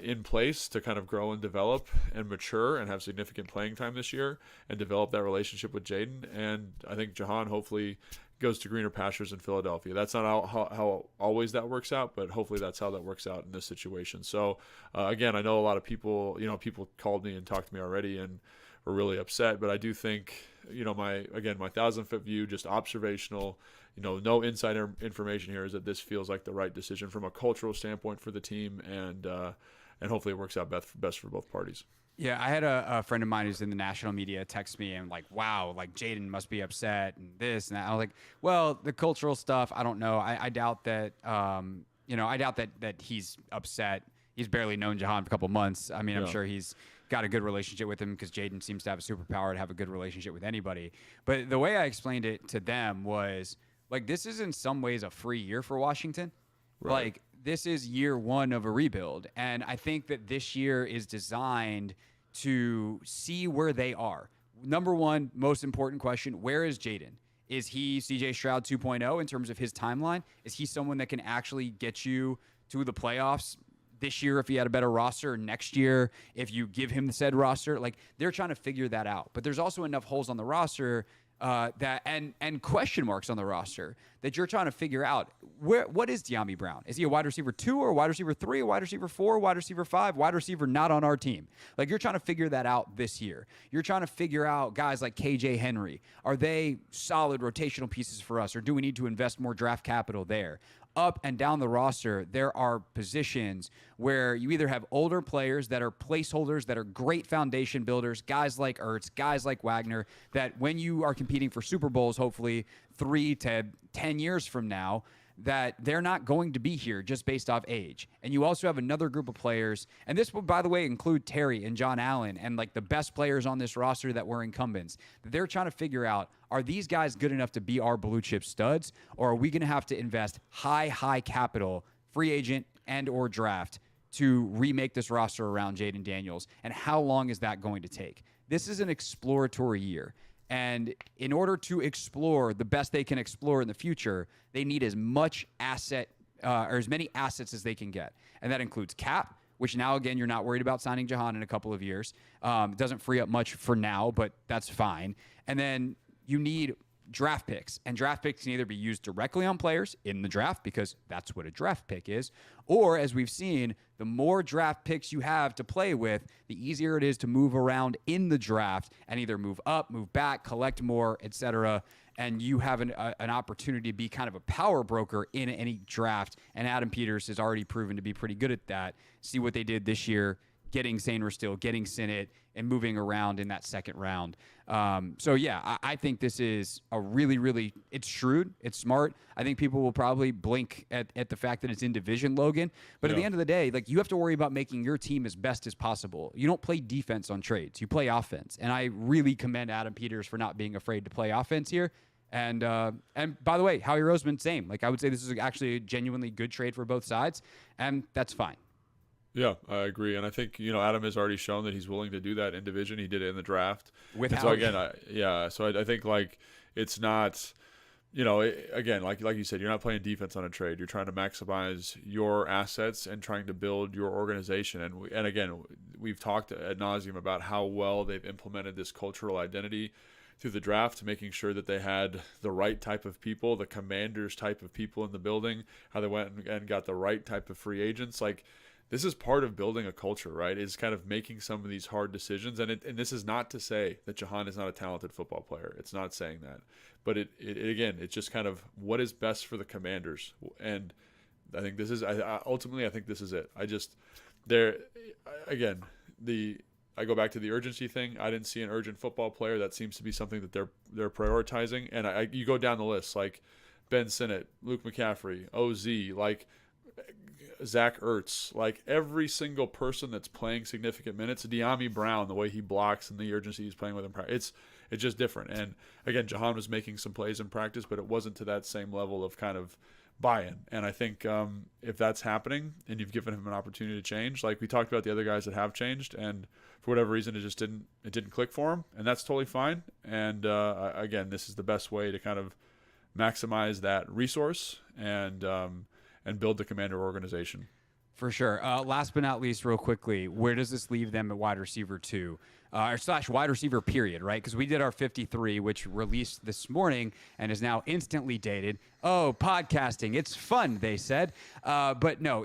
in place to kind of grow and develop and mature and have significant playing time this year and develop that relationship with Jaden. And I think Jahan hopefully goes to greener pastures in Philadelphia. That's not how always that works out, but hopefully that's how that works out in this situation. So again, I know a lot of people, people called me and talked to me already and were really upset, but I do think, my 1,000-foot view, just observational, no insider information here, is that this feels like the right decision from a cultural standpoint for the team, and hopefully it works out best for both parties. Yeah, I had a friend of mine who's in the national media text me and like, wow, like Jaden must be upset and this and that. I was like, well, the cultural stuff, I don't know. I doubt that, I doubt that he's upset. He's barely known Jahan for a couple months. I mean, I'm sure he's got a good relationship with him because Jaden seems to have a superpower to have a good relationship with anybody. But the way I explained it to them was like, this is in some ways a free year for Washington. Right. Like, this is year one of a rebuild. And I think that this year is designed to see where they are. Number one, most important question, where is Jaden? Is he CJ Stroud 2.0 in terms of his timeline? Is he someone that can actually get you to the playoffs this year if he had a better roster, next year if you give him the said roster? Like, they're trying to figure that out. But there's also enough holes on the roster and question marks on the roster that you're trying to figure out. What is De'Ami Brown? Is he a wide receiver 2 or a wide receiver 3, a wide receiver 4, a wide receiver 5, wide receiver not on our team? Like, you're trying to figure that out this year. You're trying to figure out guys like KJ Henry. Are they solid rotational pieces for us, or do we need to invest more draft capital there? Up and down the roster, there are positions where you either have older players that are placeholders, that are great foundation builders, guys like Ertz, guys like Wagner, that when you are competing for Super Bowls, hopefully 3 to 10 years from now, that they're not going to be here just based off age. And you also have another group of players, and this will, by the way, include Terry and John Allen and like the best players on this roster that were incumbents. They're trying to figure out, are these guys good enough to be our blue chip studs, or are we going to have to invest high capital, free agent and or draft to remake this roster around Jaden Daniels? And how long is that going to take? This is an exploratory year. And in order to explore the best they can explore in the future, they need as much asset or as many assets as they can get. And that includes cap, which now, again, you're not worried about signing Jahan in a couple of years. It doesn't free up much for now, but that's fine. And then you need draft picks. And draft picks can either be used directly on players in the draft, because that's what a draft pick is, or, as we've seen, the more draft picks you have to play with, the easier it is to move around in the draft and either move up, move back, collect more, etc. And you have an opportunity to be kind of a power broker in any draft. And Adam Peters has already proven to be pretty good at that. See what they did this year, getting Zane Rustil, getting Sinnott, and moving around in that second round. So, yeah, I think this is a really, it's shrewd. It's smart. I think people will probably blink at the fact that it's in division, Logan. But at the end of the day, like, you have to worry about making your team as best as possible. You don't play defense on trades. You play offense. And I really commend Adam Peters for not being afraid to play offense here. And by the way, Howie Roseman, same. Like, I would say this is actually a genuinely good trade for both sides, and that's fine. Yeah, I agree. And I think, Adam has already shown that he's willing to do that in division. He did it in the draft. So again, I think, like, it's not, again, like you said, you're not playing defense on a trade. You're trying to maximize your assets and trying to build your organization. And again, we've talked ad nauseum about how well they've implemented this cultural identity through the draft, making sure that they had the right type of people, the Commanders type of people in the building, how they went and got the right type of free agents. Like, this is part of building a culture, right? Is kind of making some of these hard decisions. And this is not to say that Jahan is not a talented football player. It's not saying that. But again, it's just kind of what is best for the Commanders. And I think this is, ultimately, I think this is it. I go back to the urgency thing. I didn't see an urgent football player. That seems to be something that they're prioritizing. And you go down the list, like Ben Sinnott, Luke McCaffrey, OZ, like, Zach Ertz, like every single person that's playing significant minutes, De'Ami Brown, the way he blocks and the urgency he's playing with in practice, it's just different. And again, Jahan was making some plays in practice, but it wasn't to that same level of kind of buy-in. And I think if that's happening and you've given him an opportunity to change, like we talked about the other guys that have changed, and for whatever reason it just didn't click for him, and that's totally fine. And again, this is the best way to kind of maximize that resource and build the Commander organization. For sure. Last but not least, real quickly, where does this leave them at wide receiver 2? Or / wide receiver period, right? Because we did our 53, which released this morning and is now instantly dated. Oh, podcasting, it's fun, they said. But no,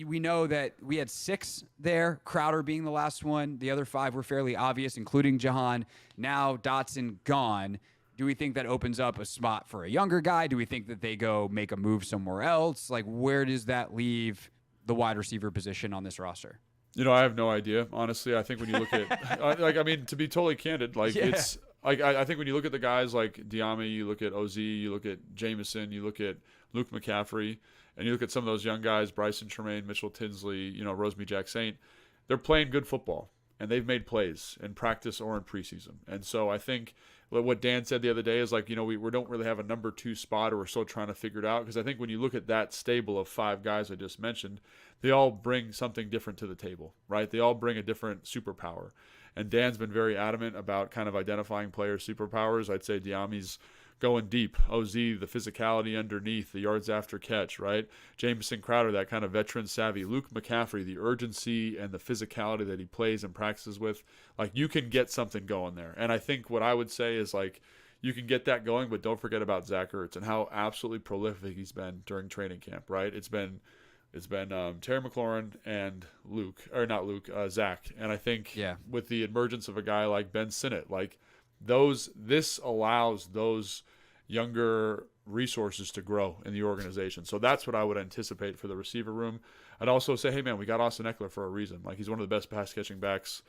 we know that we had 6 there, Crowder being the last one. The other 5 were fairly obvious, including Jahan. Now Dotson gone. Do we think that opens up a spot for a younger guy? Do we think that they go make a move somewhere else? Like, where does that leave the wide receiver position on this roster? I have no idea, honestly. I think when you look at, to be totally candid, it's like I think when you look at the guys like De'Ami, you look at OZ, you look at Jameson, you look at Luke McCaffrey, and you look at some of those young guys, Bryson Tremaine, Mitchell Tinsley, Rosemary Jack Saint, they're playing good football, and they've made plays in practice or in preseason. And so I think what Dan said the other day is like, we don't really have a number 2 spot, or we're still trying to figure it out. Because I think when you look at that stable of 5 guys I just mentioned, they all bring something different to the table, right? They all bring a different superpower. And Dan's been very adamant about kind of identifying players' superpowers. I'd say De'Ami's going deep. OZ, the physicality underneath, the yards after catch, right? Jameson Crowder, that kind of veteran savvy. Luke McCaffrey, the urgency and the physicality that he plays and practices with. Like, you can get something going there. And I think what I would say is, like, you can get that going, but don't forget about Zach Ertz and how absolutely prolific he's been during training camp, right? It's been Terry McLaurin and Zach. And I think with the emergence of a guy like Ben Sinnott, like this allows those younger resources to grow in the organization. So that's what I would anticipate for the receiver room. I'd also say, hey man, we got Austin Eckler for a reason. Like, he's one of the best pass catching backs,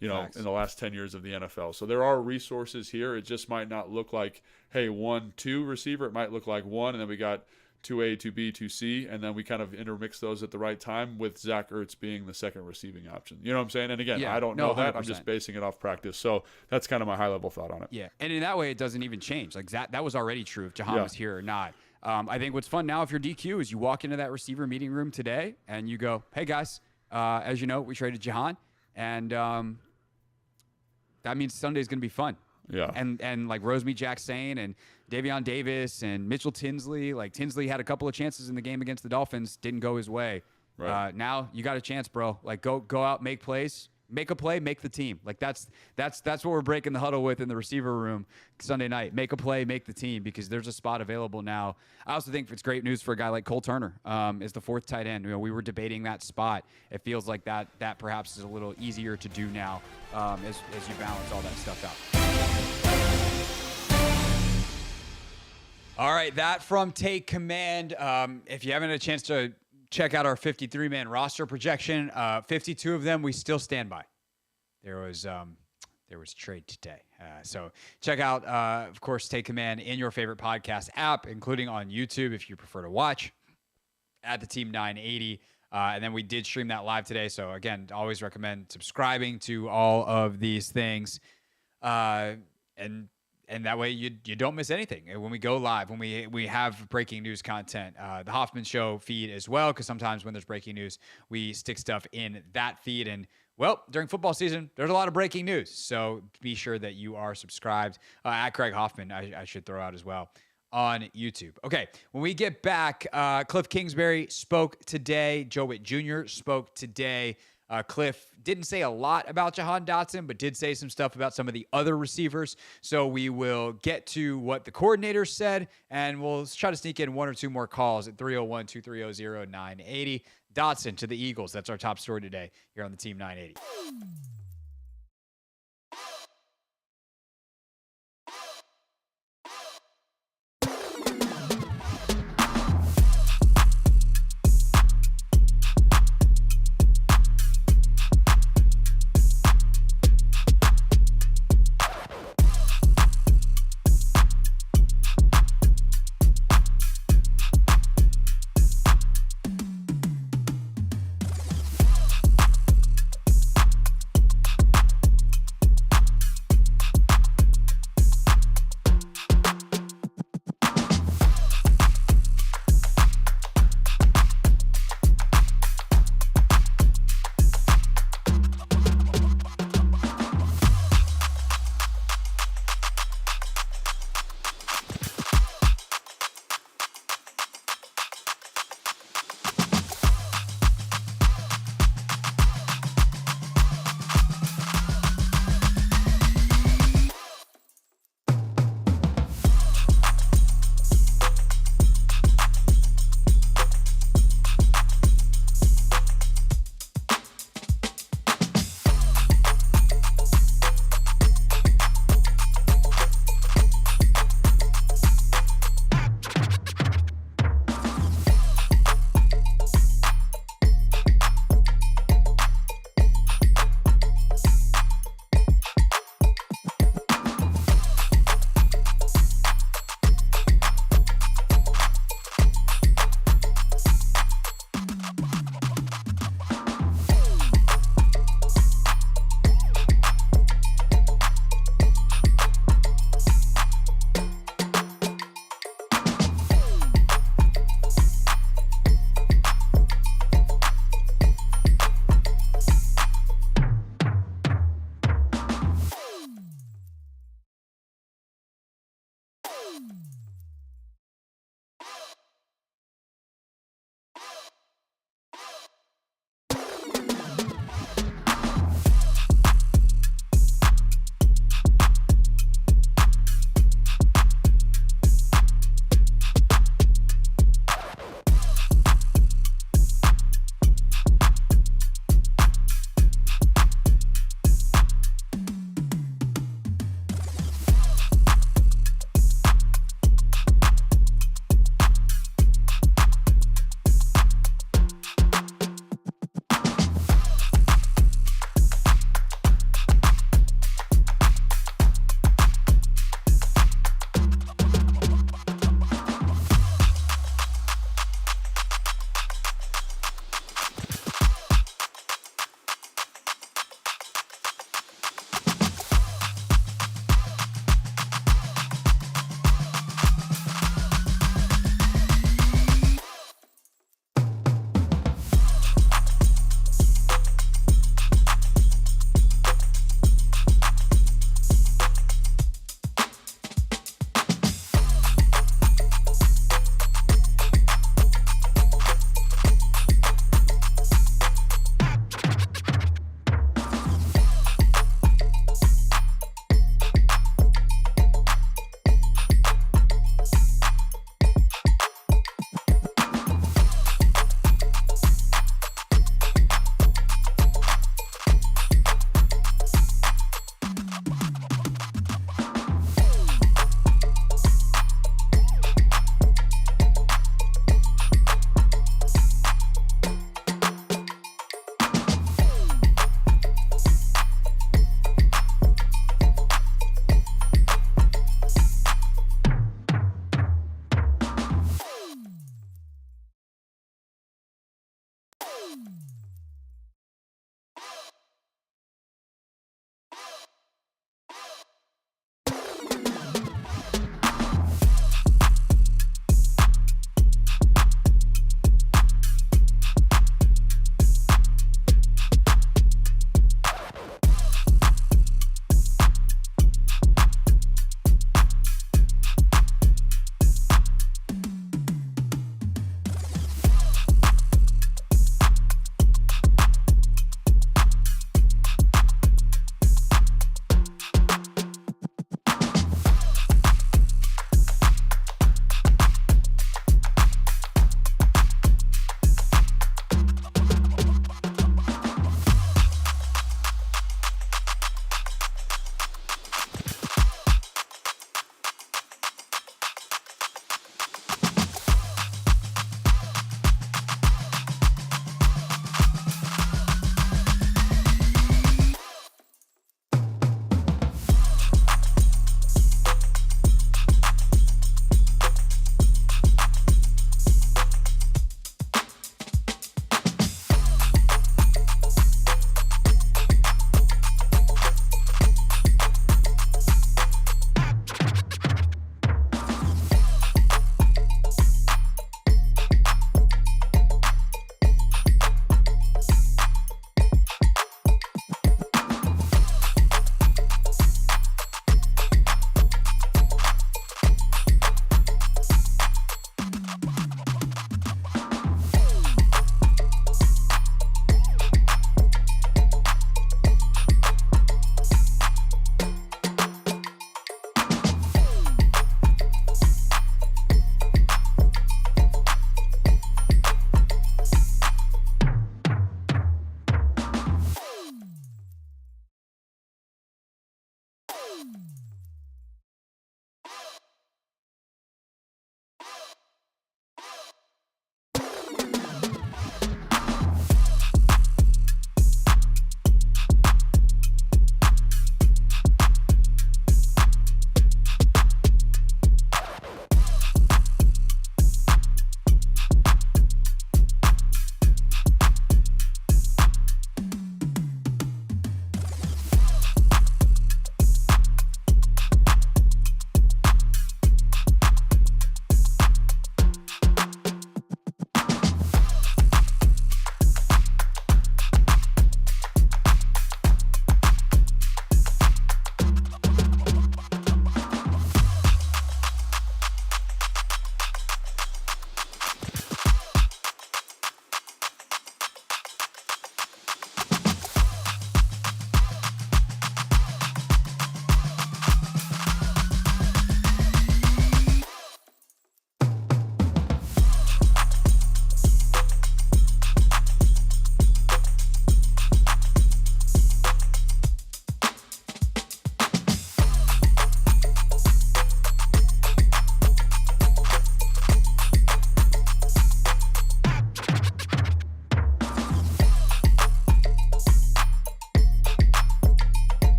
Facts. In the last 10 years of the NFL. So there are resources here. It just might not look like, hey, 1-2 receiver. It might look like 1, and then we got 2A, 2B, 2C, and then we kind of intermix those at the right time, with Zach Ertz being the second receiving option. You know what I'm saying? And again, I don't know that. 100%. I'm just basing it off practice. So that's kind of my high-level thought on it. Yeah, and in that way, it doesn't even change. Like, that was already true if Jahan was here or not. I think what's fun now, if you're DQ, is you walk into that receiver meeting room today, and you go, hey, guys, as you know, we traded Jahan, and that means Sunday's going to be fun. Yeah. And like Rosemary Jack Saint and Davion Davis and Mitchell Tinsley. Like, Tinsley had a couple of chances in the game against the Dolphins, didn't go his way. Right. Now you got a chance, bro. Like, go out, make plays, make a play, make the team. Like, that's what we're breaking the huddle with in the receiver room Sunday night. Make a play, make the team, because there's a spot available now. I also think it's great news for a guy like Cole Turner, is the 4th tight end. We were debating that spot. It feels like that perhaps is a little easier to do now, as you balance all that stuff out. All right, that from Take Command. If you haven't had a chance to check out our 53-man roster projection, 52 of them we still stand by. There was trade today. So check out, of course, Take Command in your favorite podcast app, including on YouTube if you prefer to watch, at the Team 980. And then we did stream that live today. So again, always recommend subscribing to all of these things. And that way you don't miss anything when we go live, when we have breaking news content. The Hoffman Show feed as well, because sometimes when there's breaking news, we stick stuff in that feed. And, well, during football season, there's a lot of breaking news. So be sure that you are subscribed. At Craig Hoffman, I should throw out as well, on YouTube. Okay, when we get back, Cliff Kingsbury spoke today. Joe Witt Jr. spoke today. Cliff didn't say a lot about Jahan Dotson, but did say some stuff about some of the other receivers. So we will get to what the coordinators said, and we'll try to sneak in 1 or 2 more calls at 301-230-0980. Dotson to the Eagles. That's our top story today here on the Team 980.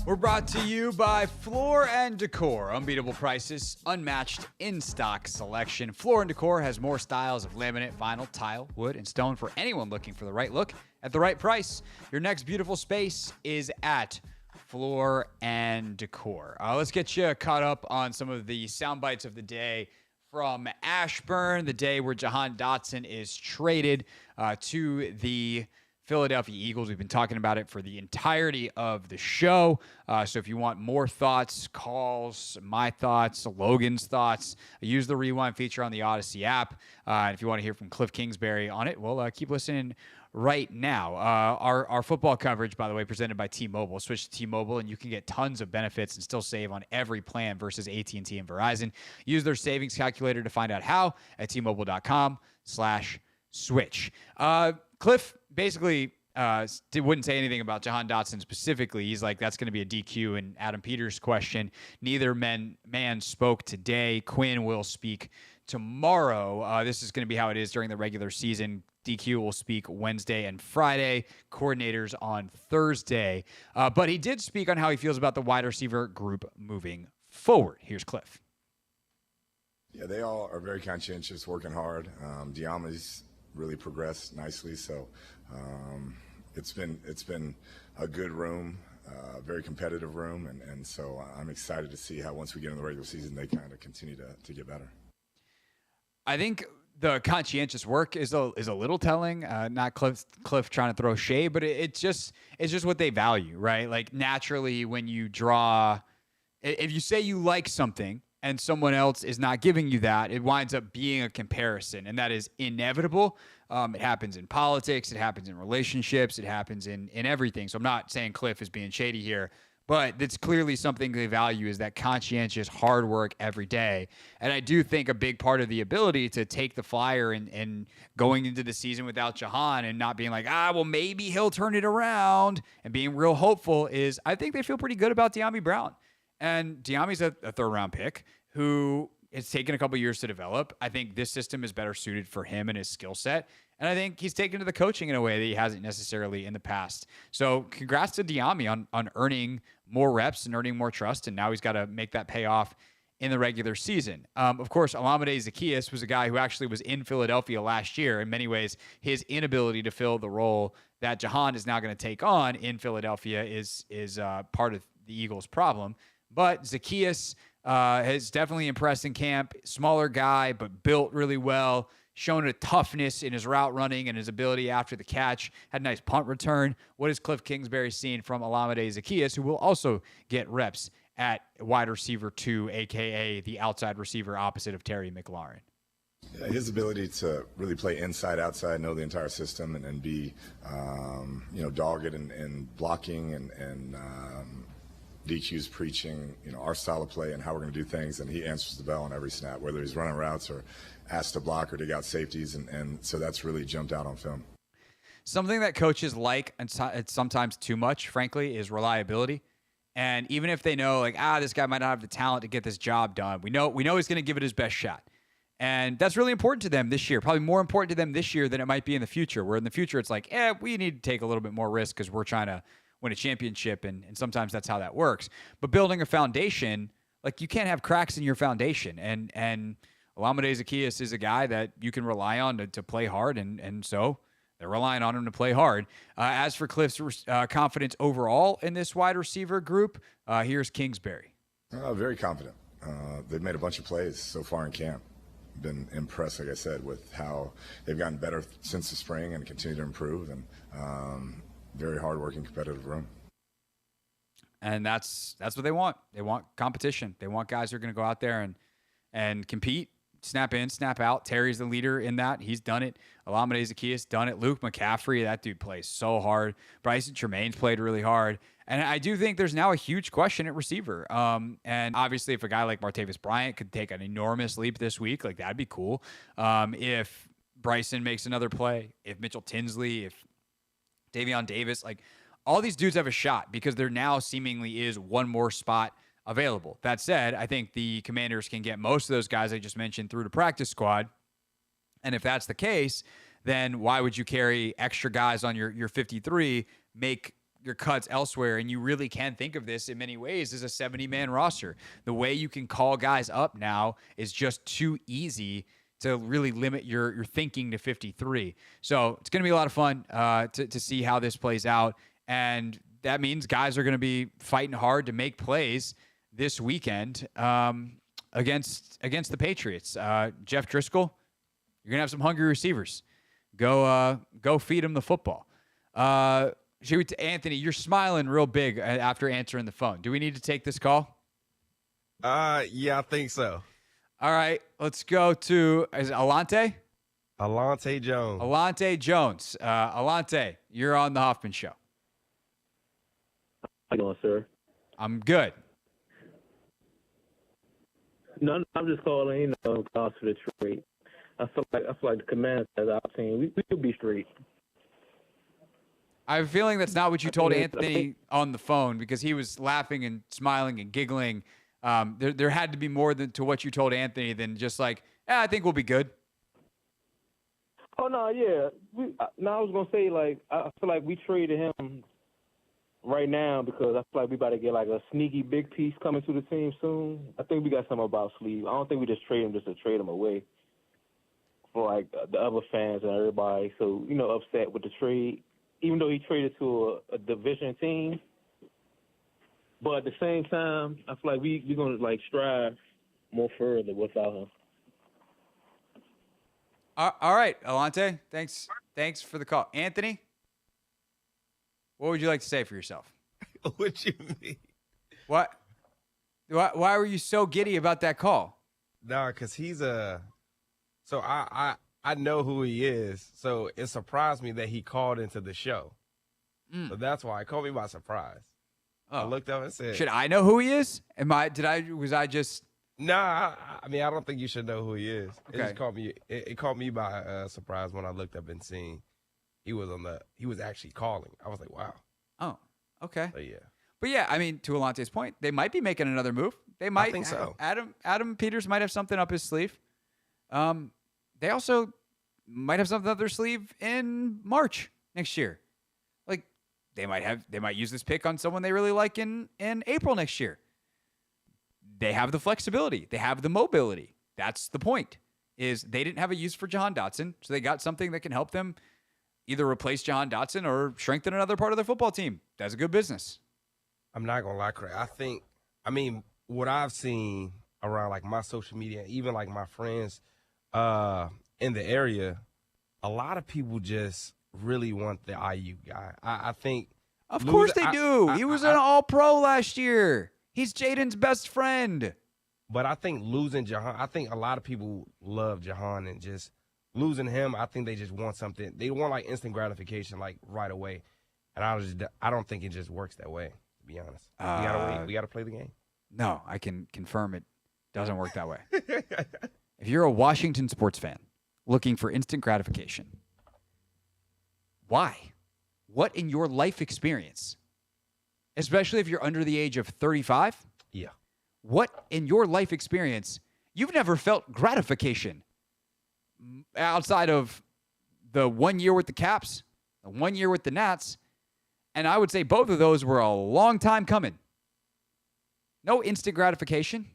We're brought to you by Floor & Decor. Unbeatable prices, unmatched in-stock selection. Floor & Decor has more styles of laminate, vinyl, tile, wood, and stone for anyone looking for the right look at the right price. Your next beautiful space is at Floor & Decor. Let's get you caught up on some of the sound bites of the day from Ashburn, the day where Jahan Dotson is traded to the Philadelphia Eagles. We've been talking about it for the entirety of the show. So if you want more thoughts, calls, my thoughts, Logan's thoughts, use the rewind feature on the Odyssey app. And if you want to hear from Cliff Kingsbury on it, well, keep listening right now. Our football coverage, by the way, presented by T-Mobile. Switch to T-Mobile and you can get tons of benefits and still save on every plan versus AT&T and Verizon. Use their savings calculator to find out how at T-Mobile.com/switch. Cliff basically wouldn't say anything about Jahan Dotson specifically. He's like, that's going to be a DQ. And Adam Peters' question, neither man spoke today. Quinn will speak tomorrow. This is going to be how it is during the regular season. DQ will speak Wednesday and Friday, coordinators on Thursday. But he did speak on how he feels about the wide receiver group moving forward. Here's Cliff. Yeah, they all are very conscientious, working hard. Diama's really progressed nicely, so it's been a good room, very competitive room, and so I'm excited to see how once we get in the regular season they kind of continue to get better. I think the conscientious work is a little telling. Not Cliff trying to throw shade, but it's just what they value, right? Like naturally, when you draw, if you say you like something and someone else is not giving you that, it winds up being a comparison, and that is inevitable. It happens in politics, it happens in relationships, it happens in everything. So I'm not saying Cliff is being shady here, but it's clearly something they value is that conscientious hard work every day. And I do think a big part of the ability to take the flyer and going into the season without Jahan and not being like, well, maybe he'll turn it around and being real hopeful is I think they feel pretty good about Dyami Brown. And Diami's a third-round pick who it's taken a couple years to develop. I think this system is better suited for him and his skill set. And I think he's taken to the coaching in a way that he hasn't necessarily in the past. So congrats to Dyami on earning more reps and earning more trust. And now he's got to make that pay off in the regular season. Of course, Olamide Zaccheaus was a guy who actually was in Philadelphia last year. In many ways, his inability to fill the role that Jahan is now going to take on in Philadelphia is part of the Eagles' problem. But Zaccheaus has definitely impressed in camp. Smaller guy, but built really well. Shown a toughness in his route running and his ability after the catch. Had a nice punt return. What is Cliff Kingsbury seeing from Olamide Zaccheaus, who will also get reps at wide receiver 2, a.k.a. the outside receiver opposite of Terry McLaurin? Yeah, his ability to really play inside, outside, know the entire system, and be, dogged and blocking and DQ's preaching, our style of play and how we're going to do things, and he answers the bell on every snap, whether he's running routes or asked to block or dig out safeties, and so that's really jumped out on film. Something that coaches like, and it's sometimes too much, frankly, is reliability. And even if they know, this guy might not have the talent to get this job done, we know he's going to give it his best shot. And that's really important to them this year, probably more important to them this year than it might be in the future, where in the future it's like, we need to take a little bit more risk because we're trying to win a championship, and sometimes that's how that works. But building a foundation, you can't have cracks in your foundation. And Olamide Zaccheaus is a guy that you can rely on to play hard, and so they're relying on him to play hard. As for Cliff's confidence overall in this wide receiver group, here's Kingsbury. Very confident. They've made a bunch of plays so far in camp. Been impressed, like I said, with how they've gotten better since the spring and continue to improve, and very hard-working, competitive room. And that's what they want. They want competition. They want guys who are going to go out there and compete, snap in, snap out. Terry's the leader in that. He's done it. Olamide Zaccheaus done it. Luke McCaffrey, that dude plays so hard. Bryson Tremaine's played really hard. And I do think there's now a huge question at receiver. And obviously, if a guy like Martavis Bryant could take an enormous leap this week, that'd be cool. If Bryson makes another play, if Mitchell Tinsley, if Davion Davis, all these dudes have a shot because there now seemingly is one more spot available. That said, I think the Commanders can get most of those guys I just mentioned through the practice squad. And if that's the case, then why would you carry extra guys on your 53, make your cuts elsewhere? And you really can think of this in many ways as a 70-man roster. The way you can call guys up now is just too easy to really limit your thinking to 53. So it's going to be a lot of fun to see how this plays out. And that means guys are going to be fighting hard to make plays this weekend against the Patriots. Jeff Driscoll, you're going to have some hungry receivers. Go feed them the football. Anthony, you're smiling real big after answering the phone. Do we need to take this call? Yeah, I think so. All right, let's go to, is it Alante? Alante Jones. Alante Jones. Alante, you're on the Hoffman Show. How you doing, sir? I'm good. No, I'm just calling, cause for the trade. I feel like the Commanders as our team, we could be straight. I have a feeling that's not what you told Anthony on the phone, because he was laughing and smiling and giggling. There had to be more to what you told Anthony than just like, I think we'll be good. Oh, no, yeah. I was going to say, like, I feel like we traded him right now because I feel like we about to get, like, a sneaky big piece coming to the team soon. I think we got something about sleeve. I don't think we just trade him just to trade him away for, like, the other fans and everybody. So, upset with the trade, even though he traded to a division team. But at the same time, I feel like we're going to, like, strive more further without him. All right, Alante, thanks for the call. Anthony, what would you like to say for yourself? What you mean? What? Why were you so giddy about that call? No, because he's so I know who he is, so it surprised me that he called into the show. So that's why it caught me by surprise. I looked up and said, should I know who he is? Was I just... Nah, I mean, I don't think you should know who he is. Okay. It just caught me. It caught me by surprise when I looked up and seen he was actually calling. I was like, wow. Oh, okay. But yeah. But yeah, I mean, to Alante's point, they might be making another move. They might. I think so. Adam Peters might have something up his sleeve. They also might have something up their sleeve in March next year. Like they might use this pick on someone they really like in April next year. They have the flexibility. They have the mobility. That's the point, is they didn't have a use for Jahan Dotson, so they got something that can help them either replace Jahan Dotson or strengthen another part of their football team. That's a good business. I'm not going to lie, Craig. I mean, what I've seen around, like, my social media, even, like, my friends in the area, a lot of people just really want the IU guy. I think. Of course they do. He was an all-pro last year. He's Jaden's best friend. But I think losing Jahan, I think a lot of people love Jahan, and just losing him, I think they just want something. They want, like, instant gratification, like, right away. And I don't think it just works that way, to be honest. We got to wait. We got to play the game. No, I can confirm it doesn't work that way. If you're a Washington sports fan looking for instant gratification, why? What in your life experience, especially if you're under the age of 35? Yeah. What in your life experience, you've never felt gratification outside of the 1 year with the Caps, the 1 year with the Nats, and I would say both of those were a long time coming. No instant gratification.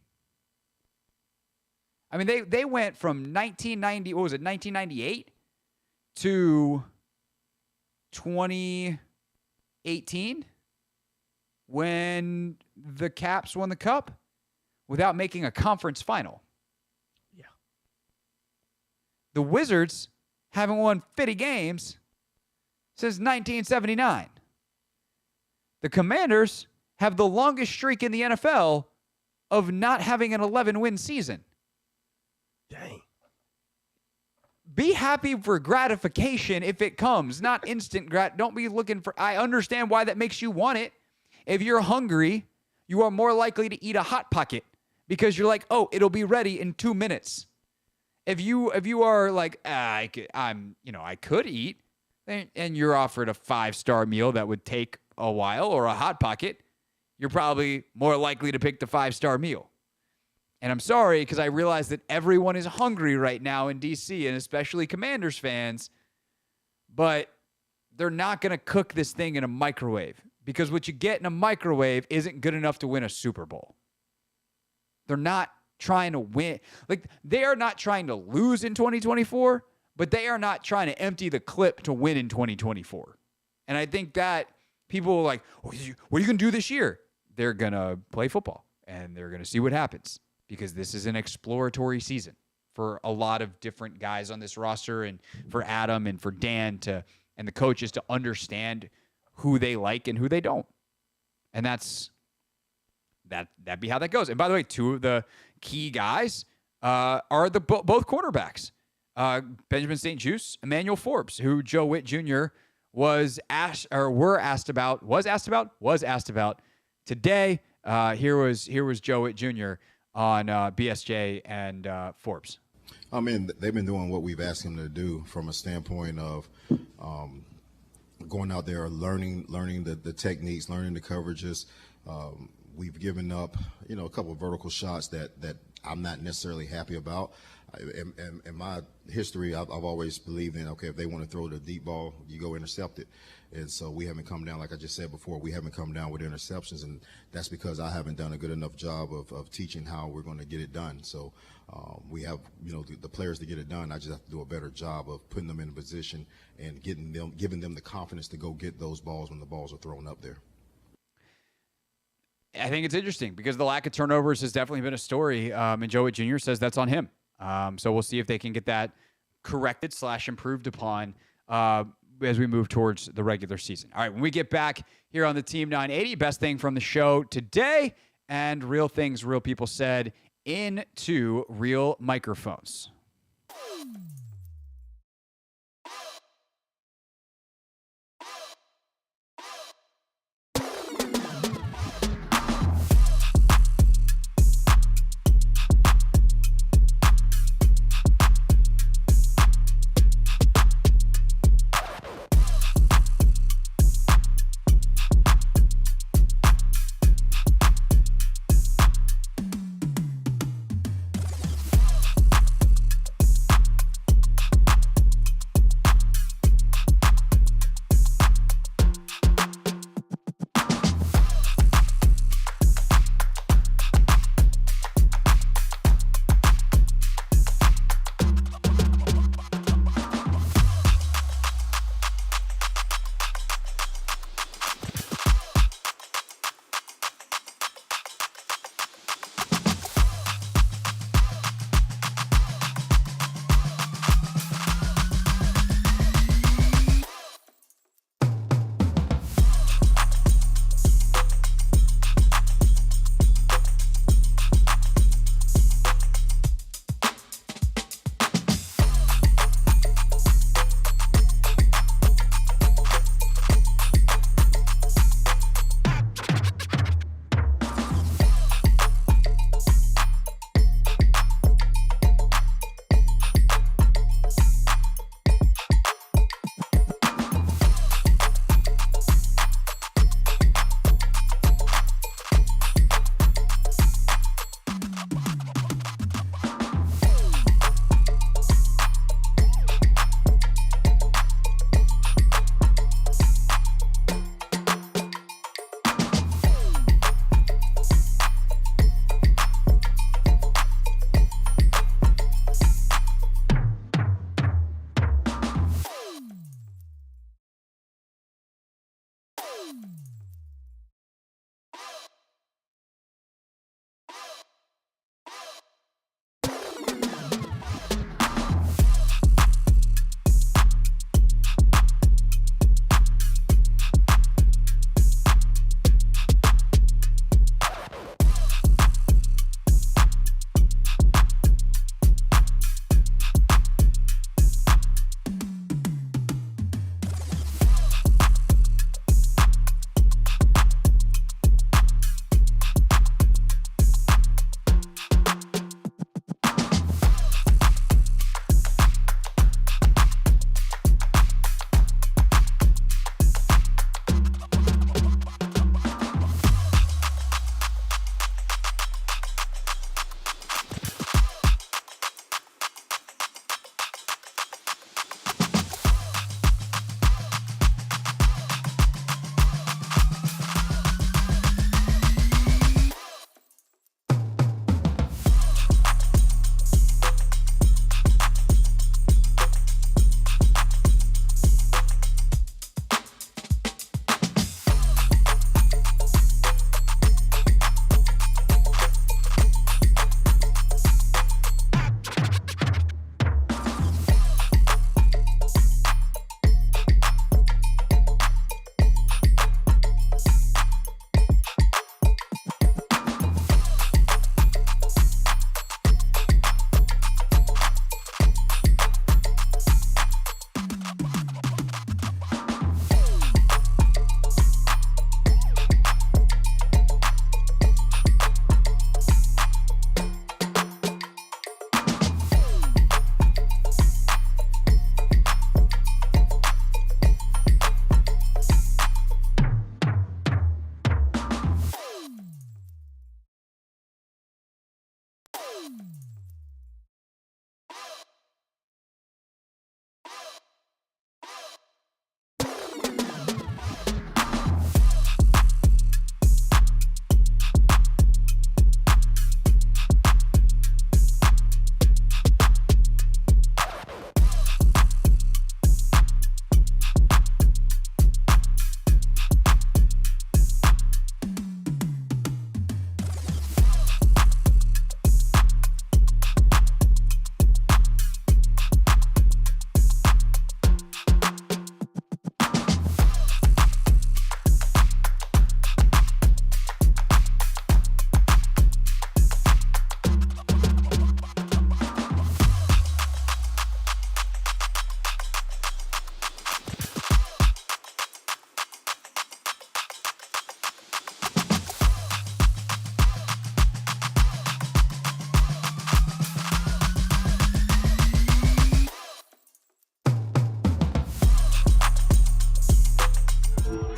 I mean, they went from 1998 to 2018 when the Caps won the Cup without making a conference final. Yeah. The Wizards haven't won 50 games since 1979. The Commanders have the longest streak in the NFL of not having an 11-win season. Dang. Be happy for gratification if it comes, not instant Don't be looking for... I understand why that makes you want it. If you're hungry, you are more likely to eat a Hot Pocket because you're like, oh, it'll be ready in 2 minutes. If you are like, I could eat, and you're offered a 5-star meal that would take a while or a Hot Pocket, you're probably more likely to pick the 5-star meal. And I'm sorry, because I realize that everyone is hungry right now in D.C., and especially Commanders fans. but they're not going to cook this thing in a microwave, because what you get in a microwave isn't good enough to win a Super Bowl. They're not trying to win. Like, they are not trying to lose in 2024, but they are not trying to empty the clip to win in 2024. And I think that people are like, what are you going to do this year? They're going to play football, and they're going to see what happens, because this is an exploratory season for a lot of different guys on this roster, and for Adam and for Dan and the coaches to understand who they like and who they don't. And that'd be how that goes. And by the way, two of the key guys are both quarterbacks. Benjamin St. Juste, Emmanuel Forbes, who Joe Witt Jr. was asked about today. Here was Joe Witt Jr. on BSJ and Forbes. I mean, they've been doing what we've asked them to do from a standpoint of going out there, learning the techniques, learning the coverages. We've given up, a couple of vertical shots that I'm not necessarily happy about. In my history, I've always believed in, okay, if they want to throw the deep ball, you go intercept it. And so we haven't come down, like I just said before, we haven't come down with interceptions, and that's because I haven't done a good enough job of teaching how we're going to get it done. So we have, the players to get it done. I just have to do a better job of putting them in a position and giving them the confidence to go get those balls when the balls are thrown up there. I think it's interesting because the lack of turnovers has definitely been a story, and Joe Witt Jr. says that's on him. So we'll see if they can get that corrected / improved upon as we move towards the regular season. All right, when we get back here on the Team 980, best thing from the show today, and real things real people said into real microphones.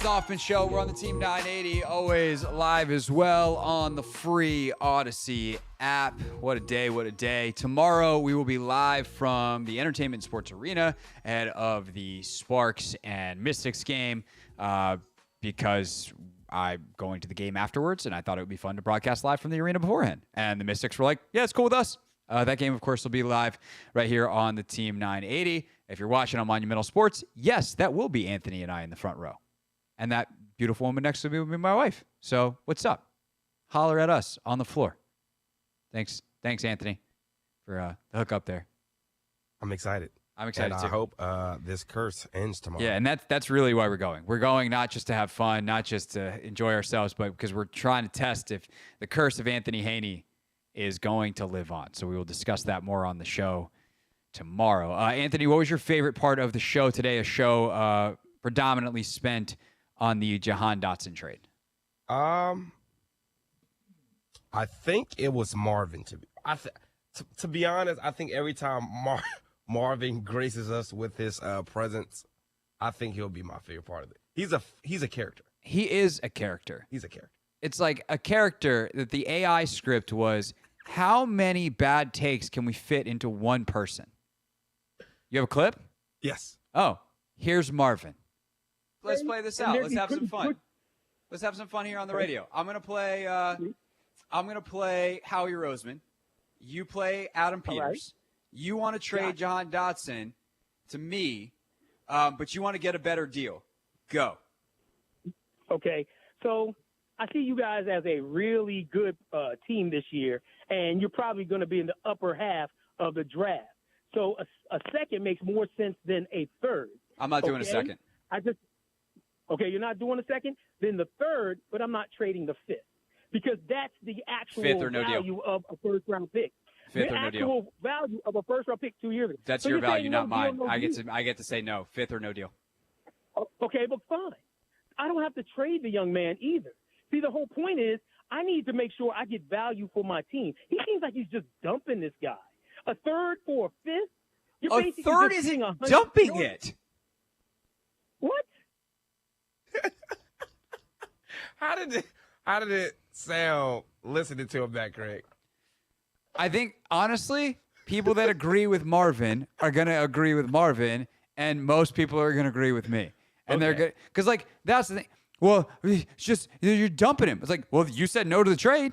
Hoffman Show. We're on the Team 980, always live as well on the free Odyssey app. What a day, what a day. Tomorrow we will be live from the Entertainment Sports Arena ahead of the Sparks and Mystics game because I'm going to the game afterwards, and I thought it would be fun to broadcast live from the arena beforehand. And the Mystics were like, yeah, it's cool with us. That game, of course, will be live right here on the Team 980. If you're watching on Monumental Sports, yes, that will be Anthony and I in the front row. And that beautiful woman next to me will be my wife. So what's up? Holler at us on the floor. Thanks, Anthony, for the hook up there. I'm excited. I'm excited, and too. I hope this curse ends tomorrow. Yeah, and that's really why we're going. We're going not just to have fun, not just to enjoy ourselves, but because we're trying to test if the curse of Anthony Haney is going to live on. So we will discuss that more on the show tomorrow. Anthony, what was your favorite part of the show today? A show predominantly spent on the Jahan Dotson trade. I think it was Marvin. To be honest, I think every time Marvin graces us with his presence, I think he'll be my favorite part of it. He's a character. He is a character. He's a character. It's like a character that the AI script was, how many bad takes can we fit into one person? You have a clip? Yes. Oh, here's Marvin. Let's play this out. Let's have some fun. Let's have some fun here on the radio. I'm gonna play Howie Roseman. You play Adam Peters. Right. You want to trade Jahan Dotson to me, but you want to get a better deal. Go. Okay, so I see you guys as a really good team this year, and you're probably going to be in the upper half of the draft. So a second makes more sense than a third. I'm not doing a second. Okay, you're not doing a second? Then the third, but I'm not trading the fifth because that's the actual Fifth or no value deal. of a first-round pick. Fifth the or no actual deal. value of a first-round pick 2 years ago. That's So your you're value, saying not no deal, mine. no deal. I get to say no. Fifth or no deal. Okay, but fine. I don't have to trade the young man either. See, the whole point is I need to make sure I get value for my team. He seems like he's just dumping this guy. A third for a fifth? You're A basically third just isn't getting $100 dumping million. it. What? How did it sound listening to him that, Craig? I think, honestly, people that agree with Marvin are going to agree with Marvin, and most people are going to agree with me. And they're good. Because, like, that's the thing. Well, it's just, you're dumping him. It's like, well, you said no to the trade.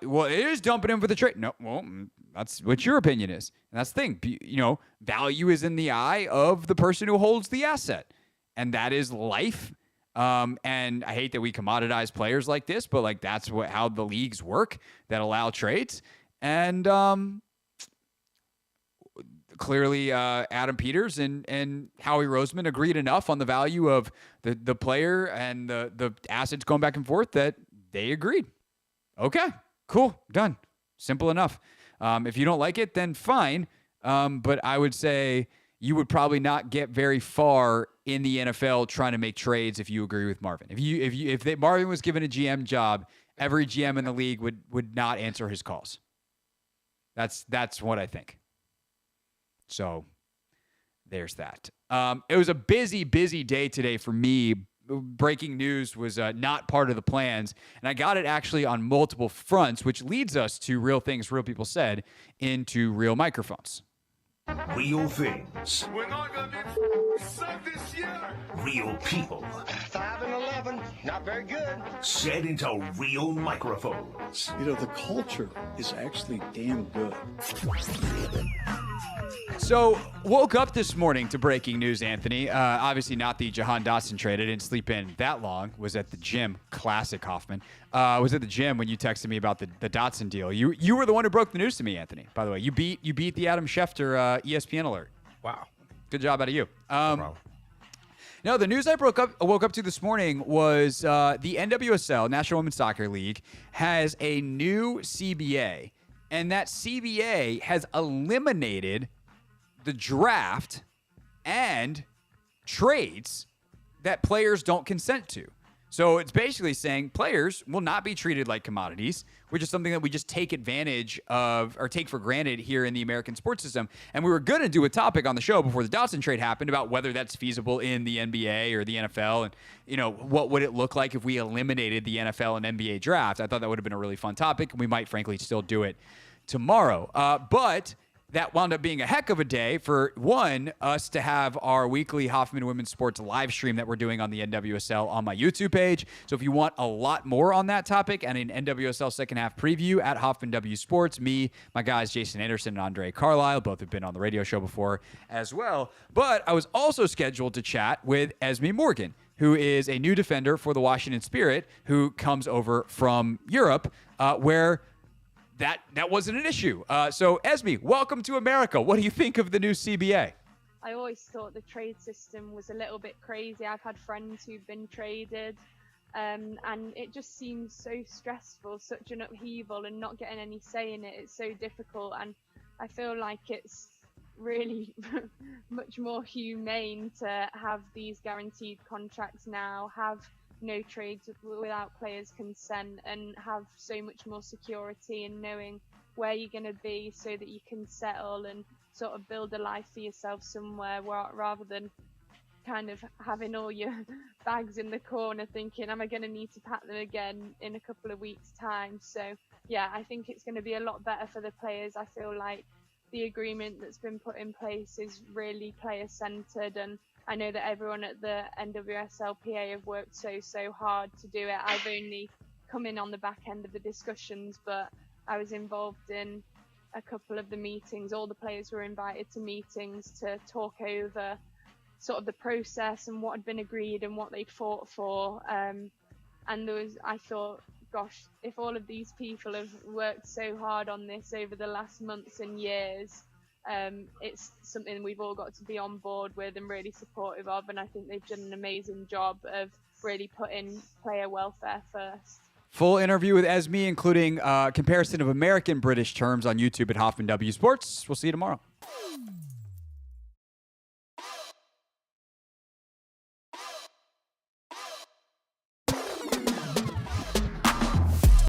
Well, it is dumping him for the trade. No, well, that's what your opinion is. And that's the thing. You know, value is in the eye of the person who holds the asset. And that is life. And I hate that we commoditize players like this, but like that's how the leagues work that allow trades. And clearly, Adam Peters and Howie Roseman agreed enough on the value of the player and the assets going back and forth that they agreed. Okay, cool, done. Simple enough. If you don't like it, then fine. But I would say you would probably not get very far in the NFL trying to make trades if you agree with Marvin. If Marvin was given a GM job, every GM in the league would not answer his calls. That's what I think. So there's that. It was a busy day today for me. Breaking news was not part of the plans, and I got it actually on multiple fronts, which leads us to real things real people said into real microphones. Real things. We're not going to be sucked this year. Real people. 5 and 11, not very good. Said into real microphones. You know, the culture is actually damn good. So, woke up this morning to breaking news, Anthony. Obviously not the Jahan Dotson trade. I didn't sleep in that long. Was at the gym. Classic Hoffman. Was at the gym when you texted me about the Dotson deal. You were the one who broke the news to me, Anthony, by the way. You beat the Adam Schefter ESPN alert. Wow. Good job out of you. No, the news I woke up to this morning was the NWSL, National Women's Soccer League, has a new CBA. And that CBA has eliminated the draft and trades that players don't consent to. So it's basically saying players will not be treated like commodities, which is something that we just take advantage of or take for granted here in the American sports system. And we were going to do a topic on the show before the Dotson trade happened about whether that's feasible in the NBA or the NFL. And, you know, what would it look like if we eliminated the NFL and NBA draft? I thought that would have been a really fun topic, and we might, frankly, still do it tomorrow. But that wound up being a heck of a day for, one, us to have our weekly Hoffman Women's Sports live stream that we're doing on the NWSL on my YouTube page. So if you want a lot more on that topic and an NWSL second half preview at Hoffman W Sports, me, my guys, Jason Anderson and Andre Carlisle, both have been on the radio show before as well. But I was also scheduled to chat with Esme Morgan, who is a new defender for the Washington Spirit, who comes over from Europe, where that wasn't an issue. So, Esme, welcome to America. What do you think of the new CBA? I always thought the trade system was a little bit crazy. I've had friends who've been traded, and it just seems so stressful, such an upheaval, and not getting any say in it. It's so difficult, and I feel like it's really much more humane to have these guaranteed contracts now, have no trades without players' consent, and have so much more security in knowing where you're going to be so that you can settle and sort of build a life for yourself somewhere, rather than kind of having all your bags in the corner thinking, am I going to need to pack them again in a couple of weeks' time? So, yeah, I think it's going to be a lot better for the players. I feel like the agreement that's been put in place is really player-centred, and I know that everyone at the NWSLPA have worked so hard to do it. I've only come in on the back end of the discussions, but I was involved in a couple of the meetings. All the players were invited to meetings to talk over sort of the process and what had been agreed and what they'd fought for. And I thought, gosh, if all of these people have worked so hard on this over the last months and years, it's something we've all got to be on board with and really supportive of, and I think they've done an amazing job of really putting player welfare first. Full interview with Esme, including comparison of American British terms on YouTube at Hoffman W Sports. We'll see you tomorrow.